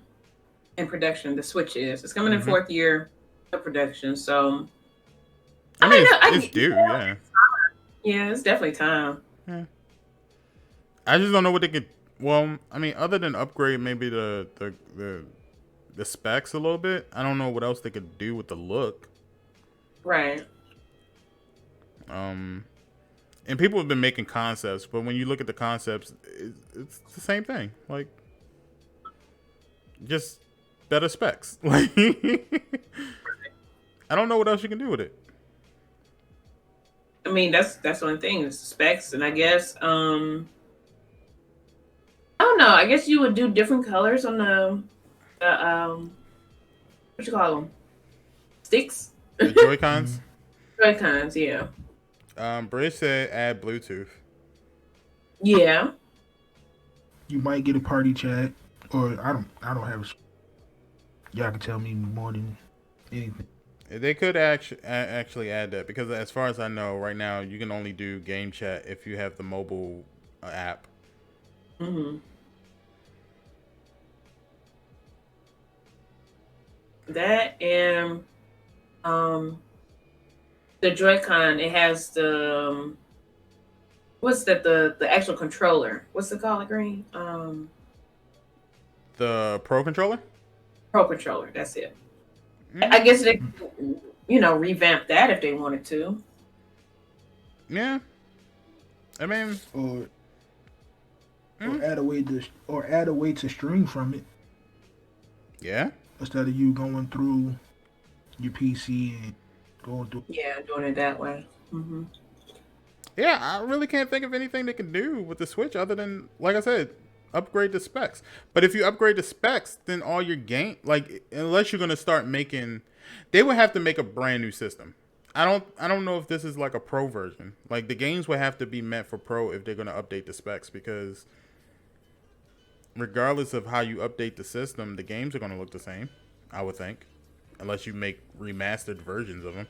in production. The Switch is. It's coming in 4th year of production. So
I mean, it's due. Yeah.
Yeah, it's definitely time.
Yeah. I just don't know what they could. Well, I mean, other than upgrade maybe the specs a little bit, I don't know what else they could do with the look.
Right.
And people have been making concepts, but when you look at the concepts, it's the same thing. Like, just better specs. Like, I don't know what else you can do with it.
I mean, that's one thing. It's the specs, and I guess I don't know. I guess you would do different colors on the what you call them? Sticks?
The Joy-Cons?
Joy-Cons, yeah.
Bridge said add Bluetooth.
Yeah.
You might get a party chat, or I don't have. Y'all can tell me more than anything.
They could actually add that, because as far as I know, right now you can only do game chat if you have the mobile app.
That and the Joy-Con, it has the what's that, the actual controller? What's it called, Green?
The Pro Controller?
Pro Controller, that's it. I guess they revamp that if they wanted to.
Yeah. I mean,
or add a way to stream from it.
Yeah.
Instead of you going through your PC and going through.
Yeah, doing it that way.
Yeah, I really can't think of anything they can do with the Switch other than, like I said, upgrade the specs. But if you upgrade the specs, then all your game, like, unless you're gonna start making, they would have to make a brand new system. I don't know if this is like a pro version. Like, the games would have to be meant for pro if they're gonna update the specs, because regardless of how you update the system, the games are gonna look the same, I would think, unless you make remastered versions of them.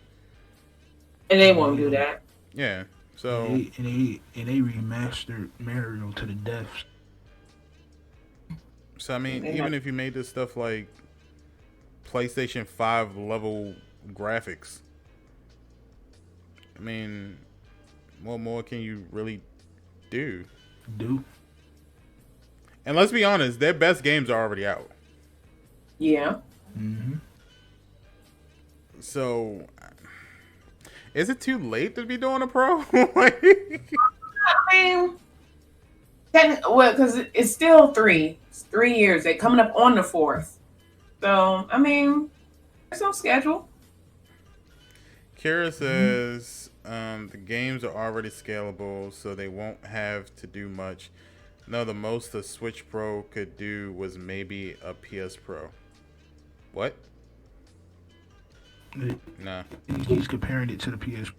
And they won't do that.
Yeah. So
and they remastered Mario to the death.
So I mean, even if you made this stuff like PlayStation 5 level graphics, I mean, what more can you really do? And let's be honest, their best games are already out.
Yeah.
Mm-hmm.
So, is it too late to be doing a pro?
I mean, because it's still 3 years. They're coming up on the 4th. So, I mean, there's no schedule.
Kira says the games are already scalable, so they won't have to do much. No, the most the Switch Pro could do was maybe a PS Pro. What? Nah.
He's comparing it to the PS.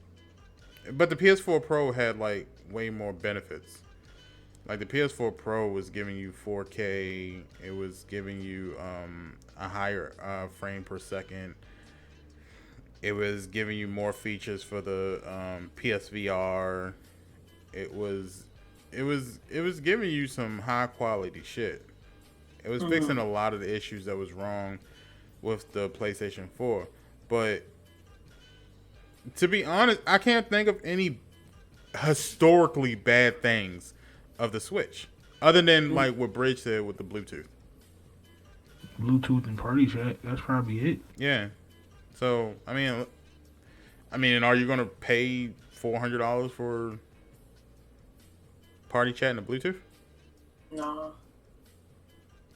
But the PS4 Pro had like way more benefits. Like the PS4 Pro was giving you 4K. It was giving you a higher frame per second. It was giving you more features for the PSVR. It was giving you some high quality shit. It was fixing a lot of the issues that was wrong with the PlayStation 4. But to be honest, I can't think of any historically bad things of the Switch, other than like what Bridge said with the Bluetooth
And party chat. That's probably it.
Yeah. So I mean, are you gonna pay $400 for party chat and a Bluetooth?
No.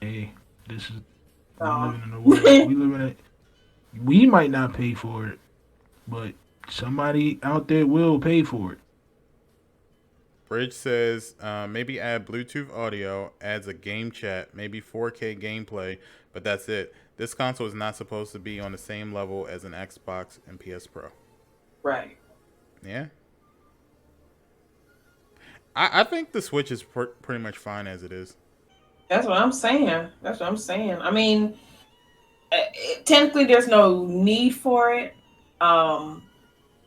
Hey, this is we living in the world. We living in. We might not pay for it, but somebody out there will pay for it.
Bridge says maybe add Bluetooth audio, adds a game chat, maybe 4K gameplay, but that's it. This console is not supposed to be on the same level as an Xbox and PS Pro.
Right.
Yeah. I think the Switch is pretty much fine as it is.
That's what I'm saying. I mean, technically there's no need for it.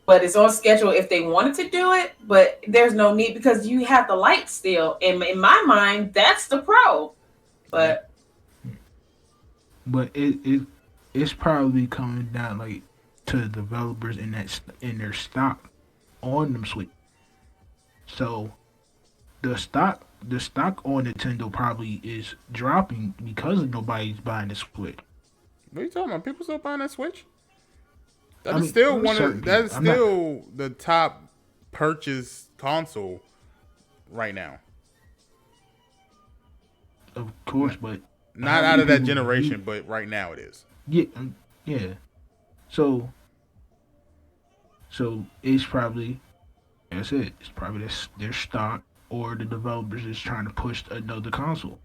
But it's on schedule if they wanted to do it, but there's no need because you have the light still. And in my mind, that's the Pro. But
it's probably coming down like to the developers in their stock on them Switch. So the stock on Nintendo probably is dropping because nobody's buying the Switch.
What are you talking about? People still buying that Switch? That's still the top purchase console right now.
Of course, but
not out of that generation, but right now it is.
Yeah. So it's probably that's it. It's probably their stock or the developers is trying to push another console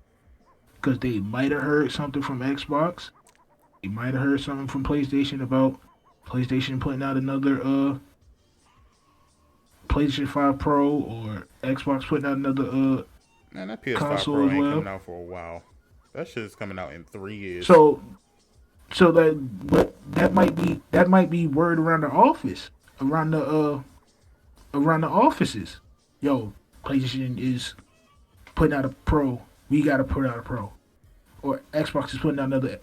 because they might have heard something from Xbox. They might have heard something from PlayStation about PlayStation putting out another PlayStation 5 Pro or Xbox putting out another
Man, that PS5
console
Pro
as
ain't
well.
coming out for a while. That shit is coming out in 3 years.
So that might be word around the office, around the offices. Yo, PlayStation is putting out a Pro. We gotta put out a Pro. Or Xbox is putting out another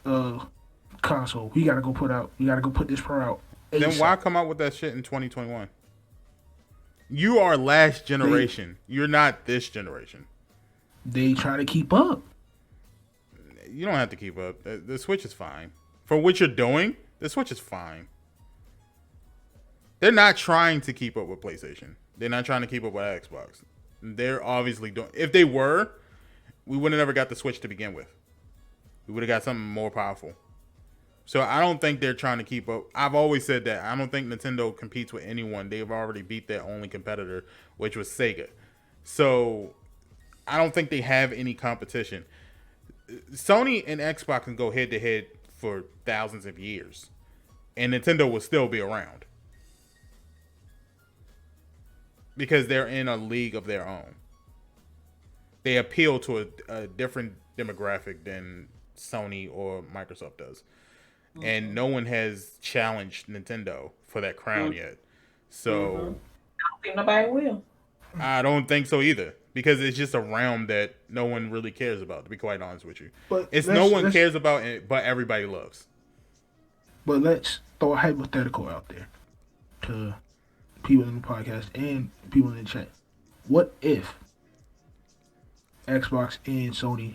console. We gotta go put this Pro out. ASAP.
Then why come out with that shit in 2021? You are last generation. You're not this generation.
They try to keep up.
You don't have to keep up. The Switch is fine. For what you're doing, the Switch is fine. They're not trying to keep up with PlayStation. They're not trying to keep up with Xbox. They're obviously doing. If they were, we would have never got the Switch to begin with. We would have got something more powerful. So I don't think they're trying to keep up. I've always said that. I don't think Nintendo competes with anyone. They've already beat their only competitor, which was Sega. So I don't think they have any competition. Sony and Xbox can go head to head for thousands of years, and Nintendo will still be around because they're in a league of their own. They appeal to a different demographic than Sony or Microsoft does. Mm-hmm. And no one has challenged Nintendo for that crown yet. So
I don't think nobody will.
I don't think so either. Because it's just a realm that no one really cares about, to be quite honest with you.
But
it's no one cares about it, but everybody loves.
But let's throw a hypothetical out there to people in the podcast and people in the chat. What if Xbox and Sony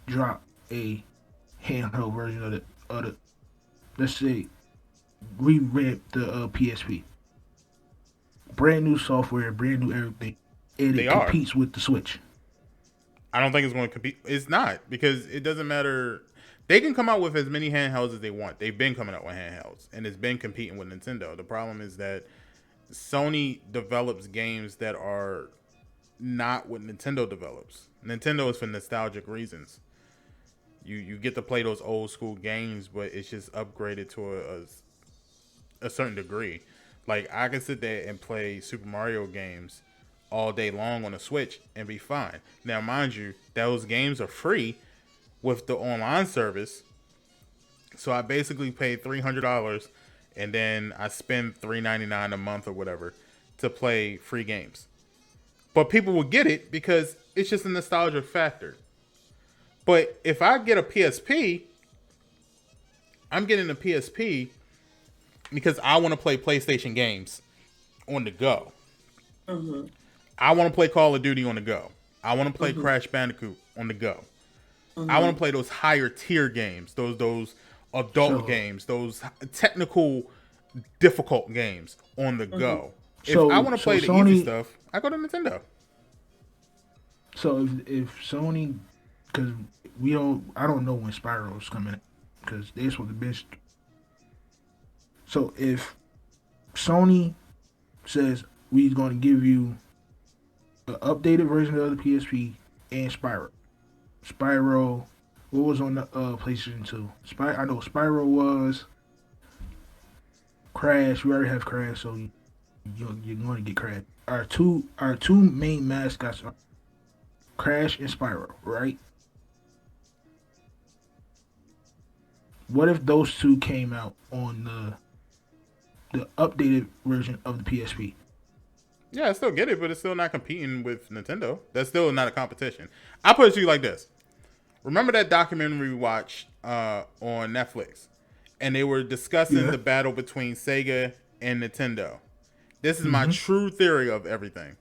drop a handheld version of the let's say, revamp the PSP? Brand new software, brand new everything. And it competes with the Switch.
I don't think it's going to compete. It's not, because it doesn't matter. They can come out with as many handhelds as they want. They've been coming out with handhelds, and it's been competing with Nintendo. The problem is that Sony develops games that are not what Nintendo develops. Nintendo is for nostalgic reasons. You get to play those old school games, but it's just upgraded to a certain degree. Like, I can sit there and play Super Mario games all day long on a Switch and be fine. Now, mind you, those games are free with the online service. So I basically pay $300 and then I spend $3.99 a month or whatever to play free games. But people will get it because it's just a nostalgia factor. But if I get a PSP, I'm getting a PSP because I want to play PlayStation games on the go. Mm-hmm. I want to play Call of Duty on the go. I want to play Crash Bandicoot on the go. Mm-hmm. I want to play those higher tier games, those adult games, those technical, difficult games on the go. If I want to play the Sony, easy stuff, I go to Nintendo.
So if Sony, because I don't know when Spyro's coming, because that's what the bitch. So if Sony says we're going to give you an updated version of the PSP and Spyro, what was on the PlayStation 2? I know Spyro was Crash. We already have Crash, so you're going to get Crash. Our two main mascots are Crash and Spyro, right? What if those two came out on the updated version of the PSP?
Yeah, I still get it, but it's still not competing with Nintendo. That's still not a competition. I'll put it to you like this. Remember that documentary we watched on Netflix? And they were discussing the battle between Sega and Nintendo. This is my true theory of everything.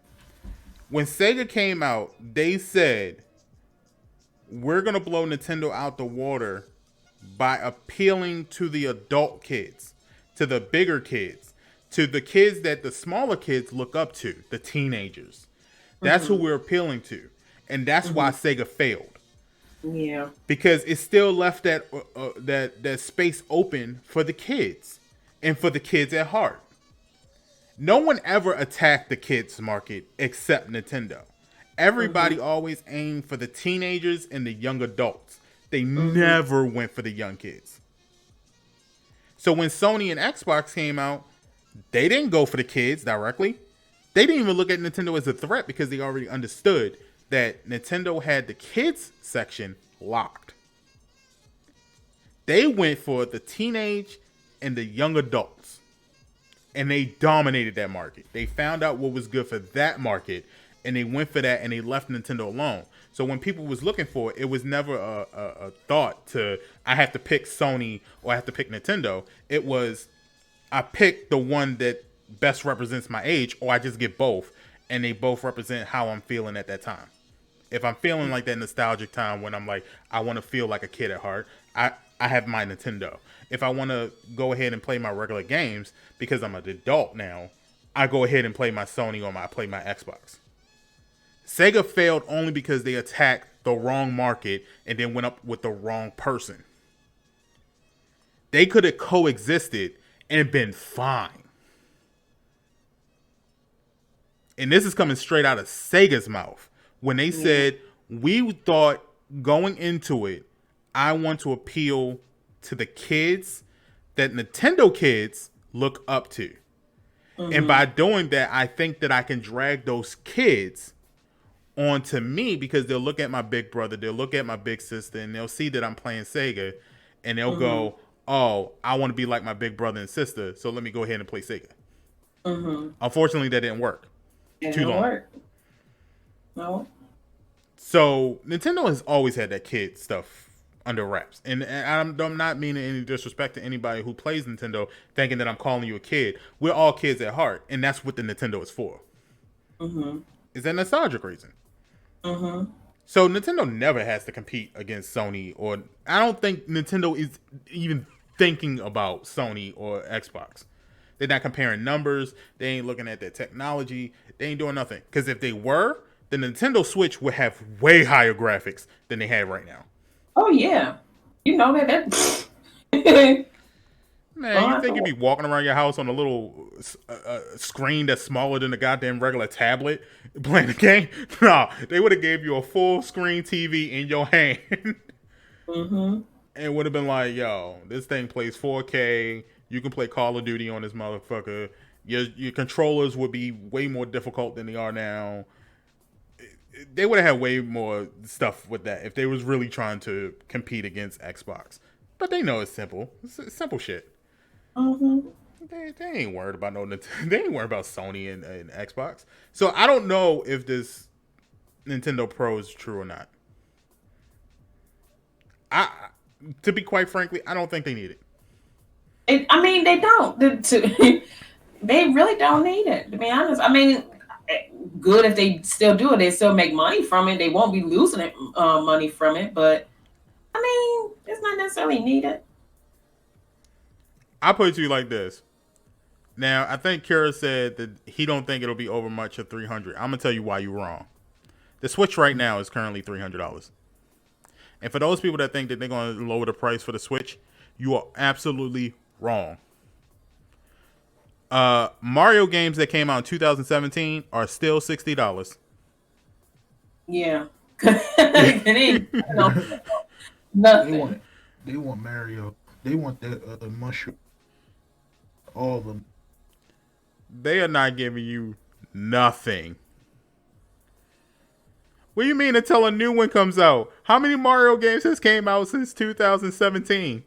When Sega came out, they said, we're going to blow Nintendo out the water by appealing to the adult kids, to the bigger kids, to the kids that the smaller kids look up to, the teenagers. That's who we're appealing to. And that's why Sega failed.
Yeah.
Because it still left that space open for the kids and for the kids at heart. No one ever attacked the kids market except Nintendo. Everybody always aimed for the teenagers and the young adults. They never went for the young kids. So when Sony and Xbox came out, they didn't go for the kids directly. They didn't even look at Nintendo as a threat because they already understood that Nintendo had the kids section locked. They went for the teenage and the young adults. And they dominated that market. They found out what was good for that market, and they went for that, and they left Nintendo alone. So when people was looking for it, it was never a thought to, I have to pick Sony or I have to pick Nintendo. It was, I pick the one that best represents my age, or I just get both, and they both represent how I'm feeling at that time. If I'm feeling like that nostalgic time when I'm like, I want to feel like a kid at heart, I have my Nintendo. If I want to go ahead and play my regular games because I'm an adult now, I go ahead and play my Sony or I play my Xbox. Sega failed only because they attacked the wrong market and then went up with the wrong person. They could have coexisted and been fine. And this is coming straight out of Sega's mouth. when they said, we thought going into it, I want to appeal to the kids that Nintendo kids look up to. And by doing that, I think that I can drag those kids onto me because they'll look at my big brother, they'll look at my big sister, and they'll see that I'm playing Sega, and they'll go, oh, I want to be like my big brother and sister, so let me go ahead and play Sega. Unfortunately, that didn't work.
It
Too
didn't
long.
work. No.
So Nintendo has always had that kid stuff under wraps, and I'm not meaning any disrespect to anybody who plays Nintendo, thinking that I'm calling you a kid. We're all kids at heart, and that's what the Nintendo is for. Is that nostalgic reason? So Nintendo never has to compete against Sony, or I don't think Nintendo is even thinking about Sony or Xbox. They're not comparing numbers. They ain't looking at their technology. They ain't doing nothing. Because if they were, the Nintendo Switch would have way higher graphics than they have right now.
Oh yeah, you know that.
Man, you think you'd be walking around your house on a little screen that's smaller than a goddamn regular tablet playing the game? No, they would have gave you a full screen TV in your hand. And would have been like, yo, this thing plays 4K. You can play Call of Duty on this motherfucker. Your controllers would be way more difficult than they are now. They would have had way more stuff with that if they was really trying to compete against Xbox. But they know it's simple. It's simple shit. They ain't worried about they ain't worried about Sony and Xbox. So I don't know if this Nintendo Pro is true or not. To be quite frankly, I don't think they need it.
I mean, they don't. They really don't need it, to be honest. I mean, good if they still do it. They still make money from it. They won't be losing money from it. But, I mean, it's not necessarily needed.
I'll put it to you like this. Now, I think Kira said that he don't think it'll be over much of $300. I'm going to tell you why you're wrong. The Switch right now is currently $300. And for those people that think that they're going to lower the price for the Switch, you are absolutely wrong. Mario games that came out in 2017 are still $60.
Yeah. It ain't nothing.
They want Mario. They want the mushroom. All of them.
They are not giving you nothing. What do you mean until a new one comes out? How many Mario games has came out since 2017?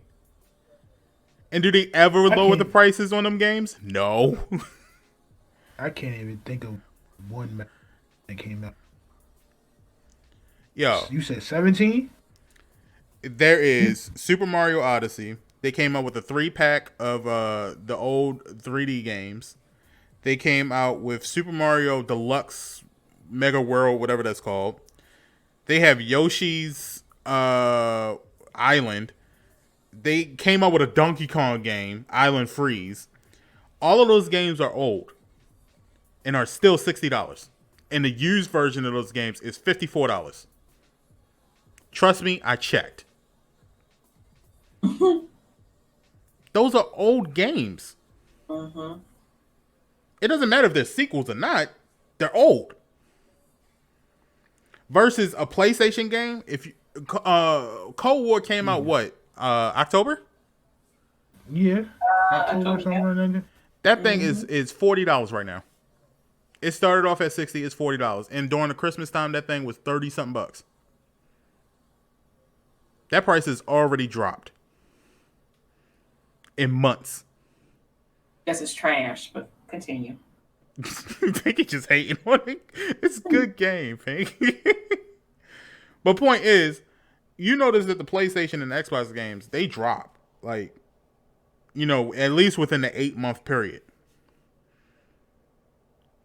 And do they ever lower the prices on them games? No.
I can't even think of one that came out.
Yo.
You said 17?
There is Super Mario Odyssey. They came out with a 3-pack of the old 3D games. They came out with Super Mario Deluxe Mega World, whatever that's called. They have Yoshi's Island. They came out with a Donkey Kong game, Island Freeze. All of those games are old and are still $60. And the used version of those games is $54. Trust me, I checked. Those are old games. It doesn't matter if they're sequels or not. They're old. Versus a PlayStation game, if you, Cold War came out what? October?
Yeah. October, somewhere like that.
That thing is $40 right now. It started off at $60. It's $40, and during the Christmas time, that thing was $30-something. That price has already dropped in months.
Guess it's trash, but continue.
Pink is just hating on it. It's a good game, Pink. But point is, you notice that the PlayStation and Xbox games, they drop. Like, you know, at least within the 8-month period.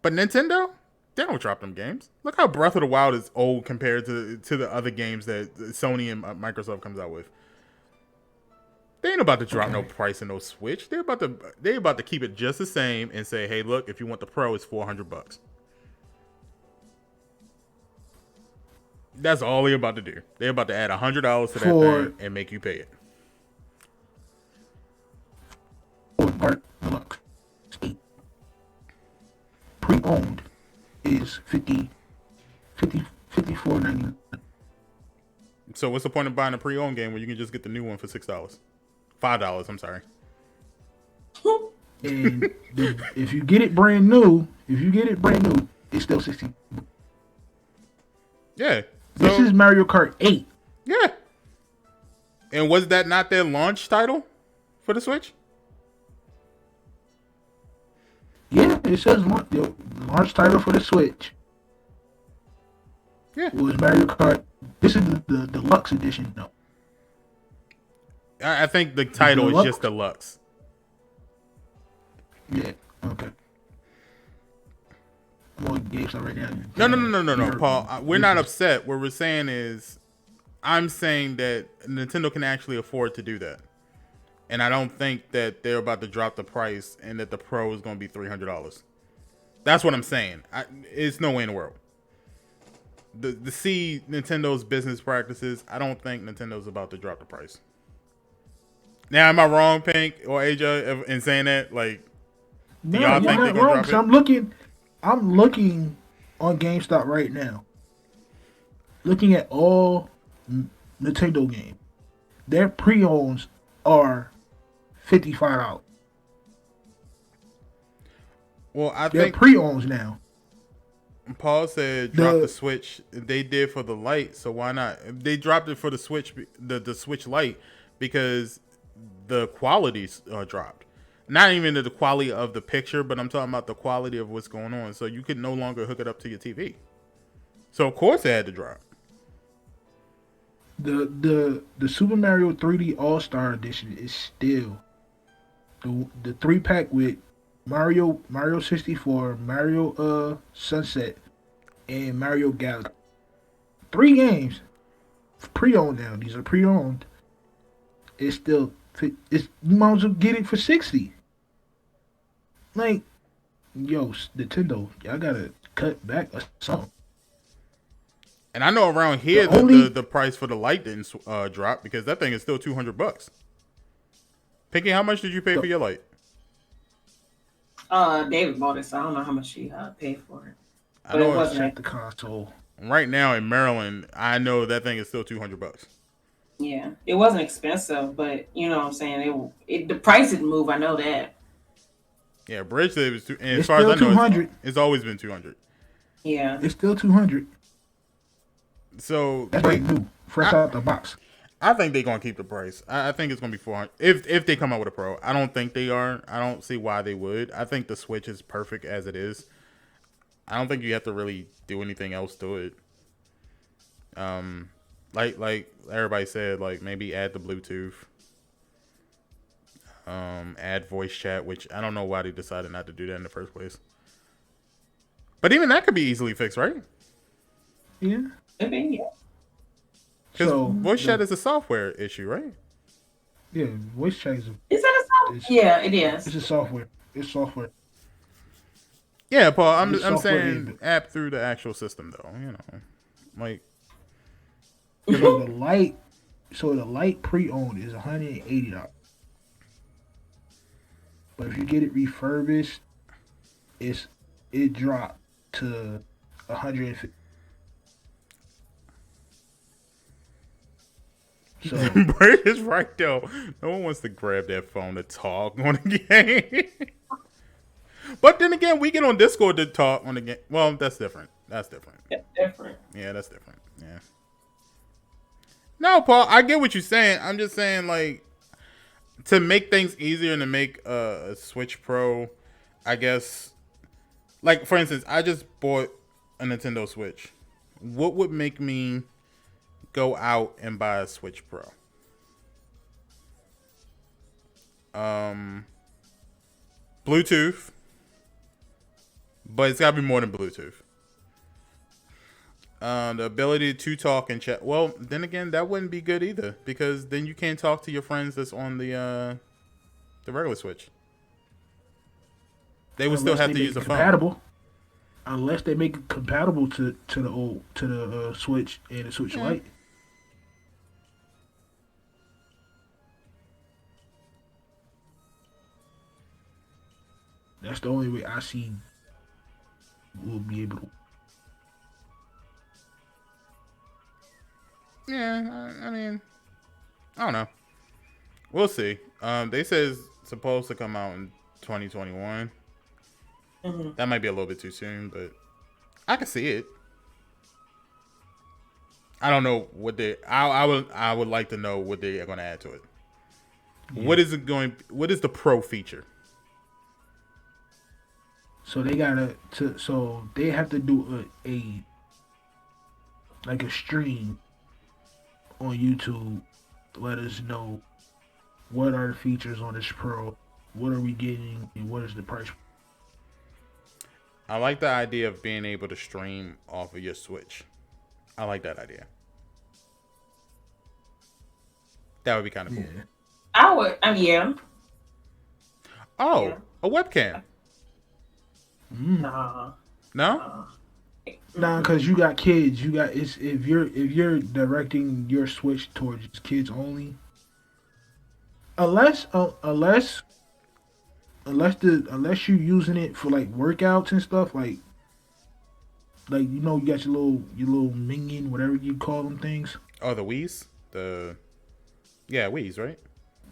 But Nintendo, they don't drop them games. Look how Breath of the Wild is old compared to the other games that Sony and Microsoft comes out with. They ain't about to drop no price in no Switch. They about to keep it just the same and say, hey, look, if you want the Pro, it's $400. That's all they're about to do. They're about to add $100 to that thing and make you pay it.
Part Deluxe 8. Pre-owned is $50 $54.99.
So what's the point of buying a pre-owned game when you can just get the new one for $6? $5, I'm sorry.
And if you get it brand new, it's still 16.
Yeah.
This is Mario Kart 8.
Yeah. And was that not their launch title for the Switch?
Yeah, it says the launch title for the Switch.
Yeah.
It was Mario Kart. This is the deluxe edition, though.
I think the title is just deluxe.
Yeah. Okay. I'm on GameStop right
No,
now.
Paul. We're not upset. What we're saying is, I'm saying that Nintendo can actually afford to do that, and I don't think that they're about to drop the price and that the Pro is going to be $300. That's what I'm saying. It's no way in the world. The see Nintendo's business practices, I don't think Nintendo's about to drop the price. Now, am I wrong, Pink or Aja, in saying that? Like, do y'all think they're gonna drop it?
I'm looking on GameStop right now. Looking at all Nintendo games, their pre-owns are $55.
Well,
They're
think
pre-owns now.
Paul said drop the Switch. They did for the Lite, so why not? They dropped it for the Switch, the Switch Lite, because the quality dropped. Not even the quality of the picture, but I'm talking about the quality of what's going on. So you could no longer hook it up to your TV. So of course it had to drop.
The Super Mario 3D All-Star Edition is still the 3-pack with Mario 64, Mario Sunset, and Mario Galaxy. 3 games pre-owned now. These are pre-owned. It's still you might as well get it for $60. Like, yo, Nintendo, y'all gotta cut back or something.
And I know around here the price for the Lite didn't drop because that thing is still $200. Pinky, how much did you pay for your Lite?
David bought it, so I don't know how much she paid for it. But
I know
it wasn't
the console.
Right now in Maryland, I know that thing is still $200.
Yeah, it wasn't expensive, but you know what I'm saying. The price didn't move. I know that.
Yeah, Bridge said it was and
it's
as far as I know,
200.
It's always been 200.
Yeah,
it's still 200.
So
that's like new, fresh out the box.
I think they're gonna keep the price. I think it's gonna be 400 if they come out with a Pro. I don't think they are. I don't see why they would. I think the Switch is perfect as it is. I don't think you have to really do anything else to it. Like everybody said, like maybe add the Bluetooth. Add voice chat, which I don't know why they decided not to do that in the first place. But even that could be easily fixed, right?
Yeah.
yeah.
Because voice chat is a software issue, right?
Yeah, voice chat is
that a software? Yeah, it is.
It's a software. It's software.
Yeah, Paul. I'm saying app through the actual system, though. You know, like.
So the Lite pre-owned is $180. But if you get it refurbished, it dropped to $150. So
Bray is right though. No one wants to grab that phone to talk on the game. But then again, we get on Discord to talk on the game. Well, that's different. That's different. Yeah, that's different. Yeah. No, Paul, I get what you're saying. I'm just saying, like, to make things easier and to make a Switch Pro, I guess, like, for instance, I just bought a Nintendo Switch. What would make me go out and buy a Switch Pro? Bluetooth. But it's got to be more than Bluetooth. The ability to talk and chat. Well, then again, that wouldn't be good either because then you can't talk to your friends that's on the regular Switch. They would still have to use a phone.
Unless they make it compatible to the Switch and the Switch Lite. That's the only way I see we'll be able to.
Yeah, I mean, I don't know. We'll see. They said it's supposed to come out in 2021.
Mm-hmm.
That might be a little bit too soon, but I can see it. I don't know what they. I would like to know what they are going to add to it.
Yeah.
What is it going? What is the pro feature?
So they so they have to do a like a stream on YouTube to let us know what are the features on this Pro, what are we getting, and what is the price.
I like the idea of being able to stream off of your Switch. I like that idea. That would be kind of cool.
Yeah.
I would. Yeah.
Oh,
Yeah.
a webcam.
Nah.
No?
Nah, cause you got kids. You got it's if you're directing your Switch towards kids only. Unless you're using it for like workouts and stuff like you know you got your little minion whatever you call them things.
Oh, the Wii's? Yeah, Wii's, right?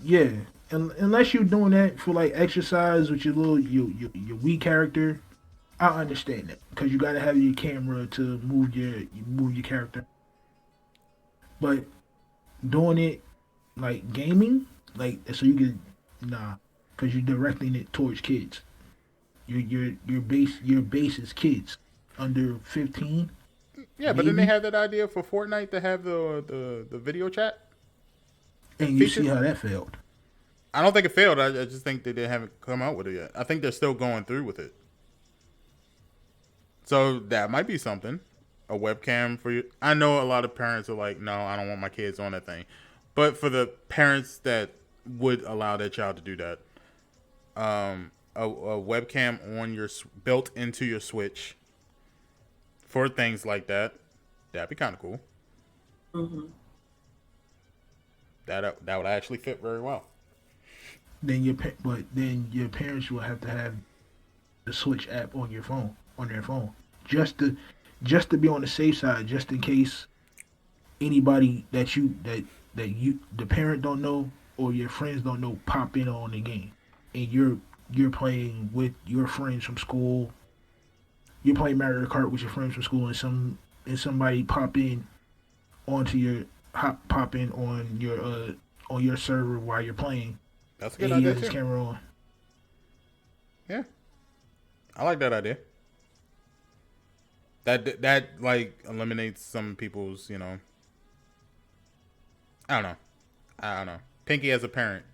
Yeah, unless you're doing that for like exercise with your Wii character, I understand that because you gotta have your camera to move your character. But doing it like gaming, like so you can because you're directing it towards kids. Your base is kids under 15.
Yeah, but then they had that idea for Fortnite to have the video chat.
And you
feature?
see how that failed.
I don't think it failed. I just think that they haven't come out with it yet. I think they're still going through with it. So that might be something. A webcam for you. I know a lot of parents are like, no, I don't want my kids on that thing. But for the parents that would allow their child to do that, a webcam on your built into your Switch for things like that, that'd be kind of cool.
Mm-hmm.
That would actually fit very well.
Then your parents will have to have the Switch app on their phone, just to be on the safe side, just in case anybody that you the parent don't know or your friends don't know pop in on the game, and you're playing with your friends from school. You're playing Mario Kart with your friends from school, and somebody pop in on your server while you're playing.
That's a good
and he
idea
has his
too.
camera on.
Yeah, I like that idea. That like eliminates some people's, I don't know. Pinky, as a parent,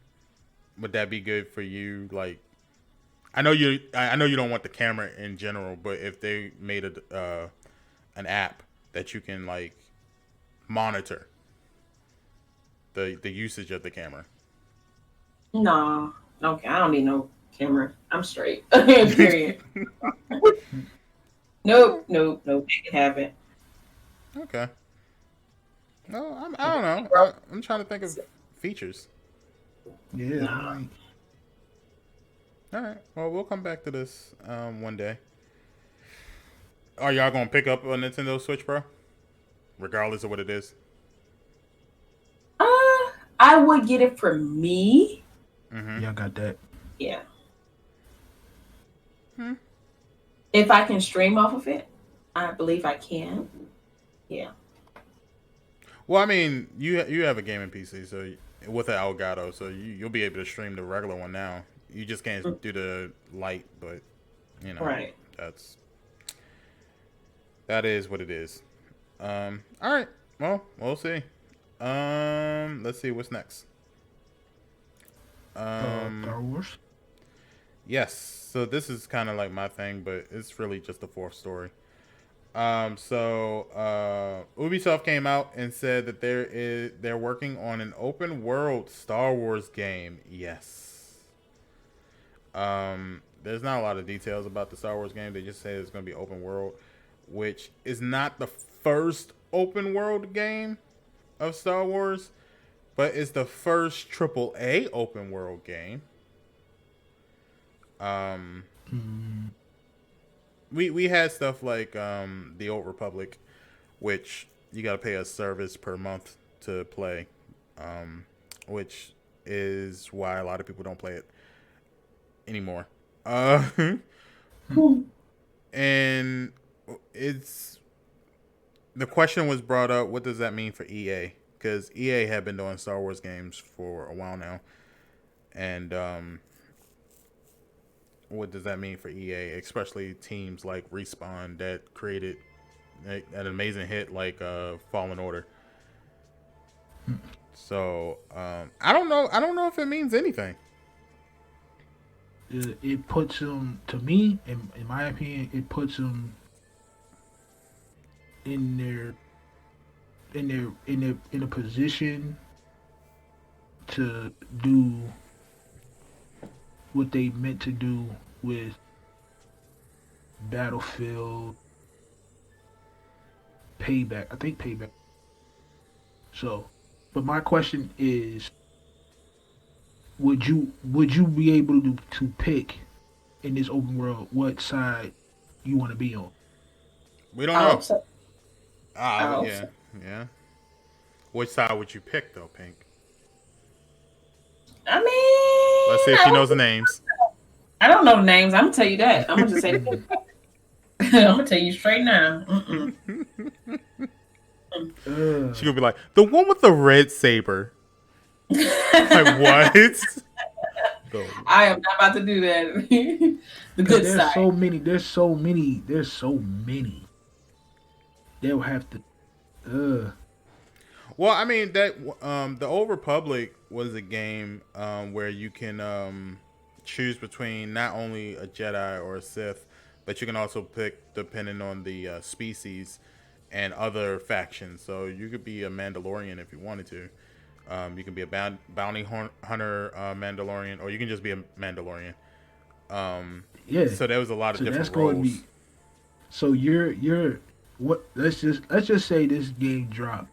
would that be good for you? Like, I know you don't want the camera in general, but if they made an app that you can like monitor the usage of the camera.
No. Okay. I don't need no camera. I'm straight. Period. Nope. They can have it.
Okay. No, I don't know. I'm trying to think of features.
Yeah.
Nah.
Like,
All right. Well, we'll come back to this one day. Are y'all gonna pick up a Nintendo Switch Pro, regardless of what it is?
I would get it for me.
Mm-hmm.
y'all got that.
Yeah. If I can stream off of it, I believe I can. Yeah.
Well, I mean, you have a gaming PC, so with an Elgato, so you'll be able to stream the regular one now. You just can't do the light, but
Right.
that is what it is. All right. Well, we'll see. Let's see what's next.
Star Wars.
Yes. So this is kind of like my thing, but it's really just the fourth story. So Ubisoft came out and said that they're working on an open world Star Wars game. Yes. There's not a lot of details about the Star Wars game. They just say it's going to be open world, which is not the first open world game of Star Wars, but it's the first AAA open world game. We had stuff like the Old Republic, which you got to pay a service per month to play, which is why a lot of people don't play it anymore. And it's the question was brought up: what does that mean for EA? Because EA had been doing Star Wars games for a while now, and what does that mean for EA, especially teams like Respawn that created an amazing hit like Fallen Order. So I don't know. I don't know if it means anything.
It puts them, to me, in my opinion, it puts them in in a position to do what they meant to do with Battlefield, Payback. I think Payback. So, but my question is, would you be able to pick in this open world what side you want to be on?
We don't
I
know.
hope so. I hope
Yeah,
so.
yeah. Which side would you pick though, Pink?
I mean,
Let's see if she knows the names.
I don't know the names. I'm gonna tell you that. I'm gonna just say that. I'm gonna tell you straight now.
She gonna be like the one with the red saber. Like what?
I am not about to do that. The good
There's
side.
so many. There's so many. They'll have to.
Well, I mean that the Old Republic was a game where you can choose between not only a Jedi or a Sith, but you can also pick depending on the species and other factions. So you could be a Mandalorian if you wanted to. You can be a bounty hunter Mandalorian, or you can just be a Mandalorian.
Yeah.
So there was a lot of
So that's
different
going to
roles.
be. So you're what? Let's just say this game dropped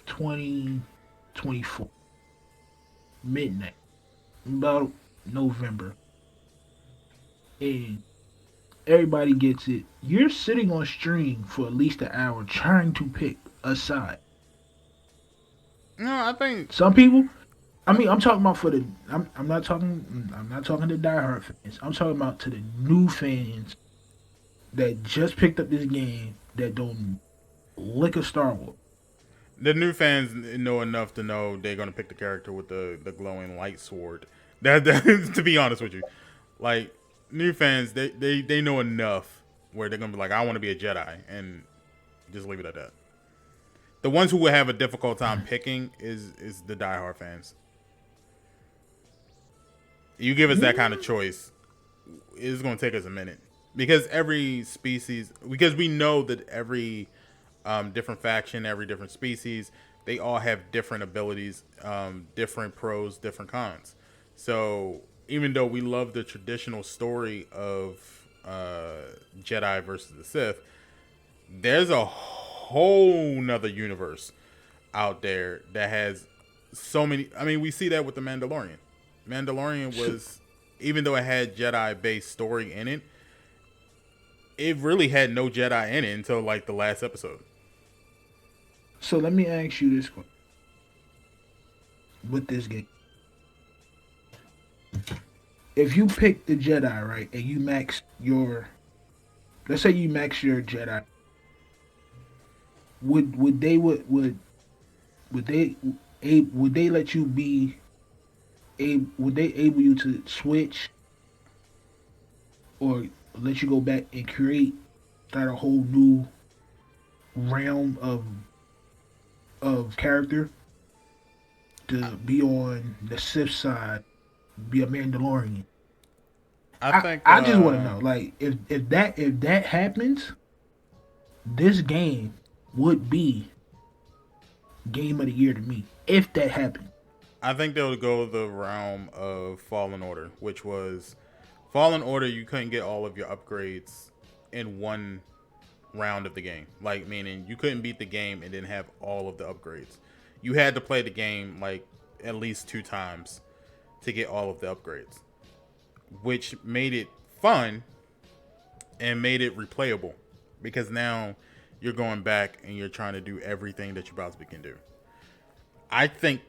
2024 midnight, about November, and everybody gets it. You're sitting on stream for at least an hour trying to pick a side.
No, I think
Some people, I mean, I'm talking about for the. I'm not talking. I'm not talking to diehard fans. I'm talking about to the new fans that just picked up this game that don't lick a Star Wars.
the new fans know enough to know they're gonna pick the character with the glowing light sword. That to be honest with you, like new fans, they know enough where they're gonna be like, I want to be a Jedi, and just leave it at that. The ones who will have a difficult time picking is the diehard fans. You give us that kind of choice, it's gonna take us a minute because every species, because we know that every different faction, every different species, they all have different abilities, different pros, different cons. So even though we love the traditional story of Jedi versus the Sith, there's a whole nother universe out there that has so many. I mean, we see that with the Mandalorian. Mandalorian was, even though it had Jedi based story in it, it really had no Jedi in it until like the last episode.
So let me ask you this question. With this game, if you pick the Jedi, right, and you max your, let's say you max your Jedi, would they would they let you be would they able you to switch or let you go back and start a whole new realm of character to be on the Sith side, be a Mandalorian? I just want to know, like, if that happens, this game would be game of the year to me. If that happened,
I think they'll go the realm of Fallen Order, which was Fallen Order. You couldn't get all of your upgrades in one round of the game. Like, meaning you couldn't beat the game and then have all of the upgrades. You had to play the game like at least 2 times to get all of the upgrades, which made it fun and made it replayable because now you're going back and you're trying to do everything that you possibly can do. I think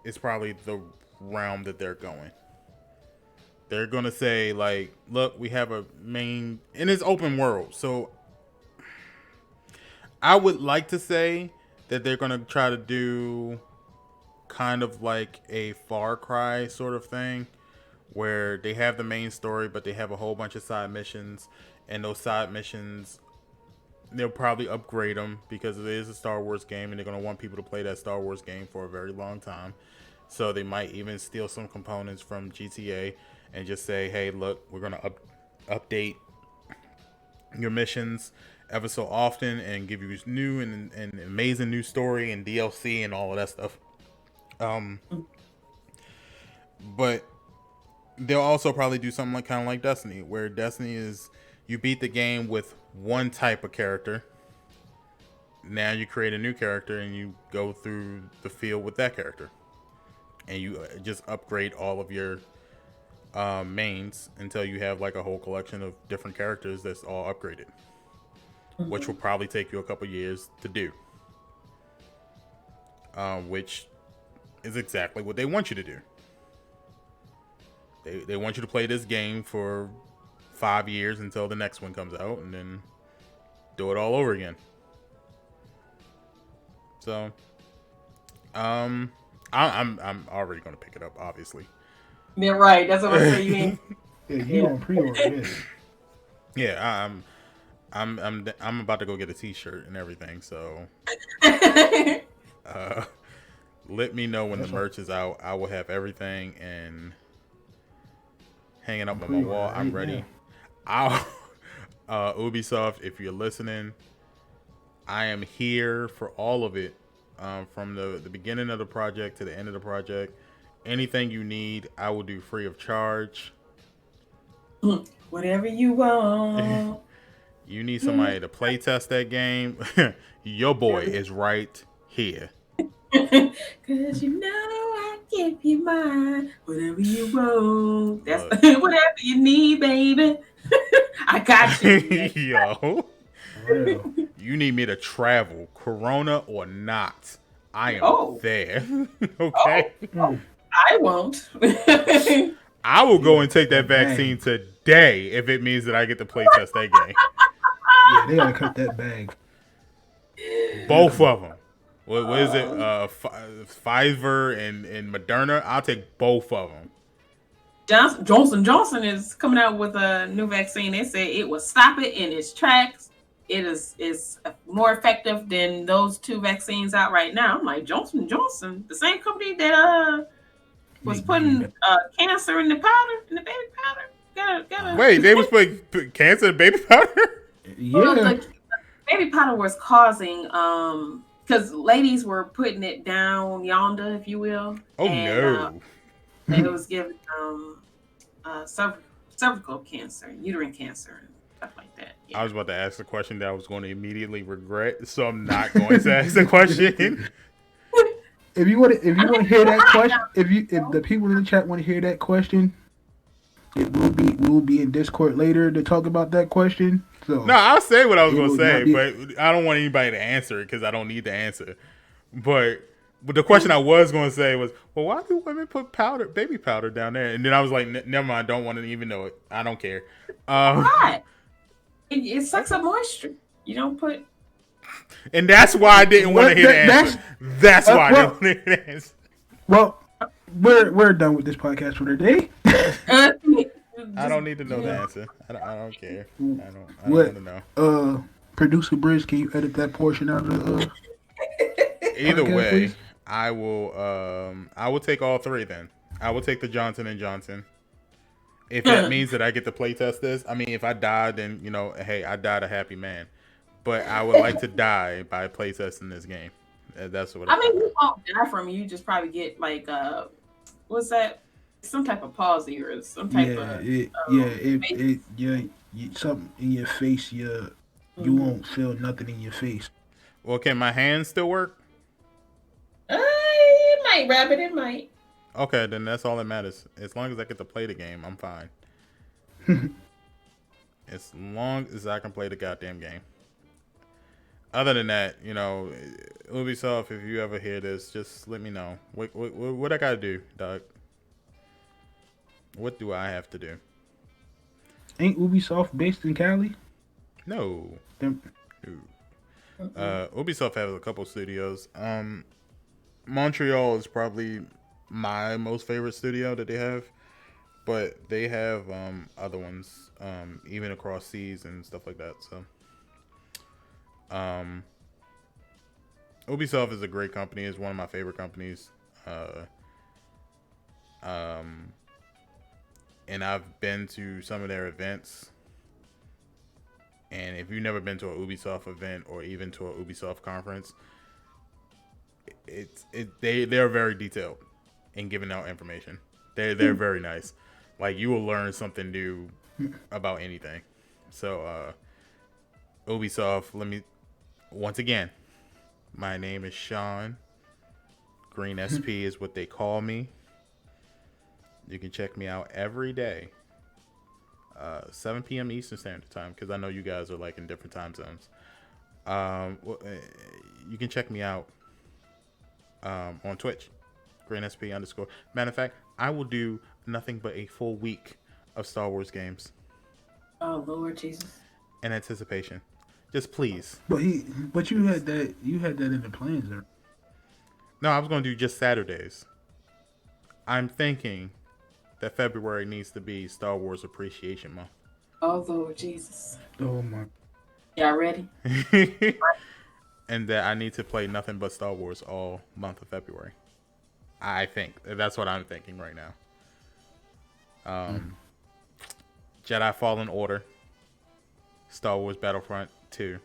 is probably the realm that they're going. They're going to say, like, look, we have a main... And it's open world. So I would like to say that they're going to try to do kind of like a Far Cry sort of thing, where they have the main story, but they have a whole bunch of side missions. And those side missions, they'll probably upgrade them because it is a Star Wars game, and they're going to want people to play that Star Wars game for a very long time. So they might even steal some components from GTA and just say, hey, look, we're going to update your missions ever so often and give you new and amazing new story and DLC and all of that stuff. But they'll also probably do something like kind of like Destiny, where Destiny is you beat the game with one type of character. Now you create a new character and you go through the field with that character, and you just upgrade all of your mains until you have like a whole collection of different characters that's all upgraded, which will probably take you a couple years to do. Which is exactly what they want you to do. They want you to play this game for 5 years until the next one comes out, and then do it all over again. So, I'm already gonna pick it up, obviously.
Yeah, right. That's what I'm saying.
Yeah, you on pre-order?
Yeah, I'm about to go get a T-shirt and everything. So, let me know when the merch is out. I will have everything and hanging up on my wall. I'm ready. Ubisoft, if you're listening, I am here for all of it, from the beginning of the project to the end of the project. Anything you need, I will do free of charge.
Whatever you want.
You need somebody to play test that game. Your boy is right here.
Cause you know I give you mine. Whatever you want. That's whatever you need, baby. I got you.
Yo. You need me to travel, Corona or not. I am there. Okay.
I won't.
I will go and take that vaccine today if it means that I get to play test that game.
Yeah, they gotta cut that bag.
Both of them. What is it? Pfizer and Moderna. I'll take both of them.
Johnson is coming out with a new vaccine. They say it will stop it in its tracks. It is more effective than those two vaccines out right now. I'm like, Johnson, the same company that was putting cancer in the powder, in the baby powder.
Wait, they was putting cancer in baby powder?
Yeah.
Well, the baby powder was causing because ladies were putting it down yonder, if you will.
Oh, no.
It was giving cervical cancer, uterine cancer, and stuff like that. Yeah.
I was about to ask a question that I was going to immediately regret, so I'm not going to ask the question.
If you want to hear that question, if the people in the chat want to hear that question, we'll be in Discord later to talk about that question. So
no, I'll say what I was going to say, but I don't want anybody to answer it because I don't need the answer. But the question I was going to say was, well, why do women put baby powder down there? And then I was like, never mind, I don't want to even know it. I don't care.
Why? It sucks up moisture. You don't put.
And that's why I didn't want to hear the answer. That's why I didn't want to hear the answer.
Well, we're done with this podcast for today.
I don't need to know the answer. I don't care. I don't want to know.
Producer Briz, can you edit that portion out of the?
Either
podcast,
way,
please?
I will take all three. Then I will take the Johnson & Johnson. If that means that I get to play test this, I mean, if I die, then hey, I died a happy man. But I would like to die by play testing this game. That's what
I mean, you won't die from it. You just probably get like what's that? Some type of palsy or some type of
something in your face. You won't feel nothing in your face.
Well, can my hands still work?
It might, Rabbit. It might.
Okay, then that's all that matters. As long as I get to play the game, I'm fine. As long as I can play the goddamn game. other than that, Ubisoft, if you ever hear this, just let me know. What I gotta do, dog? What do I have to do?
Ain't Ubisoft based in Cali?
No.
Them-
Ubisoft has a couple studios. Montreal is probably my most favorite studio that they have, but they have other ones, even across seas and stuff like that. So, Ubisoft is a great company. It's one of my favorite companies. And I've been to some of their events. And if you've never been to an Ubisoft event or even to a Ubisoft conference, they're very detailed in giving out information. They're very nice. Like, you will learn something new about anything. So Ubisoft, once again, my name is Sean. Greensp is what they call me. You can check me out every day. 7 p.m. Eastern Standard Time, because I know you guys are like in different time zones. You can check me out on Twitch, Greensp _. Matter of fact, I will do nothing but a full week of Star Wars games.
Oh Lord Jesus!
In anticipation, just please.
But you had that in the plans, or?
No, I was going to do just Saturdays. I'm thinking that February needs to be Star Wars Appreciation Month.
Oh Lord Jesus!
Oh my!
Y'all ready?
And that I need to play nothing but Star Wars all month of February. I think that's what I'm thinking right now. Jedi Fallen Order, Star Wars Battlefront 2,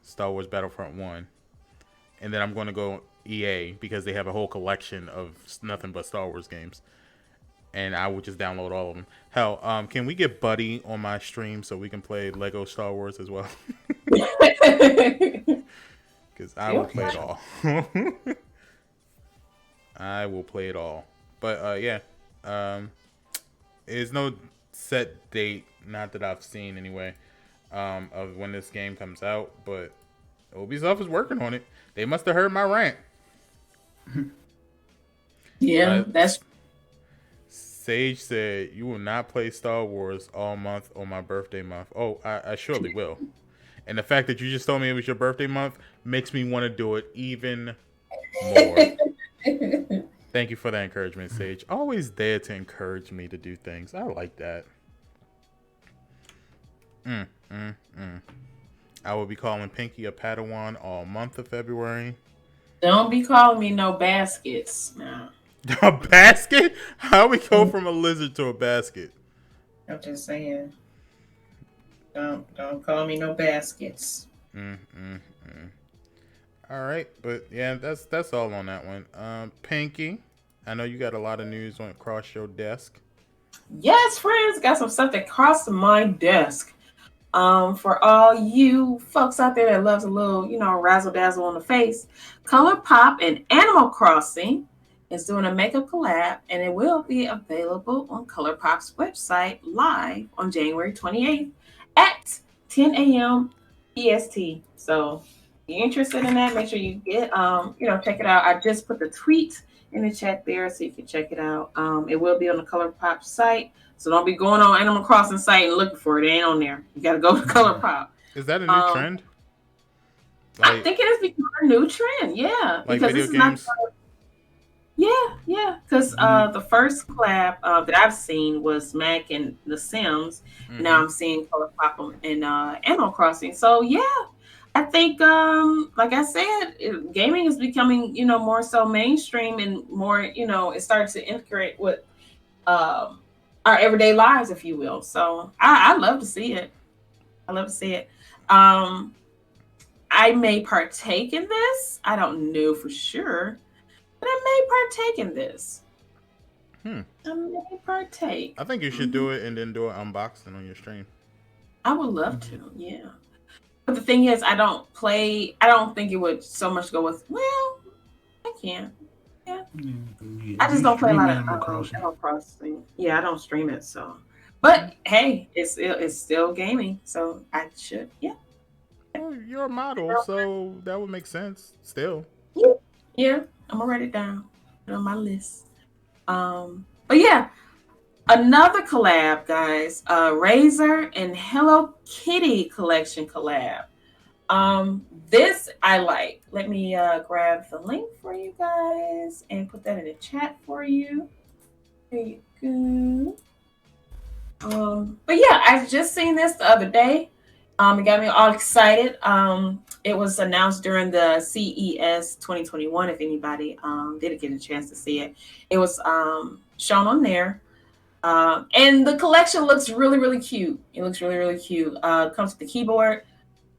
Star Wars Battlefront 1, and then I'm going to go EA because they have a whole collection of nothing but Star Wars games. And I will just download all of them. Hell, can we get Buddy on my stream so we can play Lego Star Wars as well? Because I will play it all. I will play it all. But yeah, there's no set date, not that I've seen anyway, of when this game comes out. But Ubisoft is working on it. They must have heard my rant.
Yeah, that's.
Sage said, "You will not play Star Wars all month on my birthday month." Oh, I surely will. And the fact that you just told me it was your birthday month makes me want to do it even more. Thank you for that encouragement, Sage. Always there to encourage me to do things. I like that. I will be calling Pinky a Padawan all month of February.
Don't be calling me no baskets. No.
A basket? How we go from a lizard to a basket?
I'm just saying. Don't call me no baskets.
All right, but yeah, that's all on that one. Pinky, I know you got a lot of news on across your desk.
Yes, friends, got some stuff that crossed my desk. For all you folks out there that loves a little, razzle dazzle on the face, ColourPop and Animal Crossing is doing a makeup collab, and it will be available on ColourPop's website live on January 28th at 10 a.m. EST. So if you're interested in that, make sure you get, check it out. I just put the tweet in the chat there so you can check it out. It will be on the ColourPop site. So don't be going on Animal Crossing site and looking for it. It ain't on there. You got to go to ColourPop.
Is that a new trend?
I think it has become a new trend. Yeah.
Like
because
video
this is
games?
Yeah. Because the first collab that I've seen was Mac and The Sims. Mm-hmm. Now I'm seeing ColourPop and Animal Crossing. So yeah, I think, like I said, gaming is becoming, more so mainstream and more, it starts to integrate with our everyday lives, if you will. So I love to see it. I may partake in this. I don't know for sure, but I may partake in this. I may partake.
I think you should do it and then do an unboxing on your stream.
I would love to, yeah. But the thing is, I don't think it would so much go with, well, I can. Yeah. I just don't play a lot of Animal Crossing. Yeah, I don't stream it, so. But hey, it's still gaming, so I should, yeah.
Well, you're a model, so that would make sense. Still,
Yeah, I'm gonna write it down. Put it on my list. But yeah, another collab, guys. Razer and Hello Kitty collection collab. This I like. Let me grab the link for you guys and put that in the chat for you. There you go. But yeah, I've just seen this the other day. It got me all excited. It was announced during the CES 2021. If anybody didn't get a chance to see it, it was shown on there. And the collection looks really, really cute. It looks really, really cute. Comes with the keyboard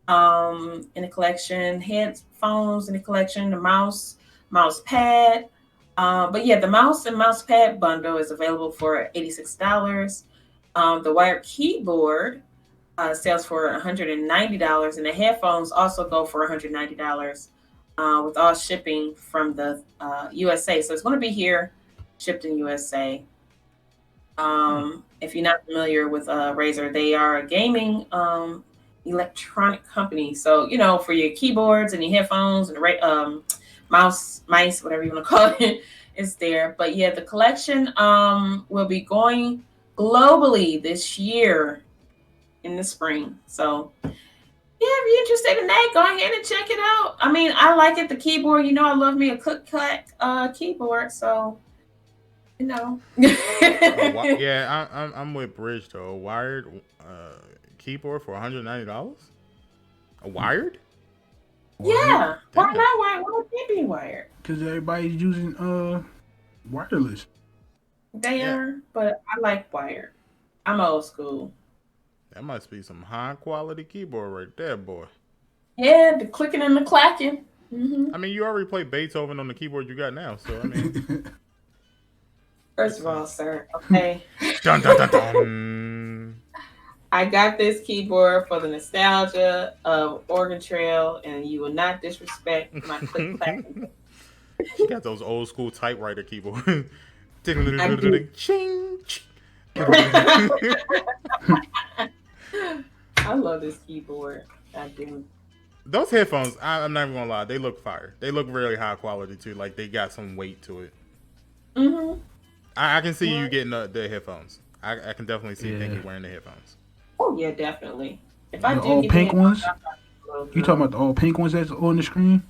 in the collection, headphones in the collection, the mouse pad. But yeah, the mouse and mouse pad bundle is available for $86. The wired keyboard sells for $190, and the headphones also go for $190 with all shipping from the USA. So it's going to be here, shipped in USA. If you're not familiar with Razer, they are a gaming electronic company. So, you know, for your keyboards and your headphones and the mice, whatever you want to call it, is there. But yeah, the collection will be going globally this year in the spring. So yeah, if you're interested in that, go ahead and check it out. I mean, I like it. The keyboard, you know, I love me a click-clack keyboard. So, you know.
yeah, I'm with Bridge though. A wired keyboard for $190. A wired?
Yeah. Why
Damn.
not wired? Why would it be wired?
Because everybody's using wireless.
They
Yeah.
are, but I like wired. I'm old school.
That must be some high quality keyboard right there, boy.
Yeah, the clicking and the clacking. Mm-hmm.
I mean, you already play Beethoven on the keyboard you got now, so I mean.
First of all, sir, okay.
Dun, dun, dun, dun.
I got this keyboard for the nostalgia of Oregon Trail, and you will not disrespect my click clacking.
She got those old school typewriter keyboards. Ching.
I love this keyboard. I do.
Those headphones, I'm not even gonna lie, they look fire. They look really high quality too. Like they got some weight to it.
Mm-hmm.
I can see you getting the headphones. I can definitely see Pinky wearing the headphones.
Oh yeah, definitely. If
The
I do
all
get
pink
the
ones?
headphones,
You talking about the all pink ones that's on the screen?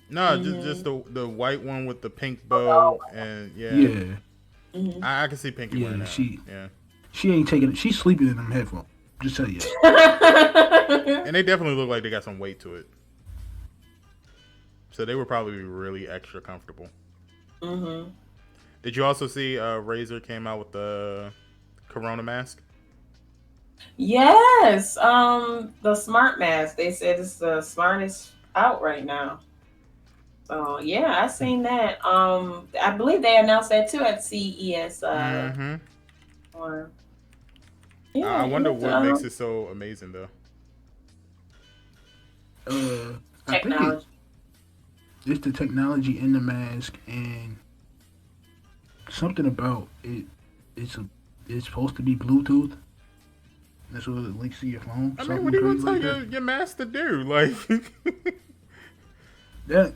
No, just the white one with the pink bow and yeah.
Mm-hmm.
I can see Pinky wearing that.
She ain't taking it. She's sleeping in them headphones. Just tell you.
And they definitely look like they got some weight to it. So they would probably be really extra comfortable.
Mm-hmm.
Did you also see Razer came out with the Corona mask?
Yes. The smart mask. They said it's the smartest out right now. So yeah, I seen that. I believe they announced that too at CES. Or yeah,
I wonder what makes it so amazing though.
I think
technology.
it's the technology in the mask and something about it. It's supposed to be Bluetooth. That's what it links to your phone.
I mean, what are you gonna tell your mask to do? Like
that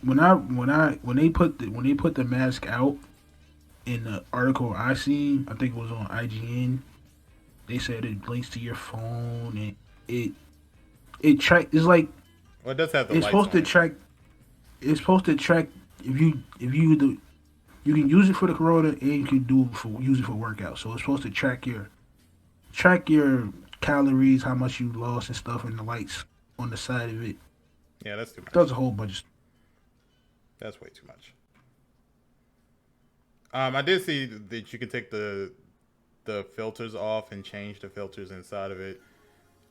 when they put the mask out in the article I seen, I think it was on IGN. They said it links to your phone and it track. It's like
well, it does have the
it's
lights
supposed to
on it.
track. It's supposed to track if you you can use it for the Corona and you can use it for workout. So it's supposed to track your calories, how much you lost and stuff, and the lights on the side of it.
Yeah, that's too much.
Does a whole bunch of stuff.
That's way too much. I did see that you can take the filters off and change the filters inside of it.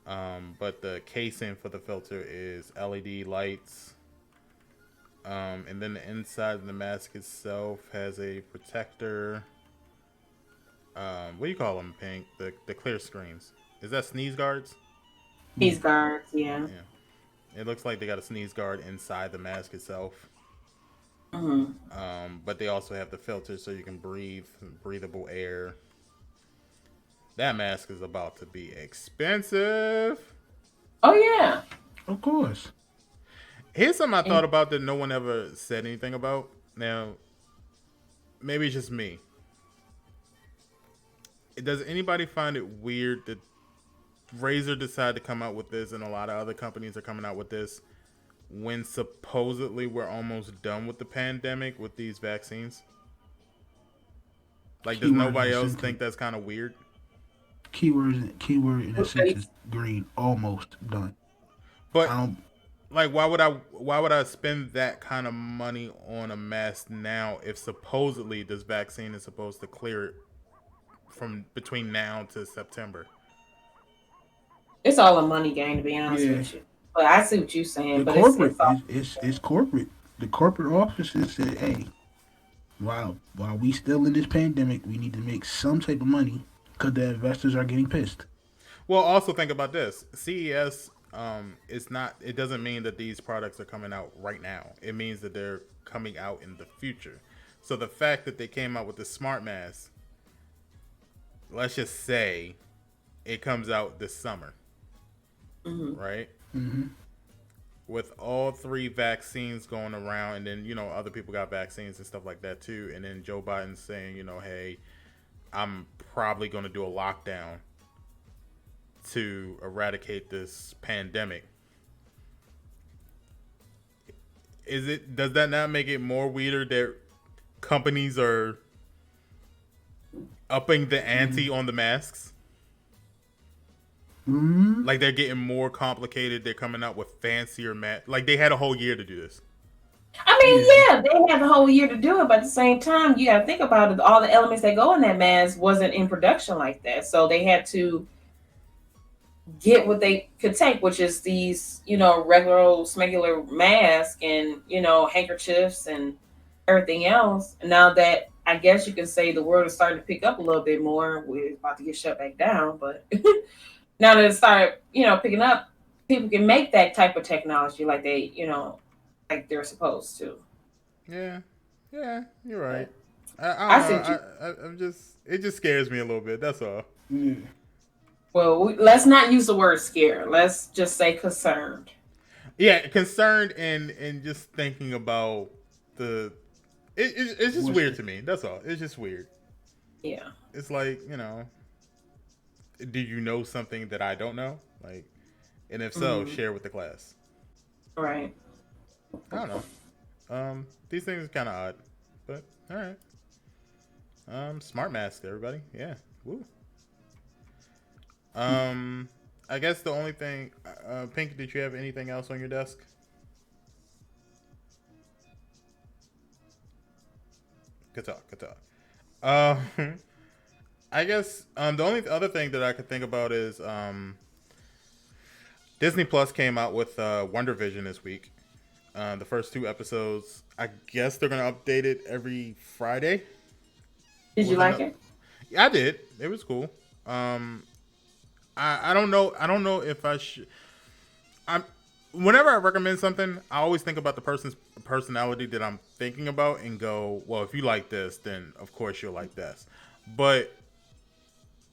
But the casing for the filter is LED lights. And then the inside of the mask itself has a protector. What do you call them, Pink? The clear screens. Is that sneeze guards?
Sneeze guards, yeah.
It looks like they got a sneeze guard inside the mask itself.
Mm-hmm.
But they also have the filters so you can breathe breathable air. That mask is about to be expensive.
Oh yeah.
Of course.
Here's something I thought about that no one ever said anything about. Now, maybe it's just me. Does anybody find it weird that Razer decided to come out with this and a lot of other companies are coming out with this when supposedly we're almost done with the pandemic with these vaccines? Like, does nobody else think that's kind of weird?
Keyword in a sense is green, almost done.
But like, why would I spend that kind of money on a mask now if supposedly this vaccine is supposed to clear it from between now to September?
It's all a money game, to be honest with you. But I see what you're saying.
The corporate, it's corporate. The corporate offices said, "Hey, while we still in this pandemic, we need to make some type of money because the investors are getting pissed."
Well, also think about this: CES, it's not. It doesn't mean that these products are coming out right now. It means that they're coming out in the future. So the fact that they came out with the smart mask, let's just say, it comes out this summer, right?
Mm-hmm.
With all 3 vaccines going around, and then other people got vaccines and stuff like that too, and then Joe Biden's saying, hey, I'm probably going to do a lockdown to eradicate this pandemic. Does that not make it more weirder that companies are upping the ante on the masks?
Mm-hmm.
Like, they're getting more complicated. They're coming out with fancier masks. Like, they had a whole year to do this.
I mean, yeah, they have a whole year to do it, but at the same time, you got to think about it. All the elements that go in that mask wasn't in production like that, so they had to get what they could take, which is these, regular old smegular mask and handkerchiefs and everything else. And now that I guess you can say the world is starting to pick up a little bit more, we're about to get shut back down, but now that it started, picking up, people can make that type of technology like they, like they're supposed to.
Yeah, you're right. It just scares me a little bit. That's all.
Mm.
Well, let's not use the word scare. Let's just say concerned.
Yeah, concerned and just thinking about it's just weird to me. That's all. It's just weird.
Yeah.
It's like, do you know something that I don't know? Like, and if so, share with the class.
Right.
I don't know. These things are kind of odd, but all right. Smart mask, everybody. Yeah. Woo. I guess the only thing, Pinky, did you have anything else on your desk? Good talk. I guess the only other thing that I could think about is Disney Plus came out with Wonder Vision this week. The first 2 episodes. I guess they're gonna update it every Friday.
Did you like it?
Yeah, I did. It was cool. I don't know. I don't know if I should. Whenever I recommend something, I always think about the person's personality that I'm thinking about and go, well, if you like this, then of course you'll like this. But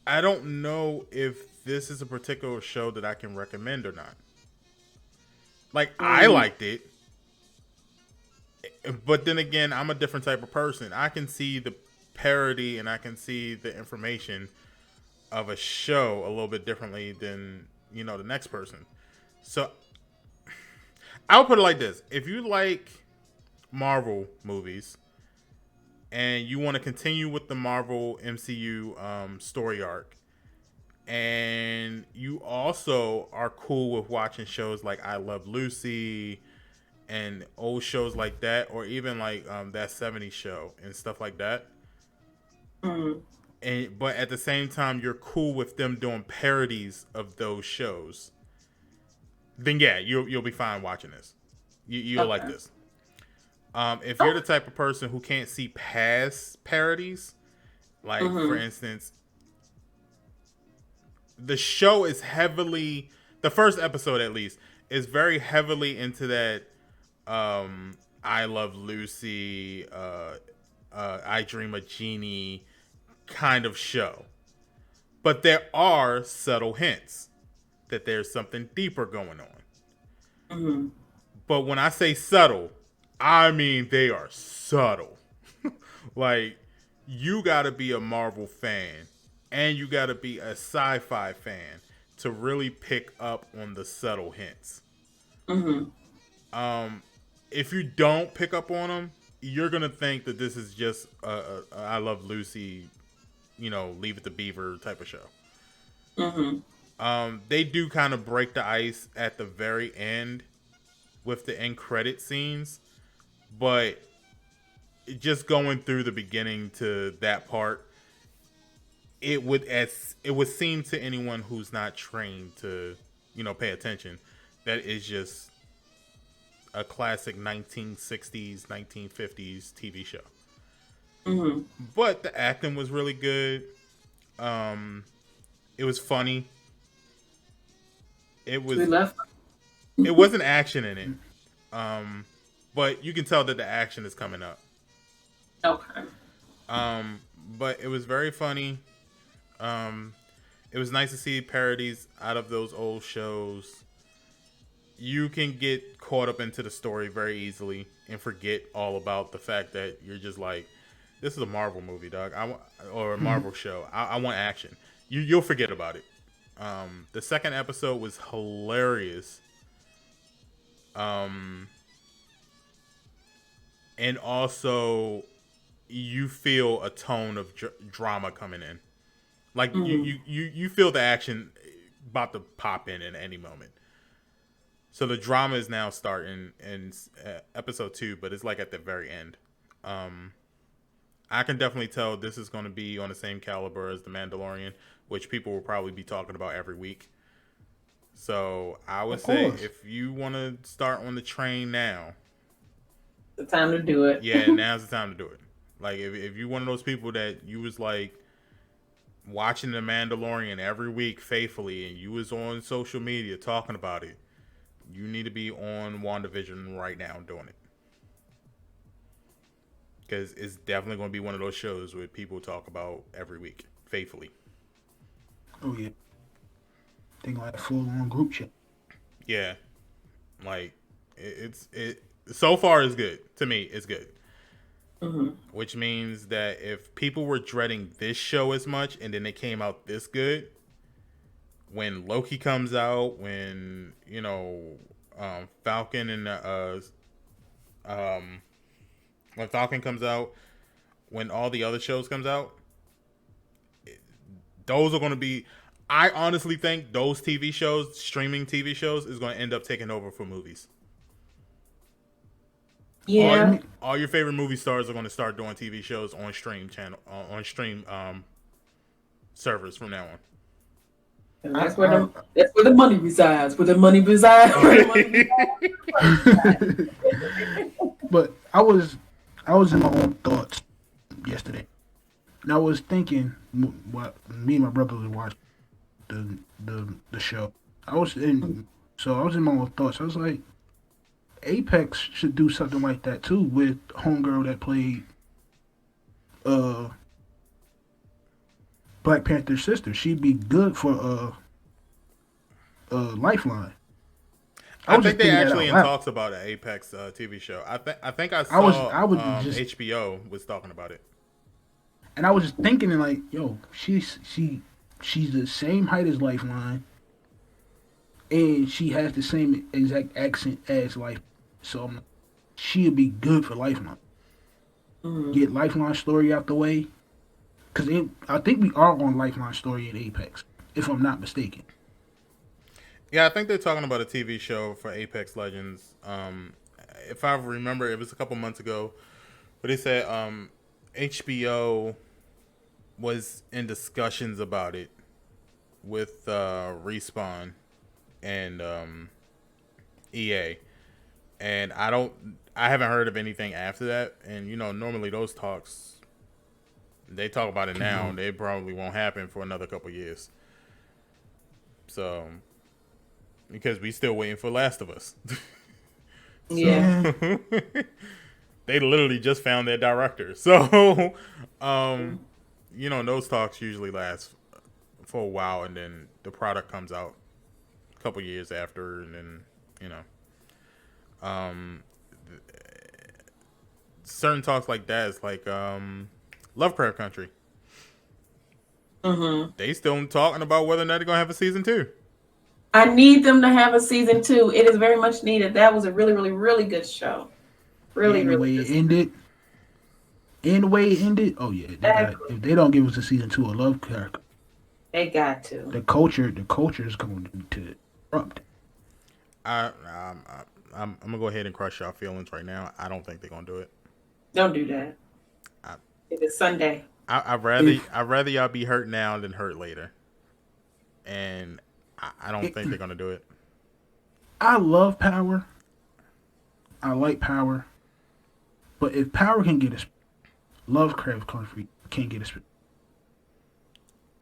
I don't know if this is a particular show that I can recommend or not. Like, I liked it. But then again, I'm a different type of person. I can see the parody and I can see the information of a show a little bit differently than, the next person. So I'll put it like this. If you like Marvel movies and you want to continue with the Marvel MCU story arc, and you also are cool with watching shows like I Love Lucy and old shows like that, or even like that 70s show and stuff like that. But at the same time, you're cool with them doing parodies of those shows. Then yeah, you'll be fine watching this. You'll like this. If you're the type of person who can't see past parodies, like for instance, the show is heavily, the first episode at least, is very heavily into that I Love Lucy, I Dream of Jeannie kind of show. But there are subtle hints that there's something deeper going on.
Mm-hmm.
But when I say subtle, I mean they are subtle. Like, you gotta be a Marvel fan and you gotta be a sci-fi fan to really pick up on the subtle hints.
Mm-hmm.
If you don't pick up on them, you're gonna think that this is just a I Love Lucy, Leave It to Beaver type of show.
Mm-hmm.
They do kind of break the ice at the very end with the end credit scenes, but just going through the beginning to that part, it would seem to anyone who's not trained to pay attention that is just a classic 1960s 1950s TV show.
Mm-hmm.
But the acting was really good. It was funny. It was
We left.
it wasn't action in it, but you can tell that the action is coming up.
Okay.
But it was very funny. It was nice to see parodies out of those old shows. You can get caught up into the story very easily and forget all about the fact that you're just like, this is a Marvel movie, dog. Or a Marvel show. I want action. You'll forget about it. The second episode was hilarious. And also, you feel a tone of drama coming in. Like, you feel the action about to pop in at any moment. So the drama is now starting in episode 2, but it's like at the very end. I can definitely tell this is going to be on the same caliber as The Mandalorian, which people will probably be talking about every week. So I would say if you want to start on the train now,
The time to do it.
yeah, now's the time to do it. Like, if you're one of those people that you was like watching The Mandalorian every week faithfully and you was on social media talking about it, you need to be on WandaVision right now doing it. Because it's definitely going to be one of those shows where people talk about every week faithfully.
Oh, yeah. They gonna have a full-on group chat.
Yeah. Like, so far it's good. To me, it's good.
Mm-hmm.
Which means that if people were dreading this show as much and then it came out this good, when Loki comes out, when Falcon and when Falcon comes out, when all the other shows comes out, those are going to be. I honestly think those TV shows, streaming TV shows, is going to end up taking over for movies.
Yeah.
All your favorite movie stars are going to start doing TV shows on stream servers from now on.
And that's where the money resides. Where the money resides.
But I was in my own thoughts yesterday, and I was thinking what me and my brother was watching the show. I was in my own thoughts. I was like, Apex should do something like that too with homegirl that played Black Panther's sister. She'd be good for Lifeline.
I think they actually in talks about an Apex TV show. I think I saw HBO was talking about it.
And I was just thinking, like, yo, she's the same height as Lifeline, and she has the same exact accent as Lifeline. So she'd be good for Lifeline. Mm-hmm. Get Lifeline story out the way, because I think we are on Lifeline story in Apex, if I'm not mistaken.
Yeah, I think they're talking about a TV show for Apex Legends. If I remember, it was a couple months ago, but they said HBO was in discussions about it with Respawn and EA, and I haven't heard of anything after that. And normally those talks, they talk about it now, and they probably won't happen for another couple years. So. Because we still waiting for Last of Us.
Yeah.
They literally just found their director. So, those talks usually last for a while, and then the product comes out a couple years after, and then, Um, certain talks like that is like Lovecraft Country.
Mm-hmm.
They still talking about whether or not they're gonna have a season 2.
I need them to have a season 2. It is very much needed. That was a really, really, really good show. Really,
And the
really
way
good.
it ended. And the way it ended. Oh yeah, they got. If they don't give us a season 2 of Lovecraft,
They got to.
the culture is going to erupt.
I'm gonna go ahead and crush y'all feelings right now. I don't think they're gonna do it.
Don't do that.
I-
It is Sunday.
I'd rather y'all be hurt now than hurt later. And I don't think they're gonna do it.
I love Power. I like Power. But if Power can get a Lovecraft Country can't get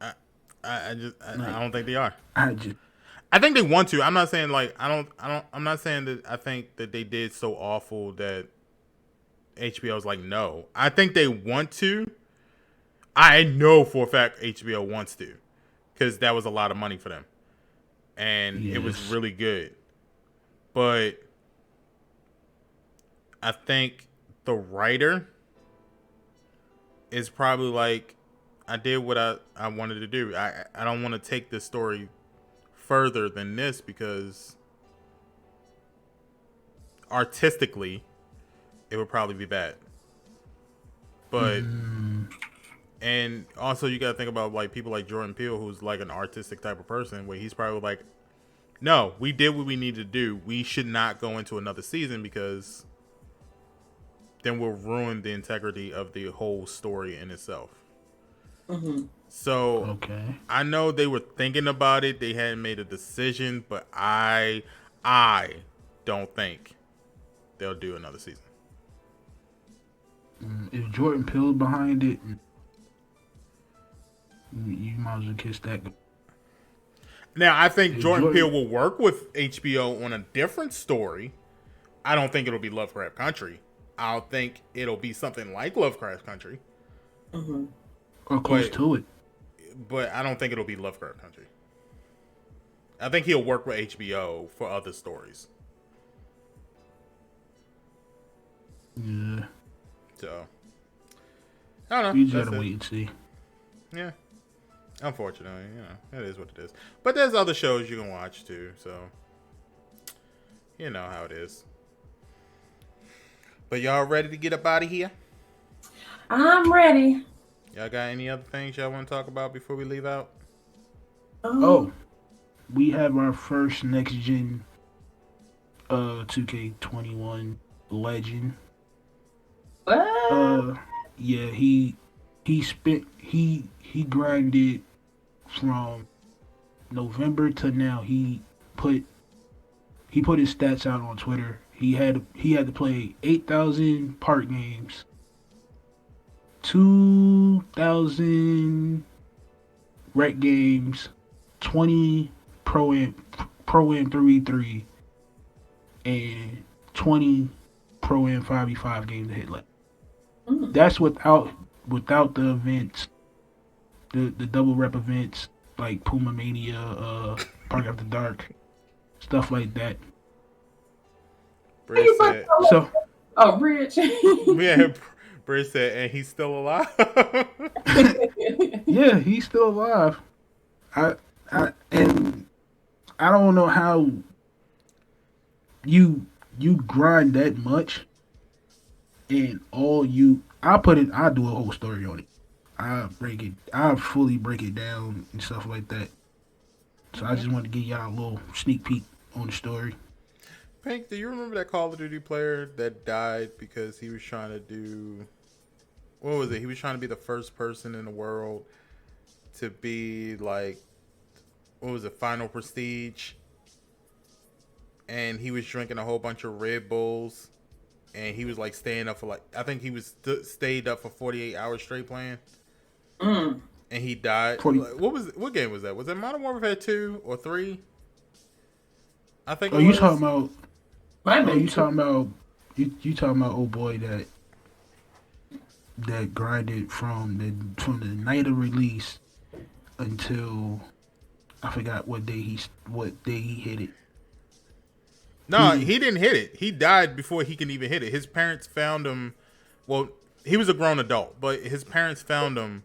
a
I don't think they are.
I
think they want to. I'm not saying like I'm not saying that I think that they did so awful that HBO's like no. I think they want to. I know for a fact HBO wants to, because that was a lot of money for them, and it was really good. But I think the writer is probably like, I did what I wanted to do. I don't want to take this story further than this because artistically it would probably be bad. But and also you gotta think about like people like Jordan Peele, who's like an artistic type of person, where he's probably like, no, we did what we needed to do. We should not go into another season because then we'll ruin the integrity of the whole story in itself.
Mm-hmm.
So I know they were thinking about it. They hadn't made a decision, but I don't think they'll do another season.
If Jordan Peele behind it, you might as well kiss that.
Now, I think Jordan Peele will work with HBO on a different story. I don't think it'll be Lovecraft Country. I'll think it'll be something like Lovecraft Country.
Mm-hmm.
Or close to it.
But I don't think it'll be Lovecraft Country. I think he'll work with HBO for other stories.
Yeah.
So, I don't know.
You just gotta wait and see.
Yeah. Unfortunately, it is what it is. But there's other shows you can watch too, so you know how it is. But y'all ready to get up out of here?
I'm ready.
Y'all got any other things y'all want to talk about before we leave out?
Oh, we have our first next gen 2K21 legend.
What?
Yeah, he grinded from November to now. He put his stats out on Twitter. He had to play 8,000 park games, 2,000 rec games, 20 pro and 3v3, and 20 pro and 5v5 games to hit like. That's without the events, the double rep events like Puma Mania, Park After Dark, stuff like that.
Bridge said,
Bridge.
Yeah, Bridge said, and he's still alive.
Yeah, he's still alive. And I don't know how you grind that much, and I do a whole story on it. I fully break it down and stuff like that. So I just wanted to give y'all a little sneak peek on the story.
Pink, do you remember that Call of Duty player that died because he was trying to do, what was it? He was trying to be the first person in the world to be like, what was it, Final Prestige? And he was drinking a whole bunch of Red Bulls. And he was like staying up for like, I think he was stayed up for 48 hours straight playing. And he died. What game was that? Was it Modern Warfare 2 or 3? I think.
You talking about? You talking about old boy that grinded from the night of release until I forgot what day he hit it.
No, he didn't hit it. He died before he can even hit it. His parents found him. Well, he was a grown adult, but his parents found him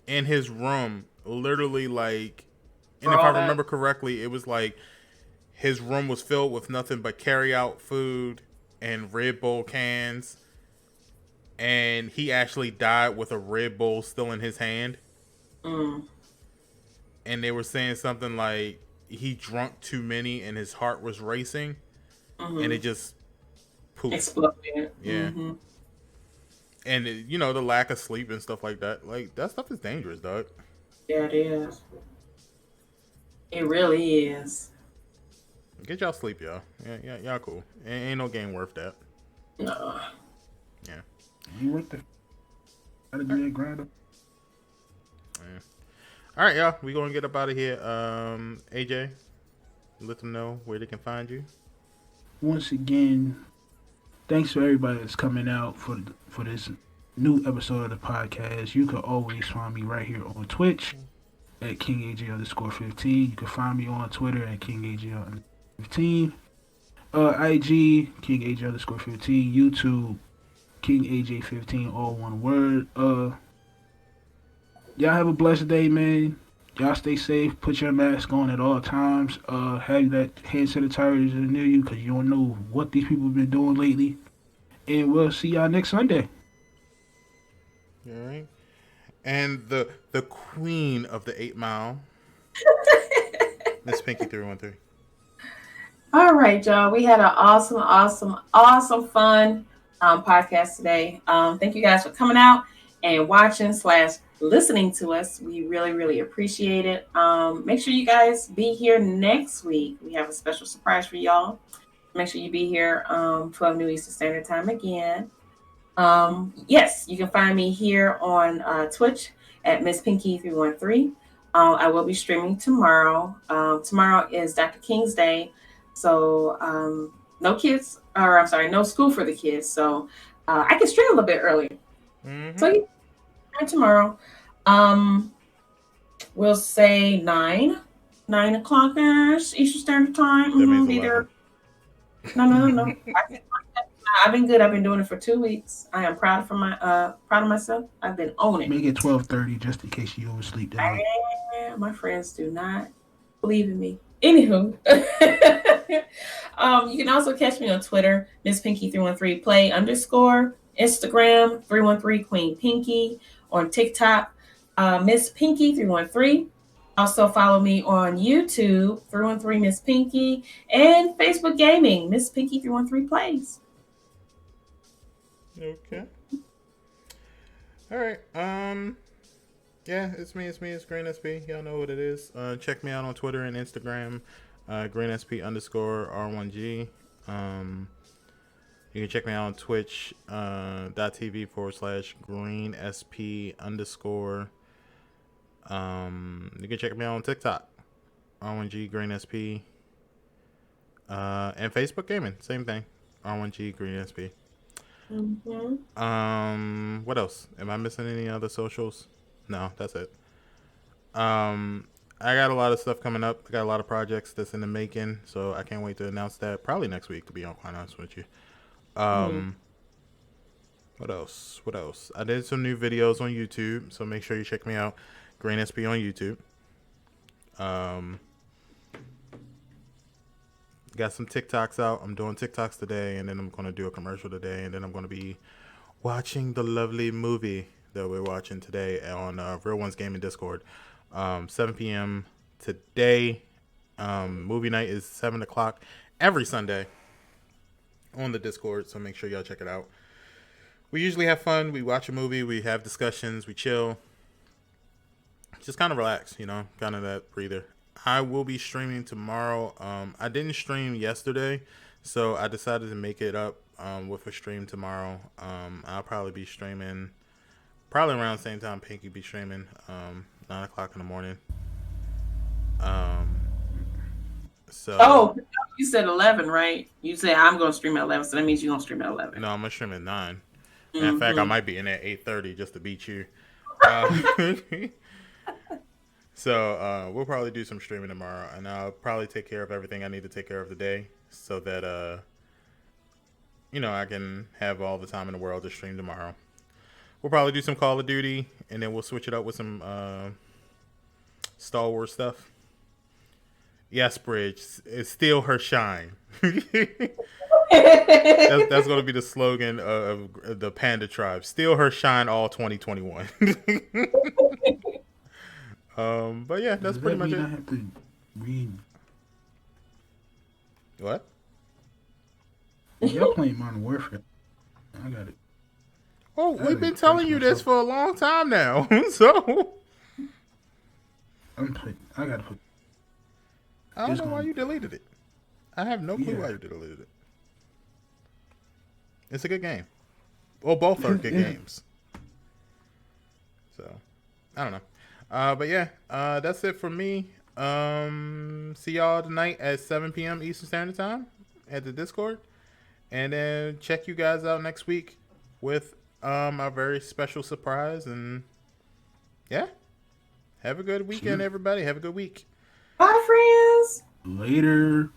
in his room, literally like, and if I remember correctly, it was like his room was filled with nothing but carry-out food and Red Bull cans, and he actually died with a Red Bull still in his hand. And they were saying something like he drunk too many and his heart was racing, and it just poofed.
Exploded.
Yeah. And the lack of sleep and stuff like that. Like, that stuff is dangerous, dog.
Yeah, it is. It really is.
Get y'all sleep, y'all. Yeah, y'all cool. Ain't no game worth that.
No.
Yeah.
You worth the gotta do that grind up.
Yeah. All right, y'all. We gonna get up out of here. AJ, let them know where they can find you.
Once again, thanks for everybody that's coming out for this new episode of the podcast. You can always find me right here on Twitch at KingAJ_15. You can find me on Twitter at KingAJ15. IG KingAJ_15. YouTube KingAJ15. All one word. Y'all have a blessed day, man. Y'all stay safe. Put your mask on at all times. Have that hand sanitizer near you because you don't know what these people have been doing lately. And we'll see y'all next Sunday.
All right. And the queen of the 8 Mile, Miss Pinky 313.
All right, y'all. We had an awesome fun podcast today. Thank you guys for coming out and watching / listening to us. We really appreciate it. Make sure you guys be here next week. We have a special surprise for y'all. Make sure you be here 12 noon Eastern Standard Time again. Yes, you can find me here on Twitch at Miss Pinky 313. I will be streaming tomorrow. Tomorrow is Dr. King's Day, so no school for the kids. So I can stream a little bit earlier. So you tomorrow. We'll say 9 o'clock Eastern Standard Time.
That means
Be there. No. I've been good. I've been doing it for 2 weeks. I am proud of myself. I've been owning it.
Make it 12:30 just in case you oversleep that night.
My friends do not believe in me. Anywho, you can also catch me on Twitter, Miss Pinky 313 Play _, Instagram 313 Queen Pinky, on TikTok, Miss Pinky 313. Also follow me on YouTube 313 Miss Pinky, and Facebook Gaming Miss Pinky 313 Plays.
Okay. All right. Yeah, it's me. It's Greensp. Y'all know what it is. Check me out on Twitter and Instagram, Greensp_R1G. You can check me out on Twitch, .tv/GreenSP_. You can check me out on TikTok, R1G Greensp. And Facebook Gaming, same thing, R1G Greensp. What else? Am I missing any other socials? No, that's it. I got a lot of stuff coming up. I got a lot of projects that's in the making, so I can't wait to announce that probably next week, to be quite honest with you. What else? I did some new videos on YouTube, so make sure you check me out, Greensp on YouTube. Got some TikToks out. I'm doing TikToks today, and then I'm going to do a commercial today, and then I'm going to be watching the lovely movie that we're watching today on RealOnesGaming Discord. 7 p.m. today. Movie night is 7 o'clock every Sunday on the Discord, so make sure y'all check it out. We usually have fun. We watch a movie. We have discussions. We chill. Just kind of relax, kind of that breather. I will be streaming tomorrow. I didn't stream yesterday, so I decided to make it up with a stream tomorrow. I'll probably be streaming probably around the same time Pinky be streaming, 9 o'clock in the morning.
So you said 11, right? You said I'm going to stream at 11, so that means you're going to stream at 11.
No, I'm going to stream at 9. In fact, I might be in at 8:30 just to beat you. So we'll probably do some streaming tomorrow, and I'll probably take care of everything I need to take care of today, so that I can have all the time in the world to stream tomorrow. We'll probably do some Call of Duty, and then we'll switch it up with some Star Wars stuff. Yes, Bridge, it's still her shine. That's going to be the slogan of the Panda Tribe. Steal her shine all 2021. But yeah, that's pretty much it.
I have to read.
What?
Y'all playing Modern Warfare? I got it.
Oh, we've been telling you this for a long time now. So
I gotta put.
I don't know why you deleted it. I have no clue why you deleted it. It's a good game. Well, both are good games. So, I don't know. But yeah, that's it for me. See y'all tonight at 7 p.m. Eastern Standard Time at the Discord. And then check you guys out next week with our very special surprise. And yeah, have a good weekend, everybody. Have a good week.
Bye, friends.
Later.